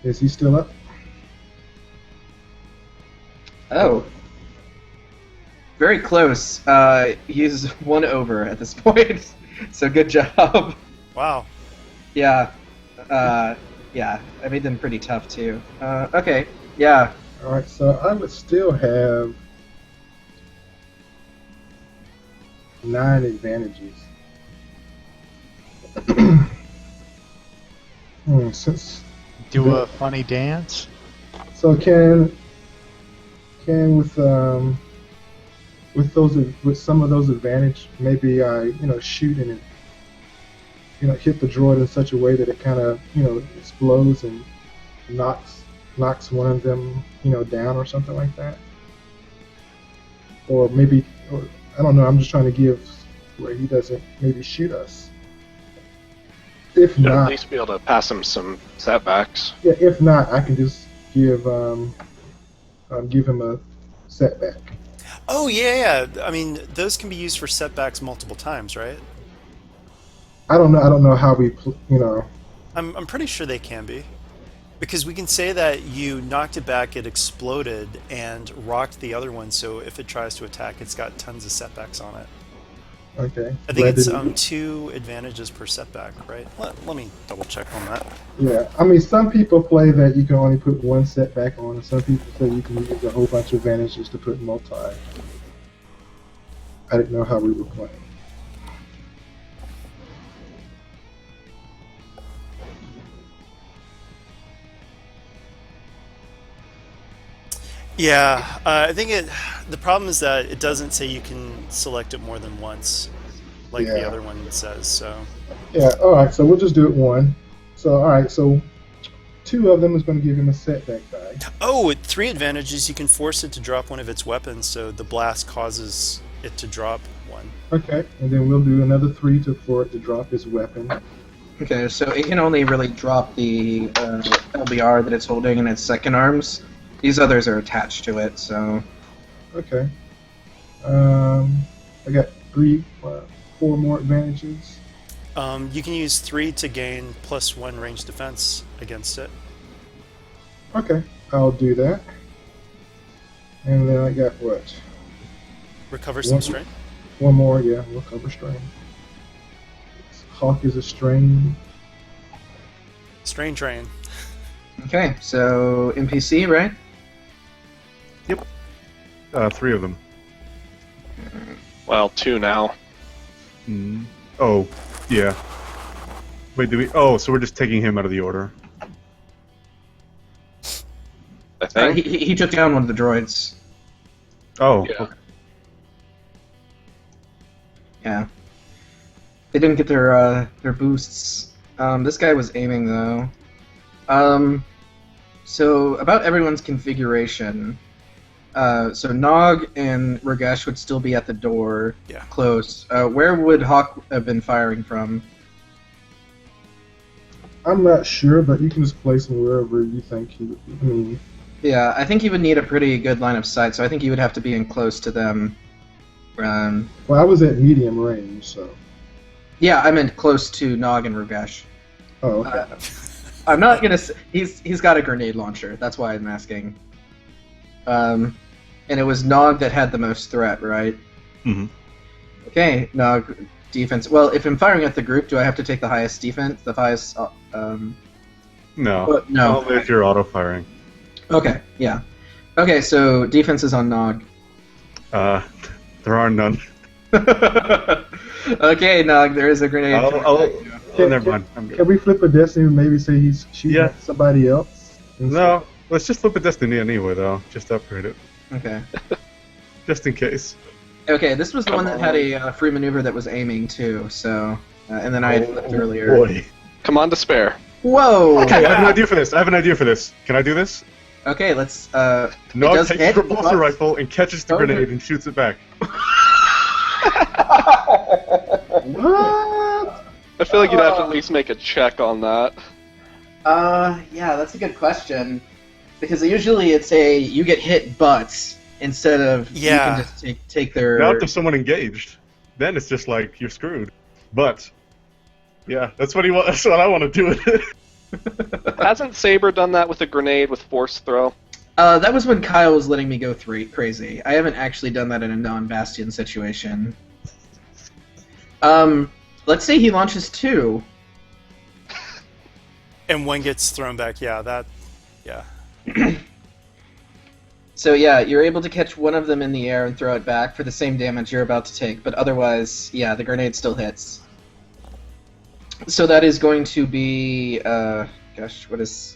Is he still up? Oh. Very close. He's 1 over at this point. So good job. Wow. Yeah. Yeah. I made them pretty tough too. Okay. Yeah. Alright, so I would still have 9 advantages. Since Do a funny dance. so can with some of those advantage, maybe I shoot and it hit the droid in such a way that it kind of explodes and knocks one of them down or something like that, or maybe I don't know. I'm just trying to give where he doesn't maybe shoot us. If Should at not, least be able to pass him some setbacks. yeah. If not, I can just give him a setback. Oh, yeah. I mean, those can be used for setbacks multiple times, right? I don't know how we I'm pretty sure they can be. Because we can say that you knocked it back, it exploded, and rocked the other one, so if it tries to attack, it's got tons of setbacks on it. Okay. I think Glad it's to- 2 advantages per setback, right? Let me double check on that. Yeah, I mean, some people play that you can only put 1 setback on, and some people say you can use a whole bunch of advantages to put multi. I didn't know how we were playing. Yeah, I think the problem is that it doesn't say you can select it more than once, like the Yeah. other one says, so... Yeah, alright, so we'll just do it 1. So, alright, so 2 of them is going to give him a setback die. Oh, with 3 advantages, you can force it to drop one of its weapons, so the blast causes it to drop 1. Okay, and then we'll do another 3 for it to drop his weapon. Okay. So it can only really drop the LBR that it's holding in its second arms. These others are attached to it. So. Okay. I got 4 more advantages. You can use 3 to gain +1 range defense against it. Okay, I'll do that. And then I got what? Recover some One- strength. 1 more, yeah, we'll cover strain. Hawk is a strain. Strain train. Okay. So NPC, right? 3 of them. Well, 2 now. Oh, yeah. Wait, do we? Oh, so we're just taking him out of the order. I think. He took down one of the droids. Oh, Yeah. okay. Yeah. They didn't get their boosts. This guy was aiming though. So about everyone's configuration. So Nog and Ragesh would still be at the door, Yeah. close. Where would Hawk have been firing from? I'm not sure, but you can just place him wherever you think he would. I mean, Yeah, I think he would need a pretty good line of sight, so I think he would have to be in close to them. well, I was at medium range, so. Yeah, I meant close to Nog and Ragesh. Oh, okay. I'm not gonna. He's got a grenade launcher. That's why I'm asking. And it was Nog that had the most threat, right? Mm-hmm. Okay, Nog defense. Well, if I'm firing at the group, do I have to take the highest defense? The highest? No. No. Only if you're auto firing. Okay, yeah. Okay, so defense is on Nog. There are none. Okay, Nog, there is a grenade. Never mind. I'm good. Can we flip a destiny and maybe say he's shooting Yeah. at somebody else? No, let's just flip a destiny anyway, though. Just upgrade it, Okay. just in case. Okay, this was the one that had a free maneuver that was aiming too. So, and then I had flipped earlier. Boy. Come on, despair. Whoa! Okay, I have an idea for this. Can I do this? Okay, let's. Nog does takes hit, the repulsor but- rifle and catches the Okay. grenade and shoots it back. What? I feel like you'd have to at least make a check on that. Yeah, that's a good question. Because usually it's you get hit, but instead of you Yeah. can just take their. Now if there's someone engaged, then it's just like you're screwed. But yeah, that's what I want to do with it. Hasn't Saber done that with a grenade with force throw? That was when Kyle was letting me go crazy. I haven't actually done that in a non-Bastion situation. Let's say he launches 2. And one gets thrown back. Yeah. So yeah, you're able to catch one of them in the air and throw it back for the same damage you're about to take, but otherwise, yeah, the grenade still hits. So that is going to be, what is...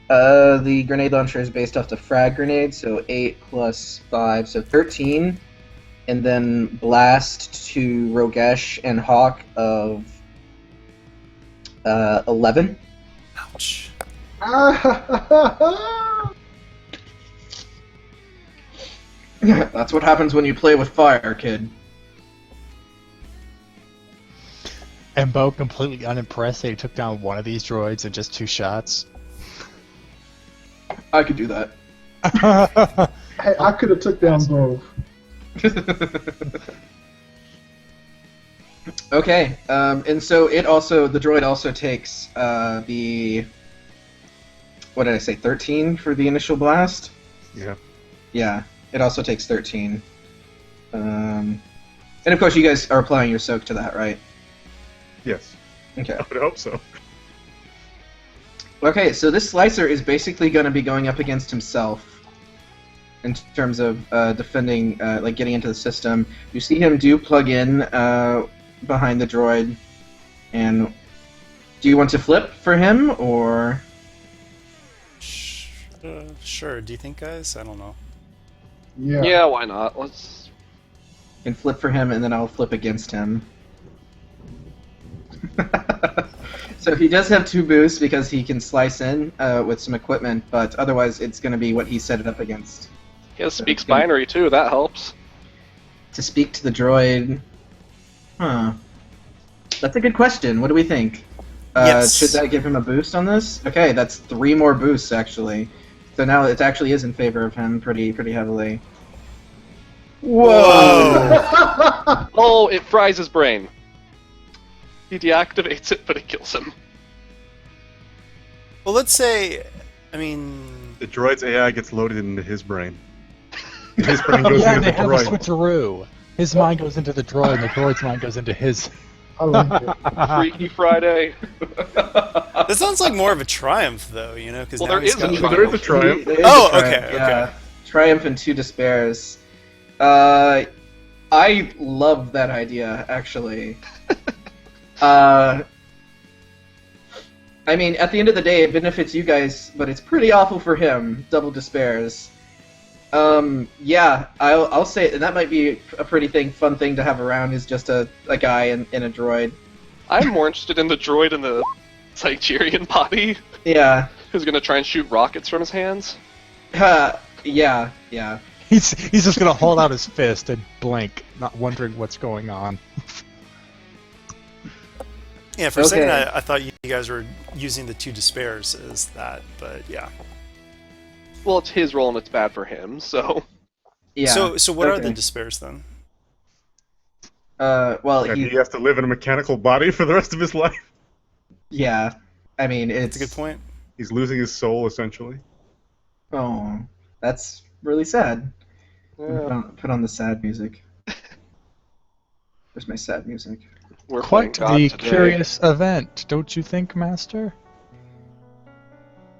the grenade launcher is based off the frag grenade, so 8 plus 5, so 13. And then blast to Rogesh and Hawk of 11. Ouch. That's what happens when you play with fire, kid. And Bo completely unimpressed that he took down one of these droids in just 2 shots. I could do that. Hey, I could have took down both. Okay, and so the droid also takes the, what did I say, 13 for the initial blast? Yeah. Yeah, it also takes 13. And of course you guys are applying your soak to that, right? Yes. Okay. I would hope so. Okay, so this slicer is basically going to be going up against himself in terms of defending, like getting into the system. You see him plug in behind the droid, and do you want to flip for him, or? Sure. Do you think, guys? I don't know. Yeah. Yeah, why not? Let's. You can flip for him, and then I'll flip against him. So he does have 2 boosts because he can slice in with some equipment, but otherwise it's going to be what he set it up against. He has speaks binary too. That helps. To speak to the droid. Huh. That's a good question. What do we think? Yes. Should that give him a boost on this? Okay, that's 3 more boosts actually. So now it actually is in favor of him pretty heavily. Whoa! Oh, it fries his brain. He deactivates it, but it kills him. Well, let's say, I mean, The droid's AI gets loaded into his brain. And his brain goes Yeah, into they the have a droid. switcheroo. His mind goes into the droid, and the droid's mind goes into his. I like it. Freaky Friday. that sounds like more of a triumph, though, you know? Because Well, now there he's is got a like- triumph. There is a triumph. There is Oh, a triumph, okay, yeah. okay. Triumph and 2 despairs. I love that idea, actually. I mean, at the end of the day, it benefits you guys, but it's pretty awful for him. Double despairs. Yeah, I'll say it, and that might be a pretty fun thing to have around, is just a guy in a droid. I'm more interested in the droid in the Zygerrian body, Yeah. who's gonna try and shoot rockets from his hands. Yeah. He's just gonna hold out his fist and blink, not wondering what's going on. Yeah, for a second Okay. I thought you guys were using the 2 despairs as that, but yeah. Well, it's his role and it's bad for him, so... Yeah. So what are the okay. despairs then? Well, And he, he has to live in a mechanical body for the rest of his life. yeah. I mean, it's That's a good point. He's losing his soul, essentially. Oh, that's really sad. Yeah, Put on the sad music. Where's my sad music? we're Quite playing God the today. curious event, don't you think, Master?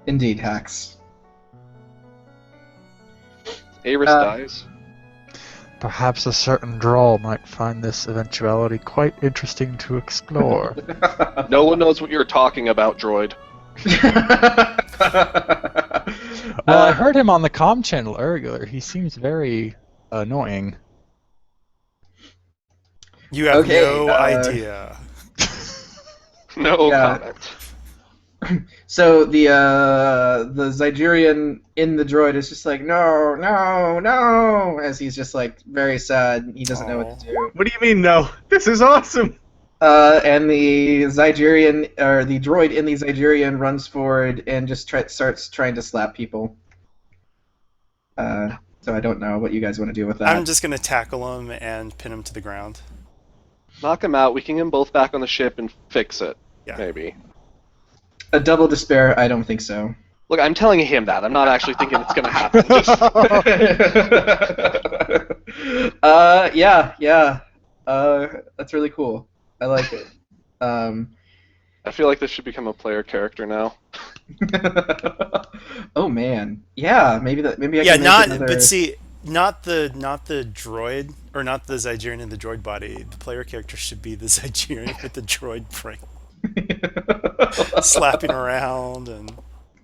Indeed, Hacks. Aris Uh, dies. Perhaps a certain droll might find this eventuality quite interesting to explore. No one knows what you're talking about, droid. Well, I heard him on the comm channel earlier. He seems very annoying. You have Okay, no idea. No Yeah. comment. So the Zygerrian in the droid is just like, no, no, no, as he's just like very sad. He doesn't know what to do. What do you mean, no? This is awesome! And the Zygerrian, or the droid in the Zygerrian, runs forward and just starts trying to slap people. So I don't know what you guys want to do with that. I'm just gonna tackle him and pin him to the ground. Knock him out, we can get them both back on the ship and fix it. Yeah. Maybe. A double despair? I don't think so. Look, I'm telling him that. I'm not actually thinking it's gonna happen. Just... Yeah. That's really cool. I like it. I feel like this should become a player character now. Oh man, yeah. Maybe I Yeah, can make not another... but see, not the droid or not the Zygerrian in the droid body. The player character should be the Zygerrian with the droid brain, slapping around and.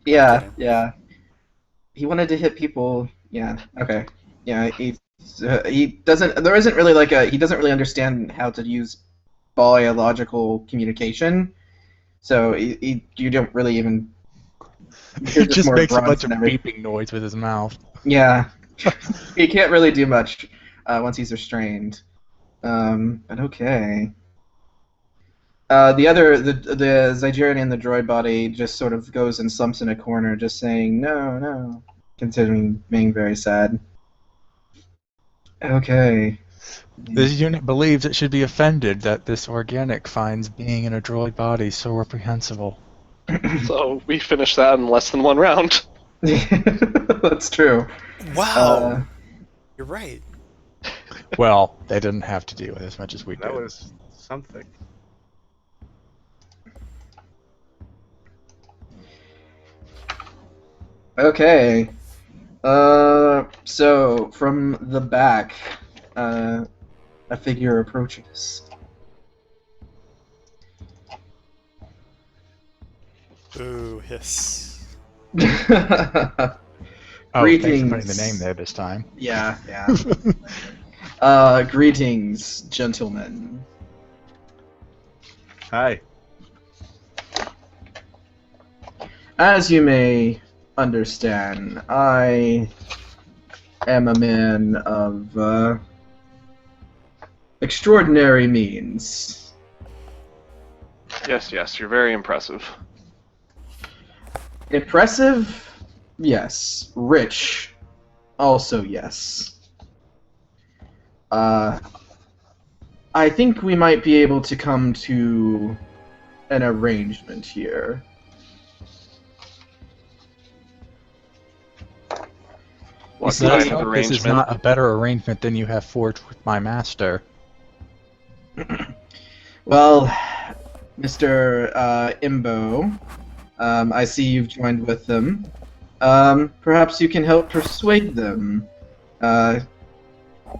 Yeah. He wanted to hit people. Yeah. Okay. Yeah. He doesn't. There isn't really like a. He doesn't really understand how to use biological communication. So you don't really even. He just more makes a grunts bunch of and everything. beeping noise with his mouth. Yeah. He can't really do much once he's restrained. But okay. The Zygerrian in the droid body just sort of goes and slumps in a corner, just saying no, considering being very sad. Okay. This unit believes it should be offended that this organic finds being in a droid body so reprehensible. So we finished that in less than one round. That's true. Wow, you're right. Well, they didn't have to deal with as much as we did. That was something. Okay. So from the back, a figure approaches. Ooh, hiss. Oh, thanks for Greetings. putting the name there this time. Yeah. Greetings, gentlemen. Hi. As you may understand, I am a man of extraordinary means. Yes, you're very impressive. Impressive? Yes. Rich? Also yes. I think we might be able to come to an arrangement here. What see, kind I of hope this is arrangement? not a better arrangement than you have forged with my master. Well, Mr. Imbo, I see you've joined with them. Perhaps you can help persuade them.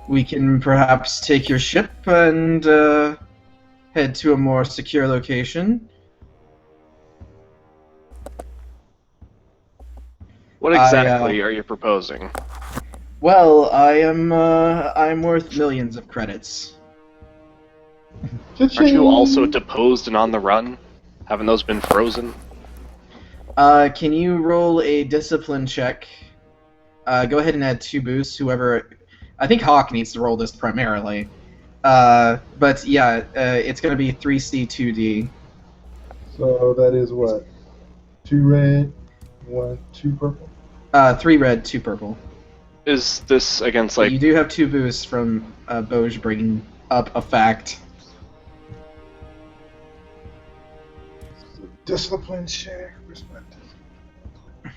We can perhaps take your ship and head to a more secure location. What exactly are you proposing? Well, I'm worth millions of credits. Aren't you also deposed and on the run? Haven't those been frozen? Can you roll a discipline check go ahead and add 2 boosts. Whoever, I think Hawk needs to roll this primarily. But yeah, it's going to be 3C 2D. So that is what? 2 red, 2 purple. 3 red, 2 purple. Is this against But like? you do have 2 boosts from Boj bringing up a fact. This is a discipline check. Where's my discipline?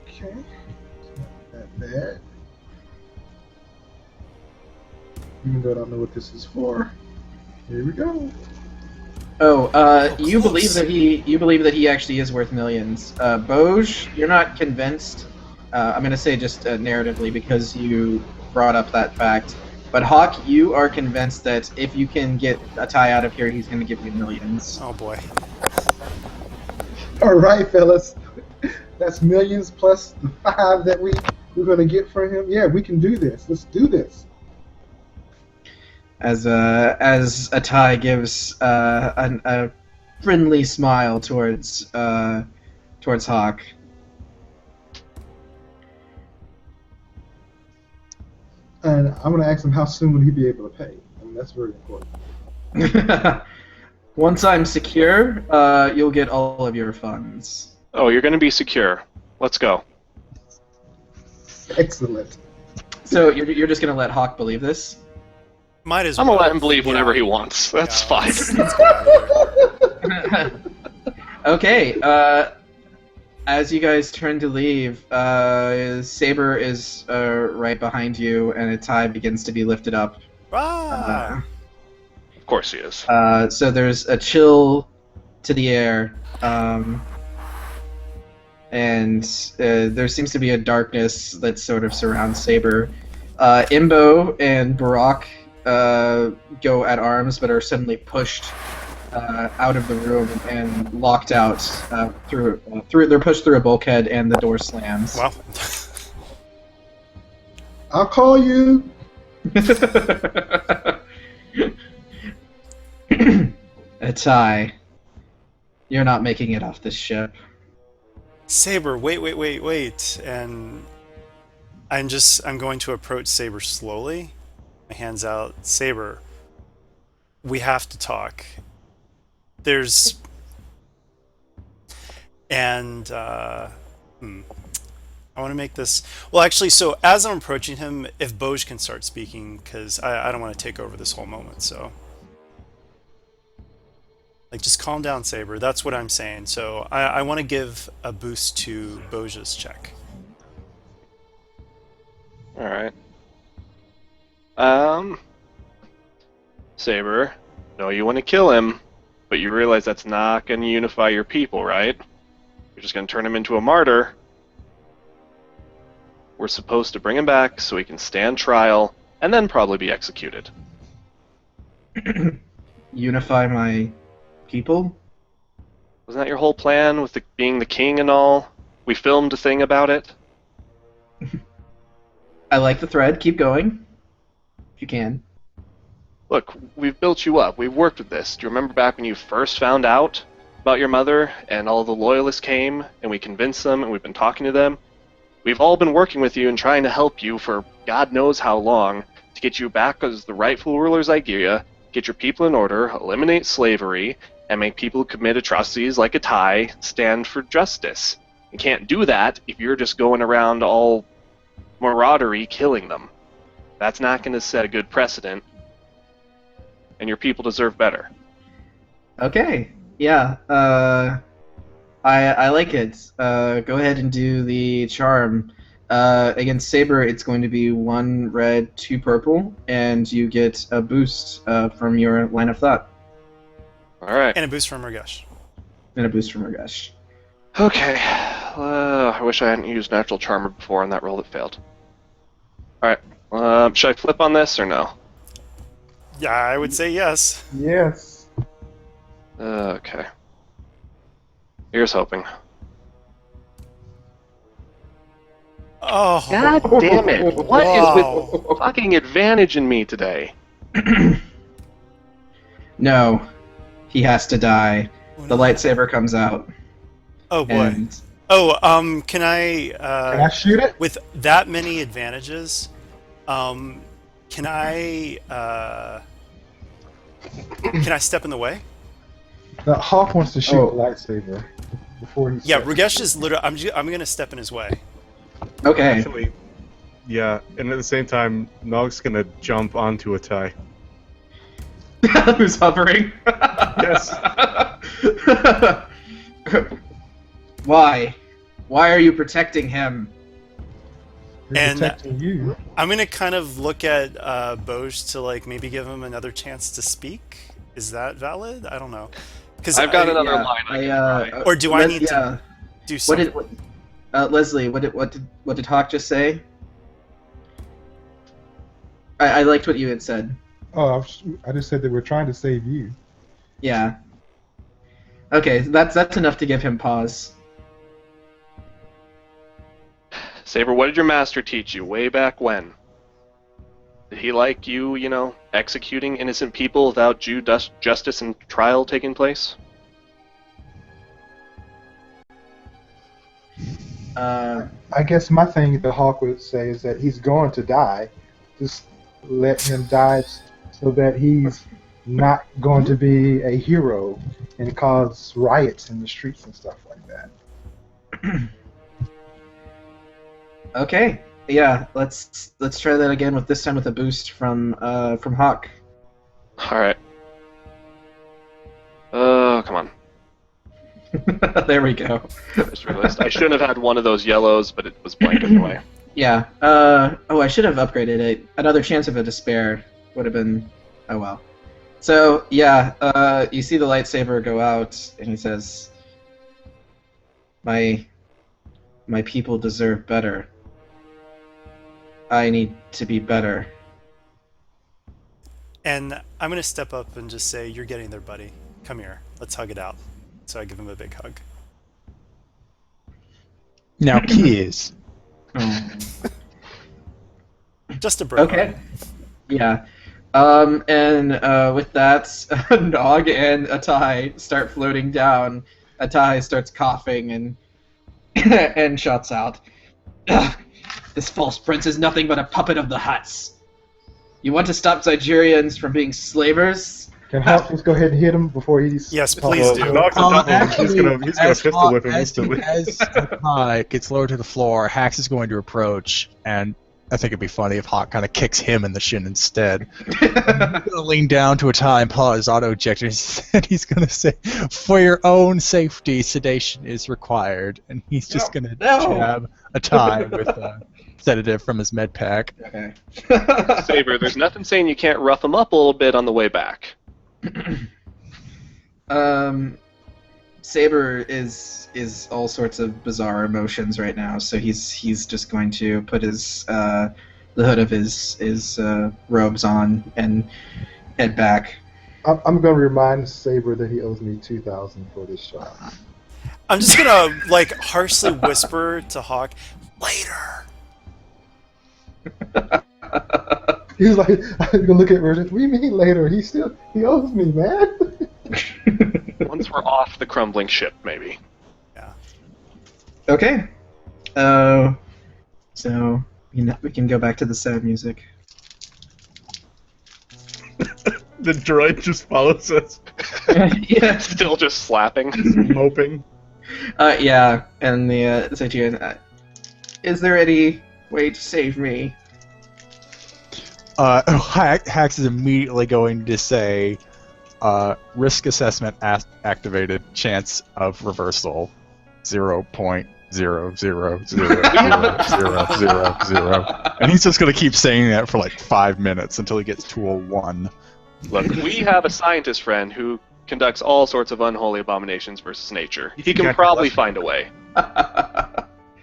Okay. It's not that bad. Even though I don't know what this is for. Here we go. Oh, you close. believe that he actually is worth millions. Boj, you're not convinced. I'm gonna say just narratively because you brought up that fact. But Hawk, you are convinced that if you can get Atai out of here, he's gonna give you millions. Oh boy. All right, fellas. That's millions plus the 5 that we're gonna get for him. Yeah, we can do this. Let's do this. As Atai gives a friendly smile towards Hawk. And I'm gonna ask him how soon will he be able to pay. I mean, that's very important. Once I'm secure, you'll get all of your funds. Oh, you're going to be secure. Let's go. Excellent. So you're just gonna let Hawk believe this? Might as I'm well. gonna let him believe Yeah. whatever he wants. That's Yeah, fine. let's get out of here. Okay. As you guys turn to leave, Saber is right behind you, and Atai begins to be lifted up. Ah! Of course he is. So there's a chill to the air, and there seems to be a darkness that sort of surrounds Saber. Imbo and Barak go at arms, but are suddenly pushed out of the room and locked out through. They're pushed through a bulkhead, and the door slams. Well, I'll call you. Atai, you're not making it off this ship. Saber, wait. And I'm going to approach Saber slowly. My hands out. Saber, we have to talk. I want to make this... Well, actually, so as I'm approaching him, if Boj can start speaking, because I don't want to take over this whole moment, so... Like, just calm down, Saber. That's what I'm saying. So I want to give a boost to Boj's check. Alright. Saber, no, you want to kill him, but you realize that's not going to unify your people, right? You're just going to turn him into a martyr. We're supposed to bring him back so he can stand trial, and then probably be executed. Unify my people? Wasn't that your whole plan with being the king and all? We filmed a thing about it. I like the thread. Keep going. If you can. Look, we've built you up. We've worked with this. Do you remember back when you first found out about your mother and all the loyalists came and we convinced them and we've been talking to them? We've all been working with you and trying to help you for God knows how long to get you back as the rightful ruler of Zygerria, get your people in order, eliminate slavery, and make people who commit atrocities like Atai stand for justice. You can't do that if you're just going around all maraudery killing them. That's not going to set a good precedent, and your people deserve better. Okay. Yeah. I like it. Go ahead and do the charm. Against Saber, it's going to be 1 red, 2 purple, and you get a boost from your line of thought. Alright. And a boost from Ragesh. And a boost from Ragesh. Okay. I wish I hadn't used Natural Charmer before on that roll that failed. Alright. Should I flip on this or no? Yeah, I would say yes. Yes. Okay. Here's hoping. Oh, God damn it! What is Wow. with fucking advantage in me today? No. He has to die. The lightsaber comes out. oh boy. And Can I, Can I shoot it? with that many advantages, can I step in the way? The Hawk wants to shoot Oh. the lightsaber before he. Yeah, steps. Rugesh is literally. I'm gonna step in his way. Okay. Actually, yeah, and at the same time, Nog's gonna jump onto Atai. Who's hovering? Yes. Why? Why are you protecting him? He's And- protecting you. I'm gonna kind of look at Boj to like maybe give him another chance to speak. Is that valid? I don't know. Because I've got another Yeah, line I can try. Or do I need to do What something? did Leslie? What did Hawk just say? I liked what you had said. Oh, I just said that we're trying to save you. Yeah. Okay, that's enough to give him pause. Saber, what did your master teach you way back when? Did he like you, executing innocent people without due justice and trial taking place? I guess my thing the Hawk would say is that he's going to die. Just let him die so that he's not going to be a hero and cause riots in the streets and stuff like that. Okay. Yeah, let's try that again with this time with a boost from Hawk. Alright. Oh, come on. There we go. I just realized I shouldn't have had one of those yellows, but it was blank anyway. Yeah. Oh, I should have upgraded it. Another chance of a despair would have been. Oh well. So yeah, you see the lightsaber go out, and he says, "My people deserve better. I need to be better." And I'm gonna step up and just say, "You're getting there, buddy. Come here. Let's hug it out." So I give him a big hug. Now, kiss. Just a bro. Okay. Yeah. And with that, Nog and Atai start floating down. Atai starts coughing and and shouts out, "Ugh, this false prince is nothing but a puppet of the Hutts. You want to stop Zygerrians from being slavers?" Can Hawk just go ahead and hit him before he's... Yes, please do. Nog's on top of him. He's gonna as pistol whip him instantly. As Atai gets lowered to the floor, Hax is going to approach, and I think it'd be funny if Hawk kind of kicks him in the shin instead. He's going to lean down to Atai and pull out his auto-ejector, and he's going to say, "For your own safety, sedation is required." And he's just going to jab Atai with a sedative from his med pack. Okay. Saber, there's nothing saying you can't rough him up a little bit on the way back. Saber is all sorts of bizarre emotions right now, so he's just going to put his the hood of his robes on and head back. I'm going to remind Saber that he owes me 2,000 for this shot. I'm just gonna like harshly whisper to Hawk, "Later." He's like, I'm going to look at Virgin. What do you mean later? He owes me, man. Once we're off the crumbling ship, maybe. Okay. So we can go back to the sad music. The droid just follows us, Yeah. Still just slapping. moping. Yeah, and the Zygerrian, is there any way to save me? Hax is immediately going to say, risk assessment activated, chance of reversal 0.0000000, and he's just going to keep saying that for like 5 minutes until he gets to a 1. Look, we have a scientist friend who conducts all sorts of unholy abominations versus nature. He can probably find a way.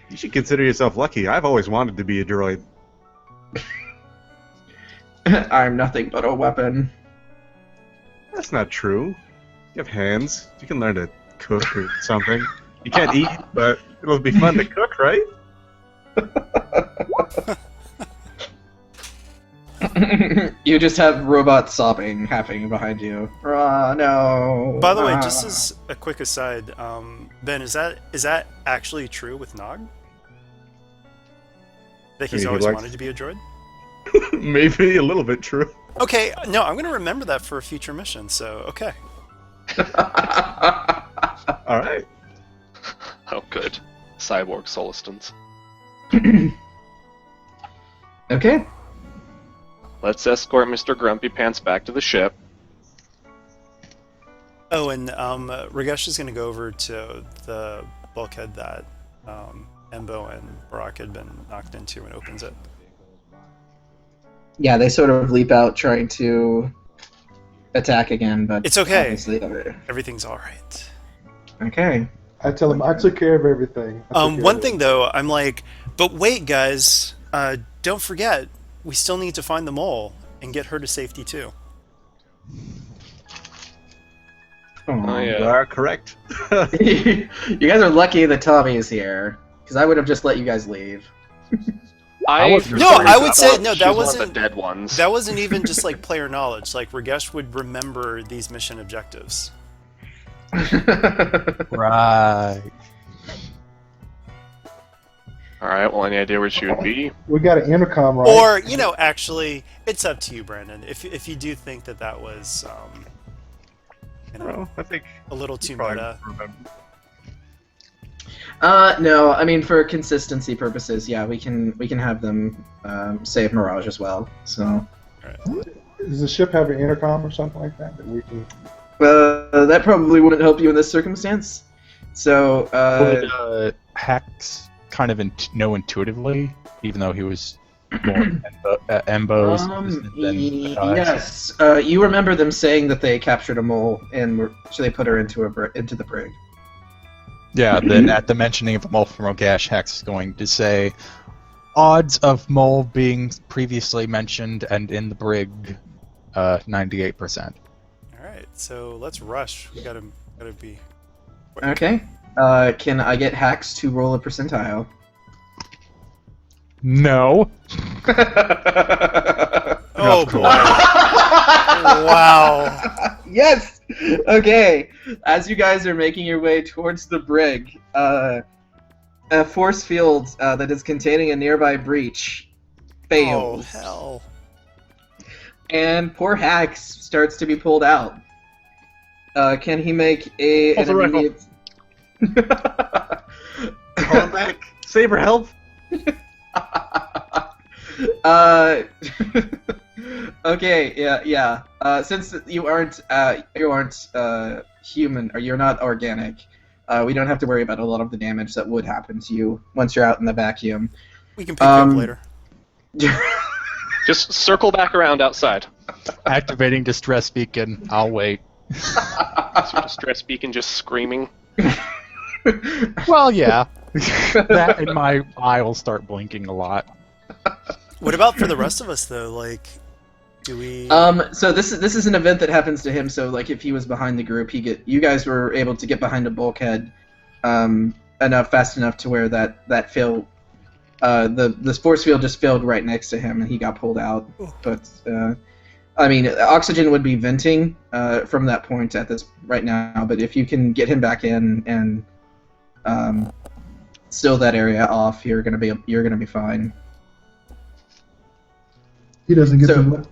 You should consider yourself lucky. I've always wanted to be a droid. I'm nothing but a weapon. That's not true. You have hands. You can learn to cook or something. You can't eat, but it'll be fun to cook, right? You just have robot sobbing happening behind you. No. By the way, just as a quick aside, Ben, is that actually true with Nog? That he's He always likes- wanted to be a droid? Maybe a little bit true. Okay, no, I'm going to remember that for a future mission, so okay. All right. Oh, good. Cyborg Solistans. Okay. Let's escort Mr. Grumpy Pants back to the ship. Oh, and Ragesh is going to go over to the bulkhead that Embo and Barak had been knocked into and opens it. Yeah, they sort of leap out trying to attack again, but It's okay. obviously- Everything's all right. Okay. I tell him I took care of everything. One thing though, I'm like, but wait, guys, don't forget, we still need to find the mole and get her to safety too. Aw. yeah. You are correct. You guys are lucky that Tommy is here, because I would have just let you guys leave. I would say no. That She's one of the wasn't dead ones. that wasn't even just like player knowledge. Like Ragesh would remember these mission objectives. Right. All right. Well, any idea where she would be? We got an intercom, right? Or actually, it's up to you, Brandon. If you do think that was Well, I think a little too probably meta. remember. No, I mean for consistency purposes, yeah, we can have them save Mirage as well. So Does the ship have an intercom or something like that that we can? that probably wouldn't help you in this circumstance. So Would Hex kind of know intuitively, even though he was more Embo's than yes, you remember them saying that they captured a mole and so they put her into the brig. Yeah, then at the mentioning of a mole from Rogash, Hex is going to say, odds of mole being previously mentioned and in the brig, 98%. All right, so let's rush. We gotta be. Okay. Can I get Hacks to roll a percentile? No. Oh boy! Wow. Yes! Okay, as you guys are making your way towards the brig, a force field that is containing a nearby breach Oh fails. hell! And poor Hax starts to be pulled out. Can he make an Hold the rifle. immediate... Call him back. Saber, help! Okay, yeah. Since you aren't human, or you're not organic, we don't have to worry about a lot of the damage that would happen to you once you're out in the vacuum. We can pick you up later. Just circle back around outside. Activating distress beacon. I'll wait. Is your distress beacon just screaming? Well, yeah. That and my eye will start blinking a lot. What about for the rest of us though? Like, do we? So this is an event that happens to him. So like, if he was behind the group, you guys were able to get behind a bulkhead, fast enough to where that failed. The force field just failed right next to him, and he got pulled out. But I mean, oxygen would be venting from that point at this right now. But if you can get him back in and seal that area off, you're gonna be fine. He doesn't get So- the.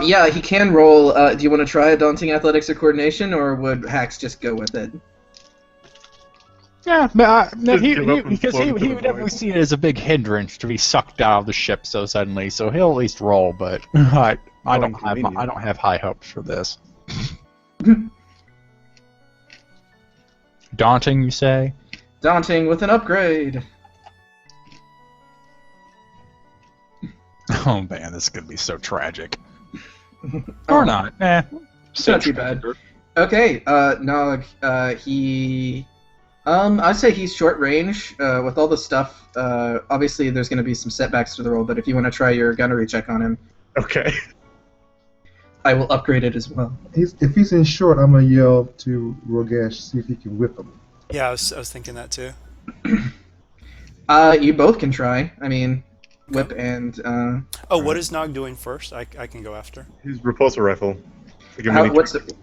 Yeah, he can roll. Do you want to try a daunting athletics or coordination, or would Hax just go with it? Yeah, Just give up and because float he into the would definitely void. see it as a big hindrance to be sucked out of the ship so suddenly. So he'll at least roll, but I don't have high hopes for this. Daunting, you say? Daunting with an upgrade. Oh man, this is gonna be so tragic. Or not? Eh. It's not too bad. Okay, Nog, he... I'd say he's short range, with all the stuff. Obviously, there's going to be some setbacks to the roll, but if you want to try your gunnery check on him, Okay. I will upgrade it as well. If he's in short, I'm gonna yell to Rogash, see if he can whip him. Yeah, I was thinking that too. You both can try. I mean, whip and. Oh, what is Nog doing first? I can go after. His repulsor rifle. Like a mini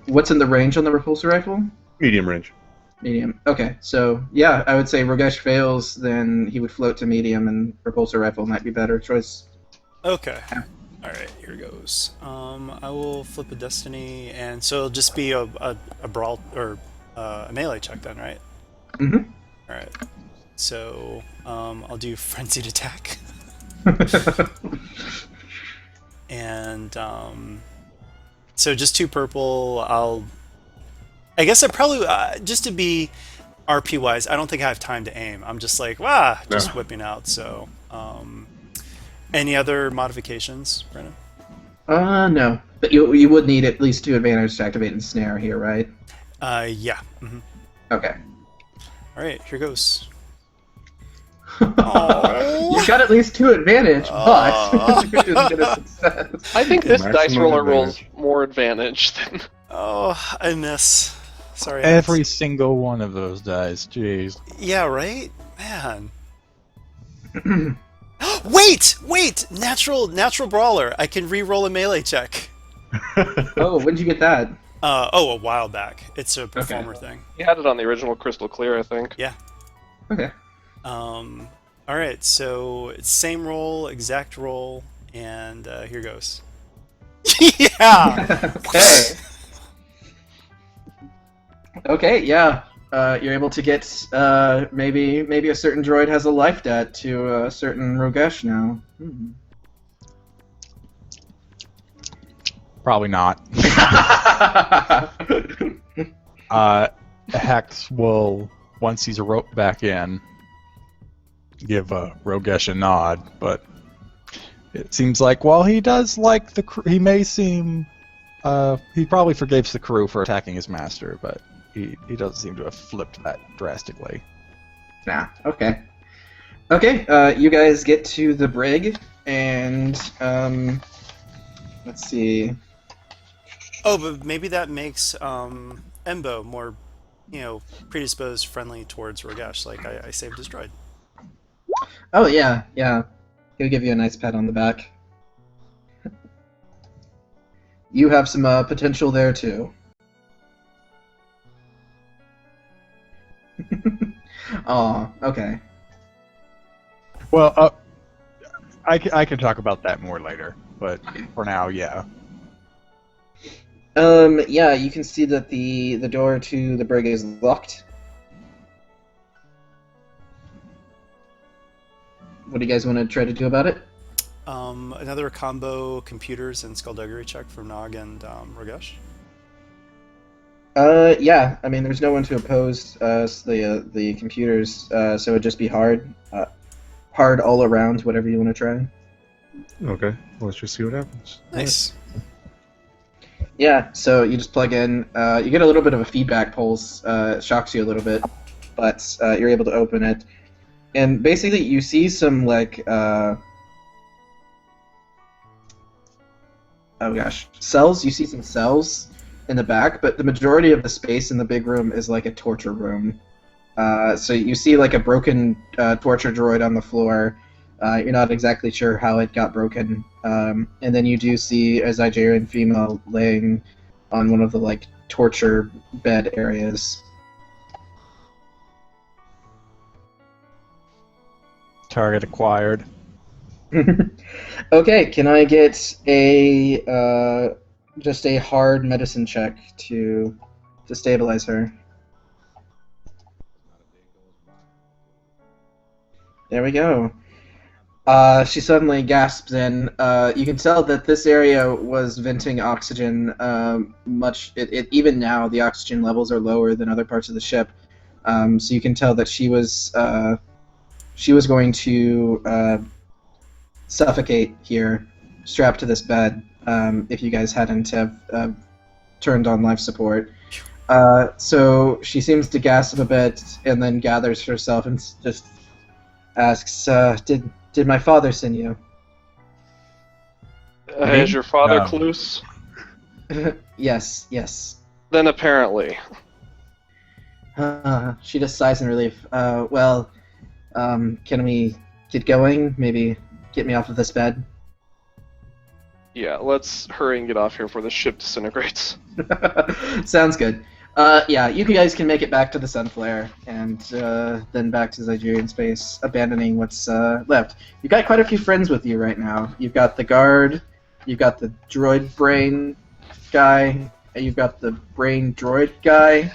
What's in the range on the repulsor rifle? medium range. Medium. Okay, so yeah, I would say Rogesh fails, then he would float to medium, and repulsor rifle might be better choice. Okay. All right, here goes. I will flip a destiny, and so it'll just be a brawl or a melee check then, right? Mm-hmm. All right. So I'll do frenzied attack, and so just 2 purple. I guess I probably just to be RP wise, I don't think I have time to aim. I'm just like just whipping out. So any other modifications, Brennan? No. But you would need at least 2 advantage to activate and snare here, right? Yeah. Mm-hmm. Okay. All right, here goes. You got at least 2 advantage, but you didn't get a success. I think this dice Maximum roller advantage. rolls more advantage than. Oh, I miss. Sorry. Every single one of those dice. Jeez. Yeah, right? Man. Wait! Natural brawler. I can re-roll a melee check. Oh, when did you get that? A while back. It's a performer thing. He had it on the original Crystal Clear, I think. Yeah. Okay. All right. So it's same roll, exact roll, and here goes. Yeah. Okay. Okay, yeah. You're able to get maybe a certain droid has a life debt to a certain Rogesh now. Probably not. Hex will, once he's roped back in, give Rogesh a nod, but it seems like while he does like the he may seem he probably forgives the crew for attacking his master, but he doesn't seem to have flipped that drastically. Nah, okay. Okay, you guys get to the brig, and, let's see. Oh, but maybe that makes Embo more, predisposed, friendly towards Rogesh. Like, I saved his droid. Oh, yeah. He'll give you a nice pat on the back. You have some potential there, too. Aw, okay. Well, I can talk about that more later, but for now, yeah. Yeah, you can see that the door to the brig is locked. What do you guys want to try to do about it? Another combo computers and skullduggery check for Nog and Rogesh. Yeah. I mean, there's no one to oppose the computers, so it'd just be hard. Hard all around, whatever you want to try. Okay, let's just see what happens. Nice. Yeah, so you just plug in. You get a little bit of a feedback pulse. It shocks you a little bit, but you're able to open it. And basically, you see some, like, oh gosh, cells. You see some cells in the back, but the majority of the space in the big room is like a torture room. So you see, like, a broken torture droid on the floor. You're not exactly sure how it got broken. And then you do see a Zygerrian female laying on one of the, like, torture bed areas. Target acquired. Okay, can I get a just a hard medicine check to stabilize her? There we go. She suddenly gasps in. You can tell that this area was venting oxygen much. Even now, the oxygen levels are lower than other parts of the ship. So you can tell that she was going to suffocate here, strapped to this bed, if you guys hadn't have turned on life support. So she seems to gasp a bit and then gathers herself and just asks, Did my father send you? Is your father No. Cluse? Yes. Then apparently. She just sighs in relief. Well, can we get going? Maybe get me off of this bed? Yeah, let's hurry and get off here before the ship disintegrates. Sounds good. Yeah, you guys can make it back to the Sunflare, and then back to Zygerrian space, abandoning what's left. You've got quite a few friends with you right now. You've got the guard, you've got the droid brain guy, and you've got the brain droid guy.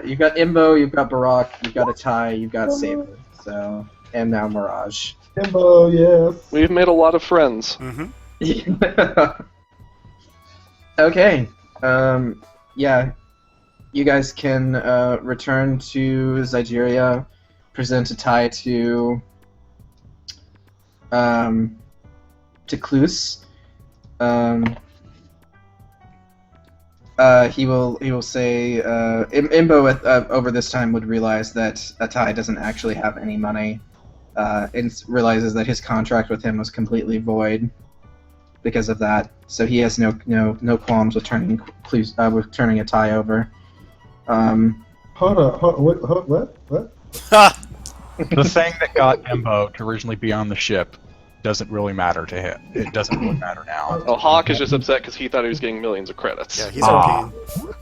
You've got Imbo, you've got Barak, you've got Atai, you've got Saber, so, and now Mirage. Timbo, yes. We've made a lot of friends. Mm-hmm. Okay. Yeah. You guys can return to Zygerria, present Atai to Klus. He will say Imbo over this time would realize that Atai doesn't actually have any money, and realizes that his contract with him was completely void because of that. So he has no qualms with turning Atai over. Hold on. What? Ha! The thing that got Embo to originally be on the ship doesn't really matter to him. It doesn't really matter now. Oh, Hawk is just upset because he thought he was getting millions of credits. Yeah, he's Ah. RPing.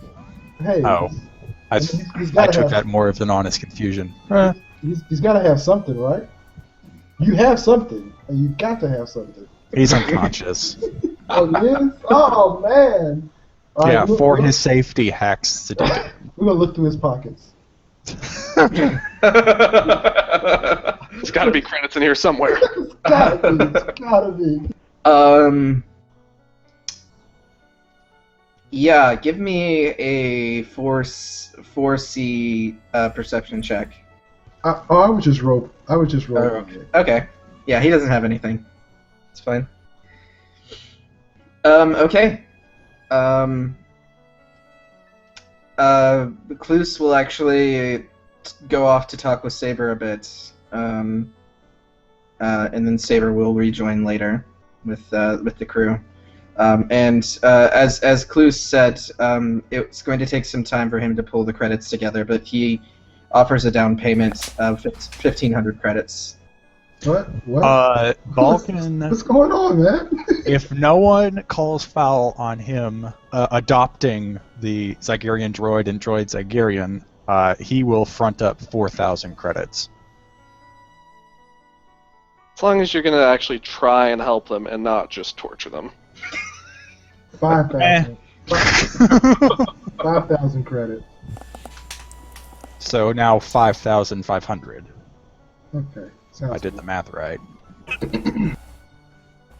Hey. Oh. I He's I gotta took have, that more of an honest confusion. He's got to have something, right? You have something, and you got to have something. He's unconscious. Oh, he is? Oh, man. All right, Yeah, we're- for we're- his safety, Hex sedated. We're going to look through his pockets. There's got to be credits in here somewhere. It's gotta be. Yeah, give me a 4C perception check. I would just roll. Okay. Yeah, he doesn't have anything. It's fine. Okay. Klus will actually go off to talk with Saber a bit, and then Saber will rejoin later with the crew. As Klus said, it's going to take some time for him to pull the credits together, but he offers a down payment of 1,500 credits. What? Balkan, What's going on, man? if no one calls foul on him adopting the Zygerrian droid and droid Zygerrian, he will front up 4,000 credits. As long as you're going to actually try and help them and not just torture them. 5,000. 5,000 credit. So now 5,500. Okay. Sounds I did the math right.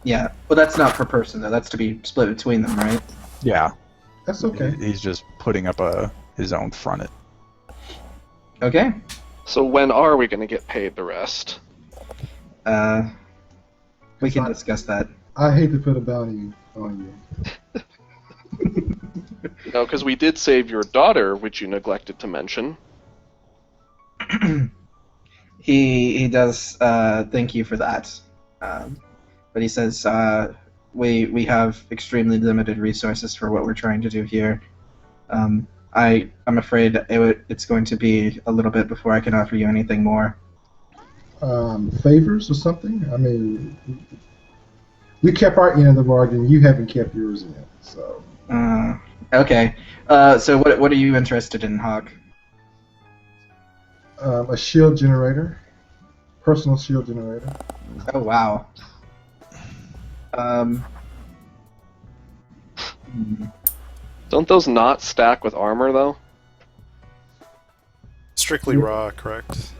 Yeah, well, that's not per person though. That's to be split between them, right? Yeah, That's okay. he's just putting up his own fronted. Okay. So when are we going to get paid the rest? We can discuss that. I hate to put a bounty on you. No, because we did save your daughter, which you neglected to mention. He does thank you for that, but he says we have extremely limited resources for what we're trying to do here. I'm afraid it's going to be a little bit before I can offer you anything more. Favors or something? I mean, we kept our end of the bargain. You haven't kept yours yet. So. Okay. So what are you interested in, Hawk? A shield generator, personal shield generator. Oh wow. Don't those not stack with armor, though? Strictly raw, correct?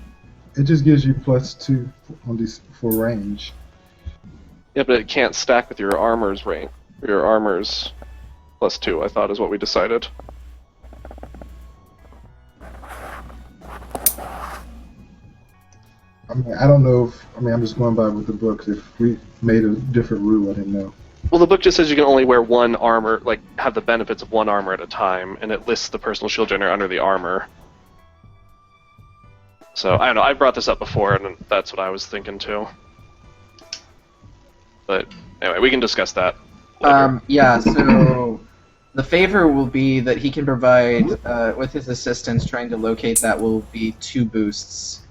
It just gives you +2 on these for range. Yeah, but it can't stack with your armor's range. Your armor's +2, I thought, is what we decided. I mean, I don't know if I'm just going by with the books. If we made a different rule, I didn't know. Well, the book just says you can only wear one armor, like, have the benefits of one armor at a time, and it lists the personal shield generator under the armor. So, I don't know, I brought this up before, and that's what I was thinking, too. But, anyway, we can discuss that later. Yeah, so the favor will be that he can provide, with his assistance trying to locate that will be 2 boosts.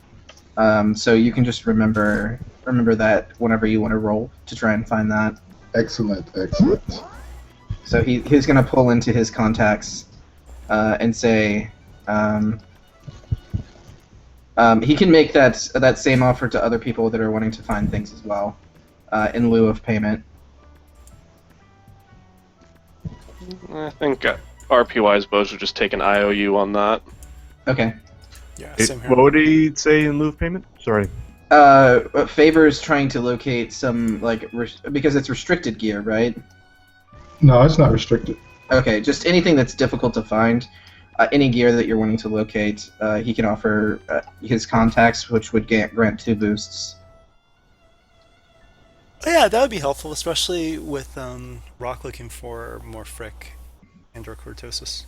So you can just remember remember that whenever you want to roll to try and find that. Excellent, excellent. So he's going to pull into his contacts and say he can make that same offer to other people that are wanting to find things as well in lieu of payment. I think RP-wise, Bo should just take an IOU on that. Okay. Yeah, It- same here. what would he say in lieu of payment? Sorry. Favor is trying to locate some because it's restricted gear, right? No, it's not restricted. Okay, just anything that's difficult to find. Any gear that you're wanting to locate, he can offer his contacts, which would grant 2 boosts. Yeah, that would be helpful, especially with Rock looking for more frick and or cortosis.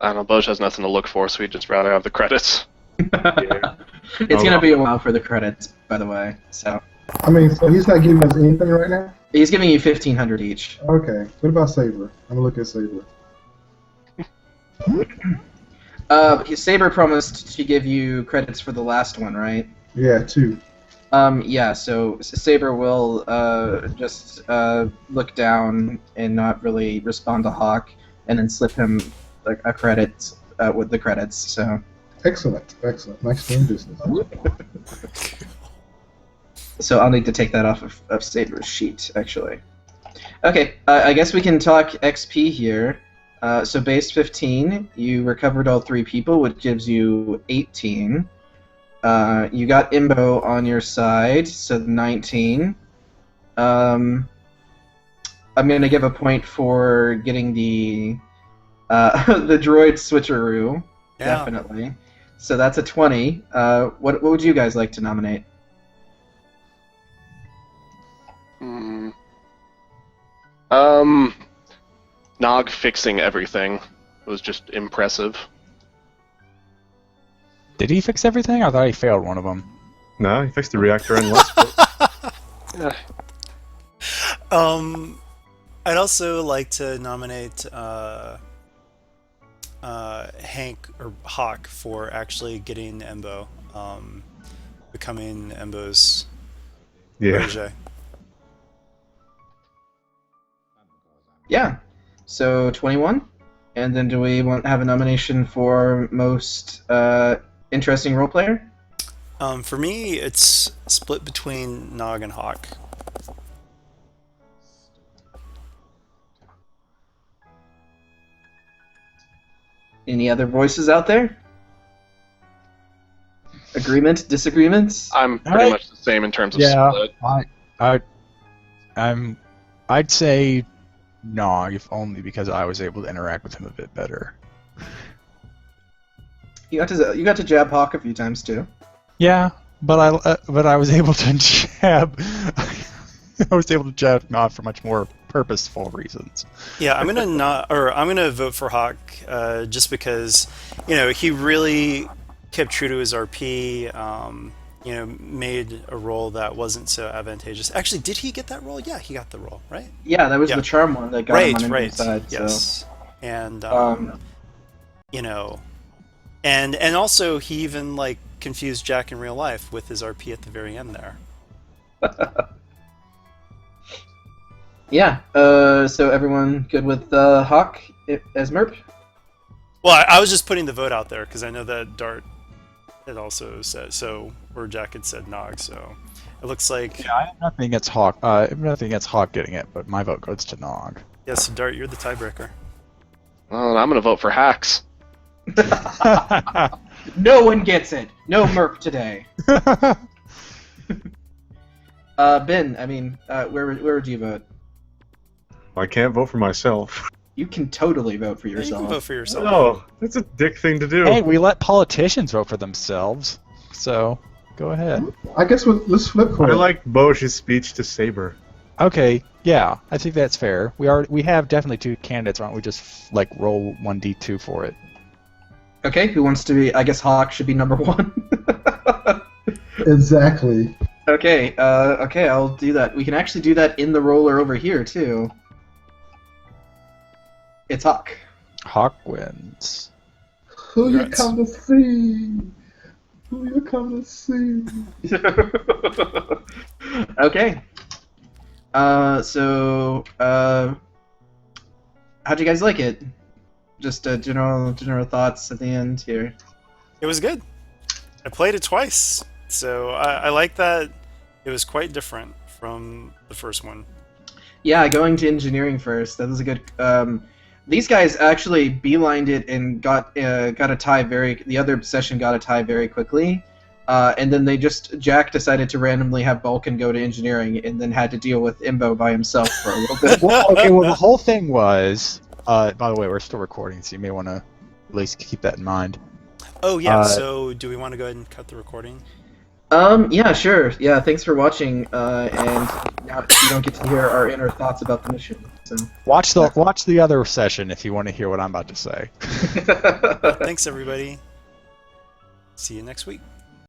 I don't know, Bo has nothing to look for, so he'd just rather have the credits. It's gonna be a while for the credits, by the way. So I mean, so he's not giving us anything right now? he's giving you 1,500 each. Okay. What about Saber? I'm gonna look at Saber. Saber promised to give you credits for the last one, right? Yeah, 2. Yeah. So Saber will just look down and not really respond to Hawk, and then slip him a credit with the credits. So. Excellent, excellent. Nice doing business. So I'll need to take that off of Saber's sheet, actually. Okay, I guess we can talk XP here. So base 15, you recovered all 3 people, which gives you 18. You got Imbo on your side, so 19. I'm going to give a point for getting the the droid switcheroo, Yeah. definitely. So that's a 20. What would you guys like to nominate? Nog fixing everything was just impressive. Did he fix everything? I thought he failed one of them. No, he fixed the reactor and less. Yeah. I'd also like to nominate Hank or Hawk for actually getting Embo, becoming Embo's Yeah. protege. Yeah. So 21. And then do we have a nomination for most interesting role player? For me, it's split between Nog and Hawk. Any other voices out there? Agreement? Disagreements? I'm pretty much the same in terms of split. I'd say Nog, if only because I was able to interact with him a bit better. You got to jab Hawk a few times too. Yeah, but I was able to jab. I was able to jab Nog for much more purposeful reasons. Yeah, I'm gonna vote for Hawk, just because, he really kept true to his RP. Made a role that wasn't so advantageous. Actually, did he get that role? Yeah, he got the role, right? Yeah, that was Yeah. the charm one that got him on Right. his side. Yes. So. And and also he even confused Jack in real life with his RP at the very end there. Yeah. So everyone good with Hawk as Merp? Well, I was just putting the vote out there because I know that Dart had also said so, or Jack had said Nog, so it looks like Yeah, I have nothing against Hawk. I have nothing against Hawk getting it, but my vote goes to Nog. yes, Dart, you're the tiebreaker. Well, I'm gonna vote for Hacks. No one gets it. No Merp today. Ben, where would you vote? I can't vote for myself. You can totally vote for Yeah, you yourself. can vote for yourself. No, that's a dick thing to do. Hey, we let politicians vote for themselves, so go ahead. I guess let's flip for I it. like Bosch's speech to Saber. Okay, yeah, I think that's fair. We have definitely 2 candidates. Why don't we just roll 1d2 for it? Okay, who wants to be? I guess Hawk should be number 1. Exactly. Okay, I'll do that. We can actually do that in the roller over here too. It's Hawk. Hawk wins. Who you Congrats. come to see? Who you come to see? Okay. How'd you guys like it? Just general thoughts at the end here. It was good. I played it twice, so I like that it was quite different from the first one. Yeah, going to engineering first. That was a good. These guys actually beelined it and got a tie the other session got a tie very quickly, and then Jack decided to randomly have Balkan go to engineering and then had to deal with Imbo by himself for a little bit. Well, okay, well, the whole thing was. By the way, we're still recording, so you may want to at least keep that in mind. Oh yeah, so do we want to go ahead and cut the recording? Yeah, sure. Yeah, thanks for watching. And now you don't get to hear our inner thoughts about the mission. So Watch the other session if you want to hear what I'm about to say. Thanks everybody. See you next week.